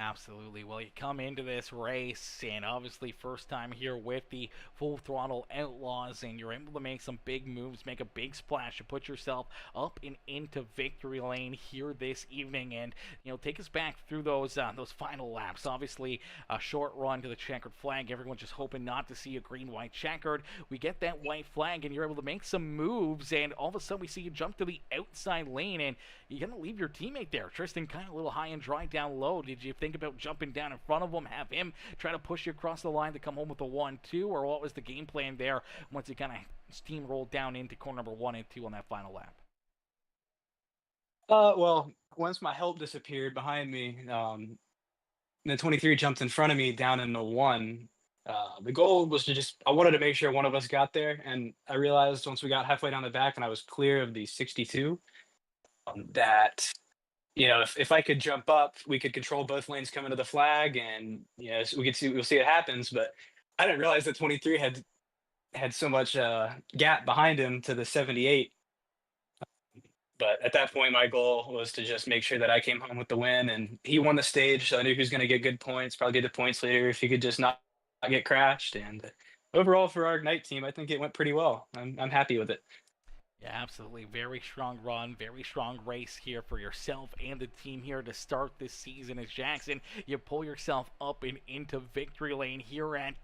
Absolutely. Well, you come into this race, and obviously first time here with the Full Throttle Outlaws, and you're able to make some big moves, make a big splash, and put yourself up and into victory lane here this evening. And take us back through those final laps. Obviously, a short run to the checkered flag. Everyone's just hoping not to see a green-white checkered. We get that white flag, and you're able to make some moves, and all of a sudden we see you jump to the outside lane, and you're gonna leave your teammate there. Tristan kind of a little high and dry down low. Did you think about jumping down in front of him, have him try to push you across the line to come home with a 1-2, or what was the game plan there once you kind of steamrolled down into corner number 1 and 2 on that final lap? Well, once my help disappeared behind me, the 23 jumped in front of me down in the 1. The goal was to I wanted to make sure one of us got there. And I realized once we got halfway down the back and I was clear of the 62, that if I could jump up, we could control both lanes coming to the flag, and we'll see what happens. But I didn't realize that 23 had so much gap behind him to the 78. But at that point, my goal was to just make sure that I came home with the win, and he won the stage, so I knew he was going to get good points, probably get the points later if he could just not get crashed. And overall, for our night team, I think it went pretty well. I'm happy with it. Yeah, absolutely. Very strong run, very strong race here for yourself and the team here to start this season as Jackson. You pull yourself up and into victory lane here at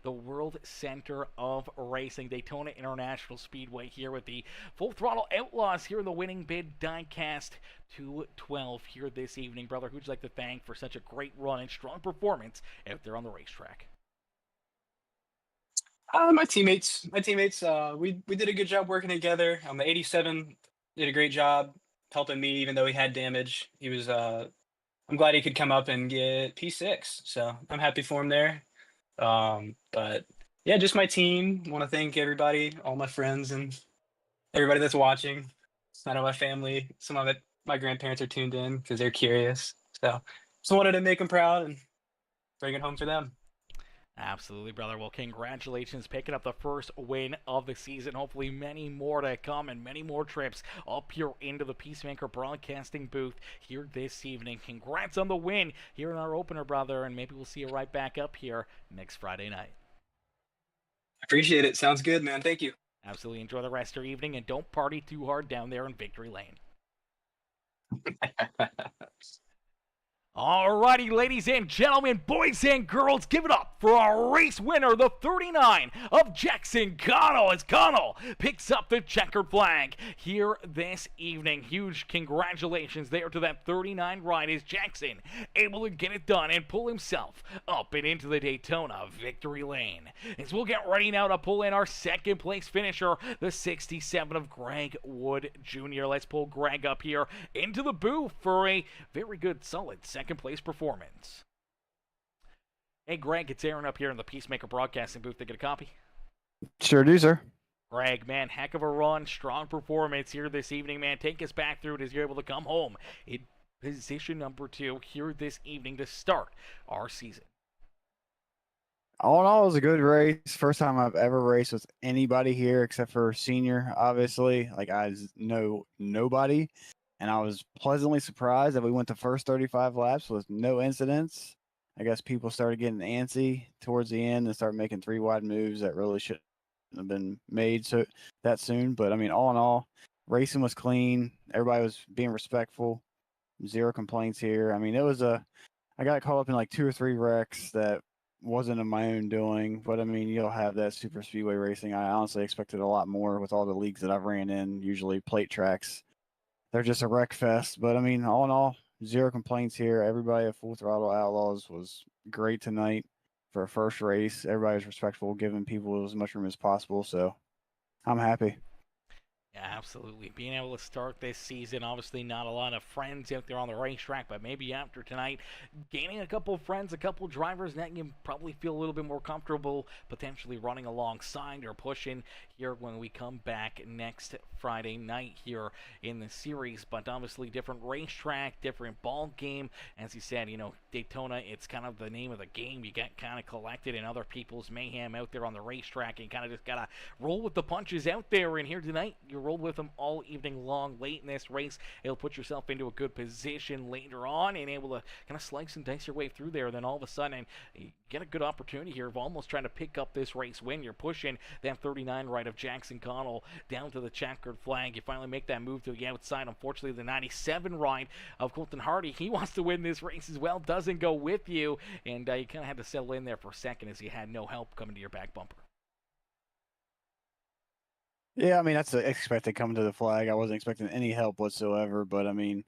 the World Center of Racing, Daytona International Speedway, here with the Full Throttle Outlaws here in the winning bid diecast 212 here this evening. Brother, who'd you like to thank for such a great run and strong performance out there on the racetrack? My teammates, we did a good job working together. The 87 did a great job helping me, even though he had damage. He was, I'm glad he could come up and get P6, so I'm happy for him there. But yeah, just my team. Want to thank everybody, all my friends, and everybody that's watching. I know my family, some of it, my grandparents are tuned in because they're curious. So just wanted to make them proud and bring it home for them. Absolutely, brother. Well, congratulations picking up the first win of the season. Hopefully many more to come and many more trips up here into the Peacemaker Broadcasting booth here this evening. Congrats on the win here in our opener, brother, and maybe we'll see you right back up here next Friday night. Appreciate it. Sounds good, man. Thank you. Absolutely. Enjoy the rest of your evening, and don't party too hard down there in Victory Lane. Alrighty, ladies and gentlemen, boys and girls, give it up for our race winner, the 39 of Jackson Connell, as Connell picks up the checkered flag here this evening. Huge congratulations there to that 39 ride as Jackson able to get it done and pull himself up and into the Daytona victory lane. As we'll get ready now to pull in our second place finisher, the 67 of Greg Wood Jr. Let's pull Greg up here into the booth for a very good, solid second place performance. Hey, Greg, it's Aaron up here in the Peacemaker Broadcasting booth. They get a copy? Sure do, sir. Greg, man, heck of a run, strong performance here this evening, man. Take us back through it as you're able to come home in position number 2 here this evening to start our season. All in all, it was a good race. First time I've ever raced with anybody here except for senior, obviously. Like, I know nobody. And I was pleasantly surprised that we went the first 35 laps with no incidents. I guess people started getting antsy towards the end and started making 3 wide moves that really shouldn't have been made so that soon. But I mean, all in all, racing was clean. Everybody was being respectful. 0 complaints here. I mean, I got caught up in like 2 or 3 wrecks that wasn't of my own doing. But I mean, you'll have that super speedway racing. I honestly expected a lot more with all the leagues that I've ran in, usually plate tracks. They're just a wreck fest. But I mean, all in all, 0 complaints here. Everybody at Full Throttle Outlaws was great tonight for a first race. Everybody was respectful, giving people as much room as possible. So I'm happy. Yeah, absolutely. Being able to start this season, obviously not a lot of friends out there on the racetrack, but maybe after tonight, gaining a couple of friends, a couple of drivers that you probably feel a little bit more comfortable potentially running alongside or pushing here when we come back next Friday night here in the series. But obviously different racetrack, different ball game. As you said, Daytona, it's kind of the name of the game. You get kind of collected in other people's mayhem out there on the racetrack and kind of just got to roll with the punches out there. And here tonight, you're rolled with them all evening long. Late in this race, it'll put yourself into a good position later on and able to kind of slice and dice your way through there. Then all of a sudden, you get a good opportunity here of almost trying to pick up this race win. You're pushing that 39 right of Jackson Connell down to the checkered flag. You finally make that move to the outside. Unfortunately, the 97 right of Colton Hardy, he wants to win this race as well, doesn't go with you, and you kind of had to settle in there for a second as you had no help coming to your back bumper. Yeah, I mean, that's expected coming to the flag. I wasn't expecting any help whatsoever, but I mean,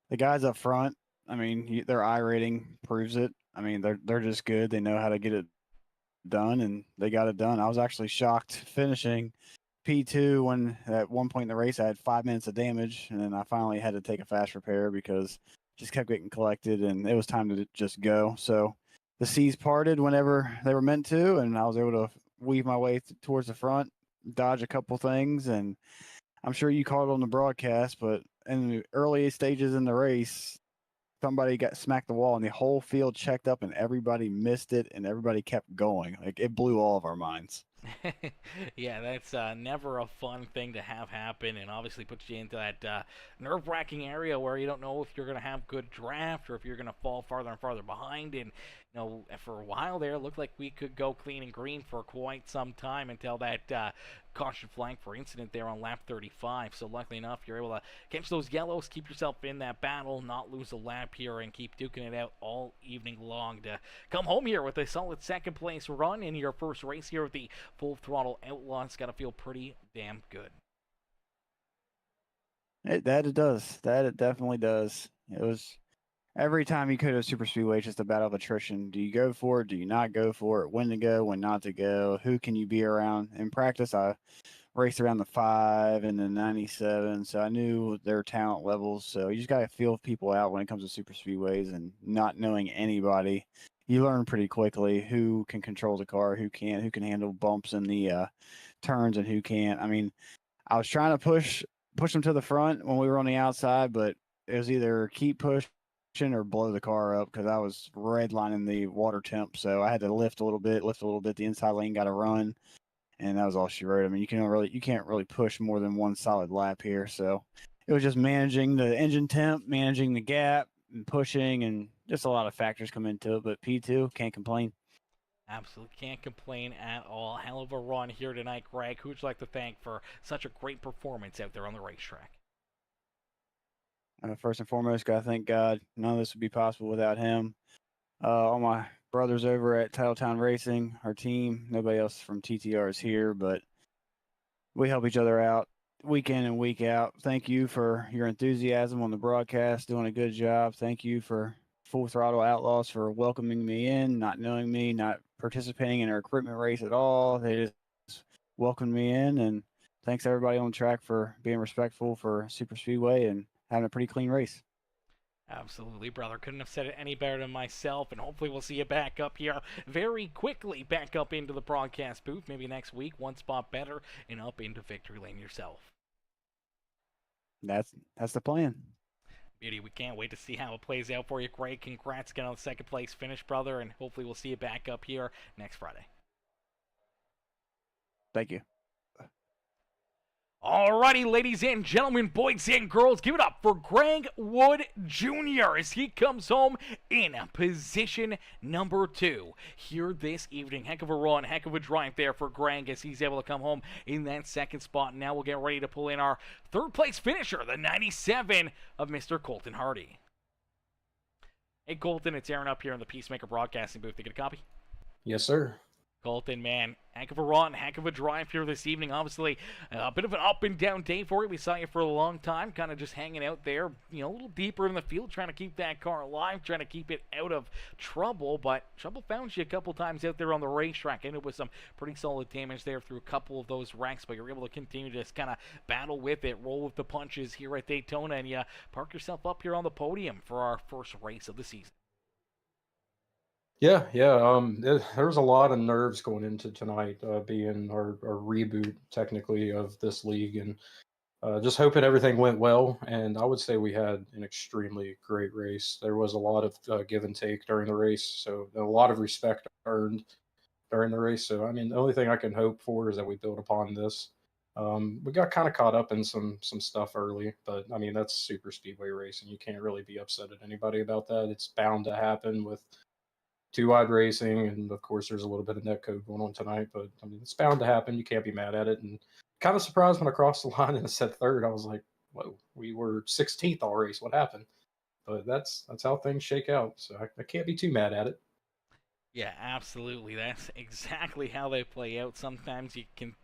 the guys up front, I mean, their I rating proves it. I mean, they're just good. They know how to get it done, and they got it done. I was actually shocked finishing P2 when at one point in the race I had 5 minutes of damage, and then I finally had to take a fast repair because just kept getting collected, and it was time to just go. So the seas parted whenever they were meant to, and I was able to weave my way towards the front, dodge a couple things, and I'm sure you caught it on the broadcast, but in the early stages in the race, somebody got smacked the wall and the whole field checked up and everybody missed it and everybody kept going. Like, it blew all of our minds. Yeah, that's never a fun thing to have happen, and obviously puts you into that nerve-wracking area where you don't know if you're going to have good draft or if you're going to fall farther and farther behind. And for a while there, it looked like we could go clean and green for quite some time until that caution flag for incident there on lap 35. So luckily enough, you're able to catch those yellows, keep yourself in that battle, not lose a lap here, and keep duking it out all evening long to come home here with a solid second place run in your first race here with the Full Throttle Outlaws. Got to feel pretty damn good. It does. That it definitely does. It was every time you go to a super speedway, it's just a battle of attrition. Do you go for it? Do you not go for it? When to go? When not to go? Who can you be around? In practice, I raced around the 5 and the 97, so I knew their talent levels. So you just got to feel people out when it comes to super speedways, and not knowing anybody, you learn pretty quickly who can control the car, who can't, who can handle bumps in the turns, and who can't. I mean, I was trying to push them to the front when we were on the outside, but it was either keep pushing or blow the car up because I was redlining the water temp. So I had to lift a little bit. The inside lane got to run, and that was all she wrote. I mean, you can't really push more than one solid lap here. So it was just managing the engine temp, managing the gap, and pushing, and just a lot of factors come into it. But P2, can't complain. Absolutely can't complain at all. Hell of a run here tonight, Greg. Who would you like to thank for such a great performance out there on the racetrack? First and foremost, got to thank God. None of this would be possible without him. All my brothers over at Titletown Racing, our team, nobody else from TTR is here, but we help each other out week in and week out. Thank you for your enthusiasm on the broadcast, doing a good job. Thank you for Full Throttle Outlaws for welcoming me in, not knowing me, not participating in a recruitment race at all. They just welcomed me in, and thanks everybody on the track for being respectful for Super Speedway and having a pretty clean race. Absolutely, brother. Couldn't have said it any better than myself, and hopefully we'll see you back up here very quickly, back up into the broadcast booth, maybe next week, one spot better, and up into victory lane yourself. That's the plan. Beauty, we can't wait to see how it plays out for you. Greg, congrats again on the second place finish, brother, and hopefully we'll see you back up here next Friday. Thank you. Alrighty, ladies and gentlemen, boys and girls, give it up for Greg Wood Jr. as he comes home in position number 2 here this evening. Heck of a run, heck of a drive there for Greg as he's able to come home in that second spot. Now we'll get ready to pull in our third place finisher, the 97 of Mr. Colton Hardy. Hey, Colton, it's Aaron up here in the Peacemaker Broadcasting booth. You get a copy? Yes, sir. Colton, man, heck of a run, heck of a drive here this evening. Obviously, a bit of an up and down day for you. We saw you for a long time, kind of just hanging out there, a little deeper in the field, trying to keep that car alive, trying to keep it out of trouble. But trouble found you a couple times out there on the racetrack. Ended with some pretty solid damage there through a couple of those wrecks, but you're able to continue to just kind of battle with it, roll with the punches here at Daytona, and you park yourself up here on the podium for our first race of the season. Yeah. There was a lot of nerves going into tonight, being our reboot technically of this league, and just hoping everything went well. And I would say we had an extremely great race. There was a lot of give and take during the race, so a lot of respect earned during the race. So I mean, the only thing I can hope for is that we build upon this We got kind of caught up in some stuff early, but I mean that's super speedway racing. You can't really be upset at anybody about that. It's bound to happen with two wide racing, and of course there's a little bit of net code going on tonight. But I mean it's bound to happen. You can't be mad at it. And kind of surprised when I crossed the line and I said third. I was like, whoa, we were 16th all race. What happened? But that's how things shake out. So I can't be too mad at it. Yeah, absolutely. That's exactly how they play out. Sometimes you can,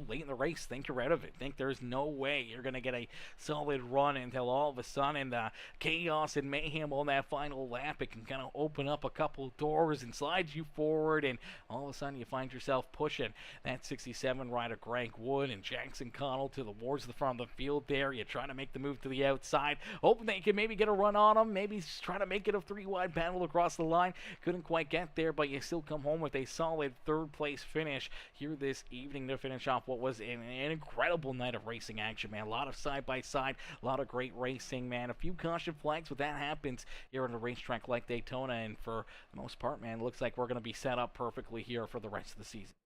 late in the race, think you're out of it. Think there's no way you're going to get a solid run until all of a sudden chaos and mayhem on that final lap. It can kind of open up a couple doors and slide you forward, and all of a sudden you find yourself pushing that 67 rider Greg Wood and Jackson Connell towards the front of the field there. You try to make the move to the outside, hoping that you can maybe get a run on them, maybe try to make it a three-wide battle across the line. Couldn't quite get there, but you still come home with a solid third-place finish here this evening to finish off what was an incredible night of racing action, man. A lot of side-by-side, a lot of great racing, man. A few caution flags, but that happens here on a racetrack like Daytona, and for the most part, man, it looks like we're going to be set up perfectly here for the rest of the season.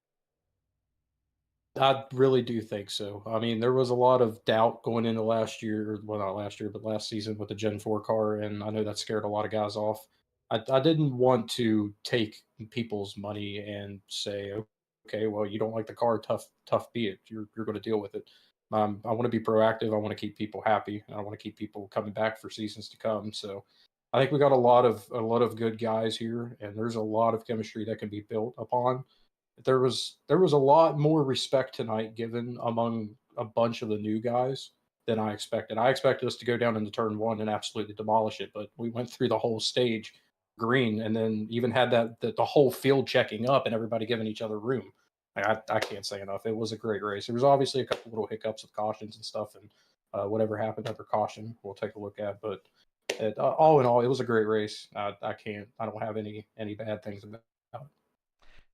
I really do think so. I mean, there was a lot of doubt going into last year, well, not last year, but last season with the Gen 4 car, and I know that scared a lot of guys off. I didn't want to take people's money and say, okay, well, you don't like the car, tough be it. You're going to deal with it. I want to be proactive. I want to keep people happy, and I want to keep people coming back for seasons to come. So I think we got a lot of good guys here, and there's a lot of chemistry that can be built upon. There was a lot more respect tonight given among a bunch of the new guys than I expected. I expected us to go down into turn one and absolutely demolish it, but we went through the whole stage green, and then even had the whole field checking up and everybody giving each other room. I can't say enough. It was a great race. There was obviously a couple little hiccups with cautions and stuff, and whatever happened under caution, we'll take a look at. But all in all, it was a great race. I don't have any bad things about it.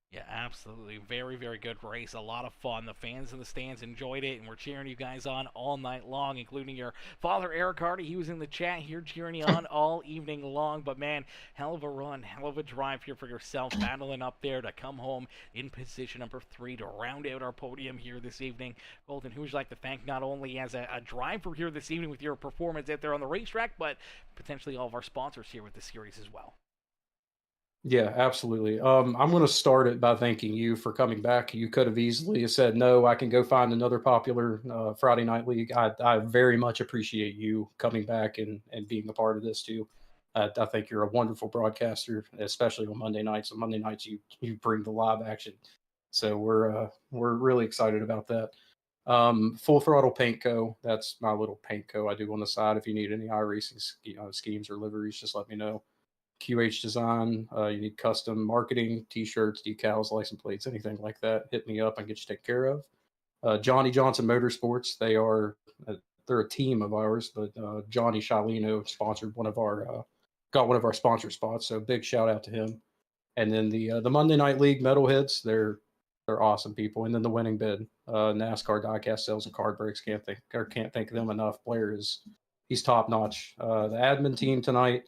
Yeah, absolutely. Very, very good race. A lot of fun. The fans in the stands enjoyed it, and we're cheering you guys on all night long, including your father, Eric Hardy. He was in the chat here cheering you on all evening long. But, man, hell of a run, hell of a drive here for yourself, battling up there to come home in position number 3 to round out our podium here this evening. Colton, who would you like to thank not only as a driver here this evening with your performance out there on the racetrack, but potentially all of our sponsors here with the series as well? Yeah, absolutely. I'm going to start it by thanking you for coming back. You could have easily said, no, I can go find another popular Friday Night League. I very much appreciate you coming back and being a part of this too. I think you're a wonderful broadcaster, especially on Monday nights. On Monday nights, you bring the live action. So we're really excited about that. Full Throttle Paint Co. That's my little paint co I do on the side. If you need any iRacing schemes or liveries, just let me know. QH Design. You need custom marketing, T-shirts, decals, license plates, anything like that. Hit me up and get you taken care of. Johnny Johnson Motorsports. They're a team of ours, but Johnny Shalino sponsored got one of our sponsor spots. So big shout out to him. And then the Monday Night League Metalheads. They're awesome people. And then the Winning Bid, NASCAR diecast sales and card breaks. Can't thank them enough. Blair he's top notch. The admin team tonight.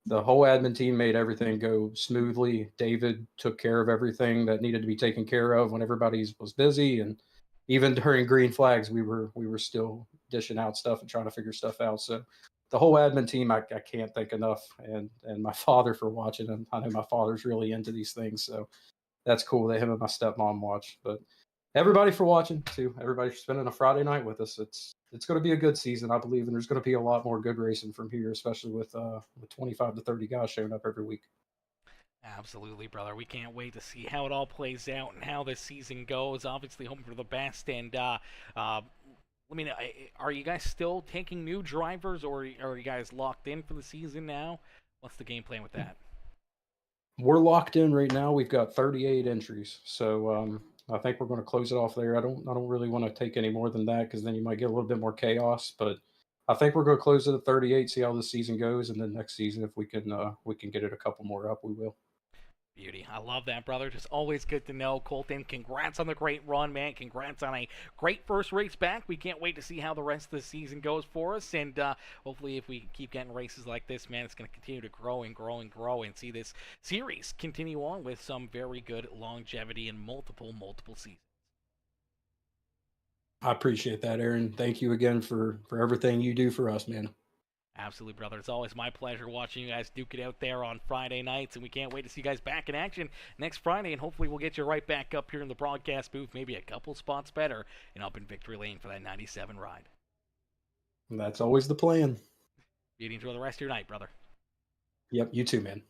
The whole admin team made everything go smoothly. David took care of everything that needed to be taken care of when everybody was busy, and even during green flags, we were still dishing out stuff and trying to figure stuff out. So the whole admin team, I can't thank enough, and my father for watching. And I know my father's really into these things, so that's cool that him and my stepmom watch. But everybody for watching too. Everybody for spending a Friday night with us. It's going to be a good season, I believe, and there's going to be a lot more good racing from here, especially with 25 to 30 guys showing up every week. Absolutely, brother. We can't wait to see how it all plays out and how this season goes. Obviously, hoping for the best. And let me know, are you guys still taking new drivers, or are you guys locked in for the season now? What's the game plan with that? We're locked in right now. We've got 38 entries, so I think we're going to close it off there. I don't really want to take any more than that, because then you might get a little bit more chaos. But I think we're going to close it at 38, see how the season goes, and then next season, if we can get it a couple more up, we will. Beauty. I love that, brother. Just always good to know. Colton, congrats on the great run, man. Congrats on a great first race back. We can't wait to see how the rest of the season goes for us. And hopefully, if we keep getting races like this, man, it's going to continue to grow and grow and grow, and see this series continue on with some very good longevity in multiple seasons. I appreciate that, Aaron. Thank you again for everything you do for us, man. Absolutely, brother. It's always my pleasure watching you guys duke it out there on Friday nights, and we can't wait to see you guys back in action next Friday, and hopefully we'll get you right back up here in the broadcast booth, maybe a couple spots better, and up in Victory Lane for that 97 ride. That's always the plan. You enjoy the rest of your night, brother. Yep, you too, man.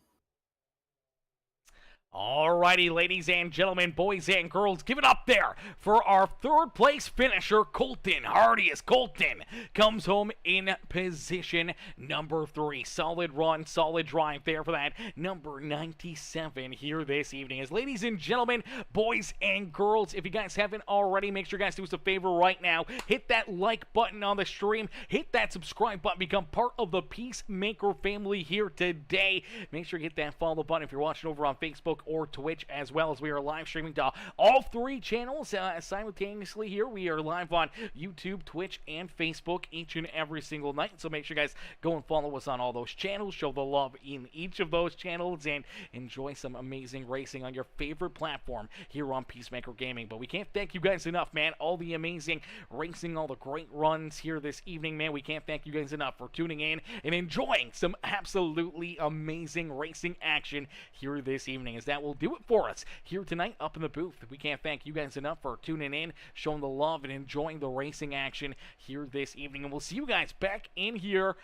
Alrighty, ladies and gentlemen, boys and girls, give it up there for our third place finisher, Colton Hardy, as Colton comes home in position number 3. Solid run, solid drive there for that number 97 here this evening. As ladies and gentlemen, boys and girls, if you guys haven't already, make sure you guys do us a favor right now. Hit that like button on the stream. Hit that subscribe button. Become part of the Peacemaker family here today. Make sure you hit that follow button if you're watching over on Facebook or Twitch, as well as we are live streaming to all 3 channels simultaneously here. We are live on YouTube, Twitch, and Facebook each and every single night, so make sure you guys go and follow us on all those channels, show the love in each of those channels, and enjoy some amazing racing on your favorite platform here on Peacemaker Gaming. But we can't thank you guys enough, man. All the amazing racing, all the great runs here this evening, man. We can't thank you guys enough for tuning in and enjoying some absolutely amazing racing action here this evening, as that will do it for us here tonight up in the booth. We can't thank you guys enough for tuning in, showing the love, and enjoying the racing action here this evening. And we'll see you guys back in here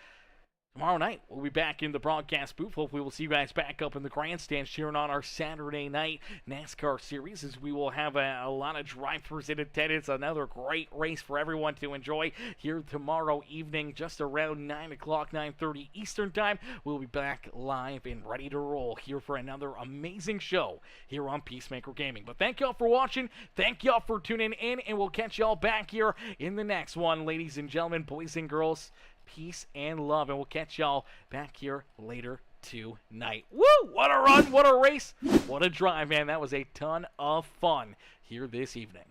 tomorrow night. We'll be back in the broadcast booth. Hopefully we'll see you guys back up in the grandstands cheering on our Saturday night NASCAR series, as we will have a lot of drivers in attendance. Another great race for everyone to enjoy here tomorrow evening, just around 9 o'clock, 9:30 Eastern time. We'll be back live and ready to roll here for another amazing show here on Peacemaker Gaming. But thank y'all for watching. Thank y'all for tuning in, and we'll catch y'all back here in the next one, ladies and gentlemen, boys and girls. Peace and love, and we'll catch y'all back here later tonight. Woo! What a run, what a race, what a drive, man. That was a ton of fun here this evening.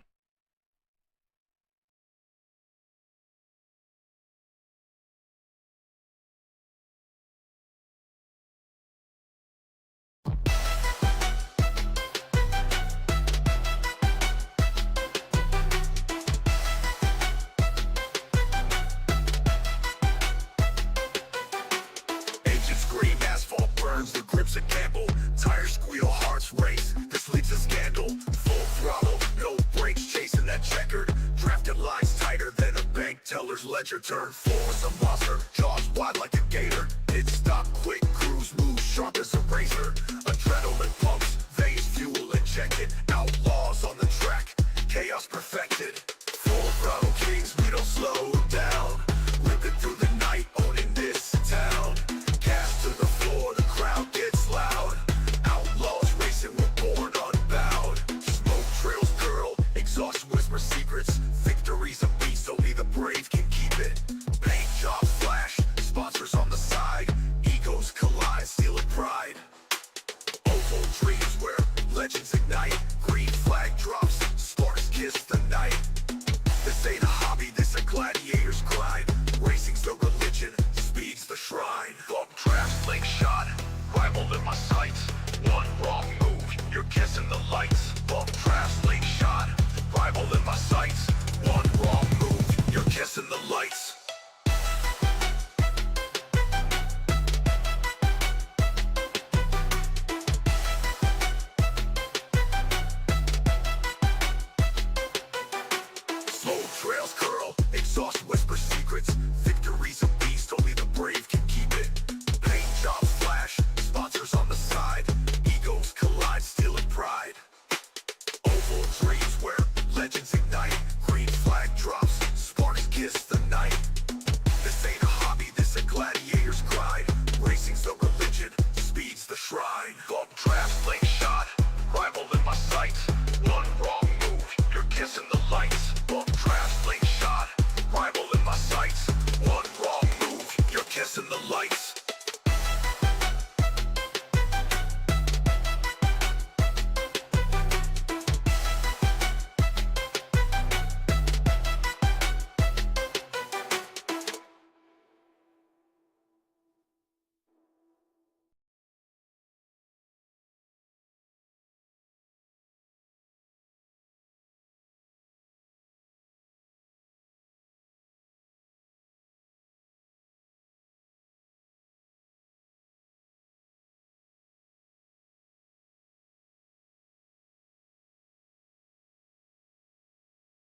Engines scream, asphalt burns, the grips a gamble. Tires squeal, hearts race, this leads to scandal. Full throttle, no brakes, chasing that checkered. Drafted lines tighter than a bank teller's ledger. Turn 4 is a monster, jaws wide like a gator. Pit stop, quick cruise, move sharp as a razor. Adrenaline pumps, veins fuel injected. Outlaws on the track, chaos perfected. Full throttle kings, we don't slow down. Ripping through the night, owning this town. Gas to the floor, the crowd gets loud. Outlaws racing, we're born unbound. Smoke trails curl, exhaust whisper secrets. Victory's a beast, only the brave can keep it. Paint jobs flash, sponsors on the side. Egos collide, stealing pride. Oval dreams where legends ignite. Green flag drops, sparks kiss the night. This ain't a hobby, this a gladiator's grind. Racing's the religion, speed's the shrine. Bump traps, slingshot, rival in my sights. One wrong move, you're kissing the lights. Bump traps, slingshot, rival in my sights. One wrong move, you're kissing the lights. Slow trails curl.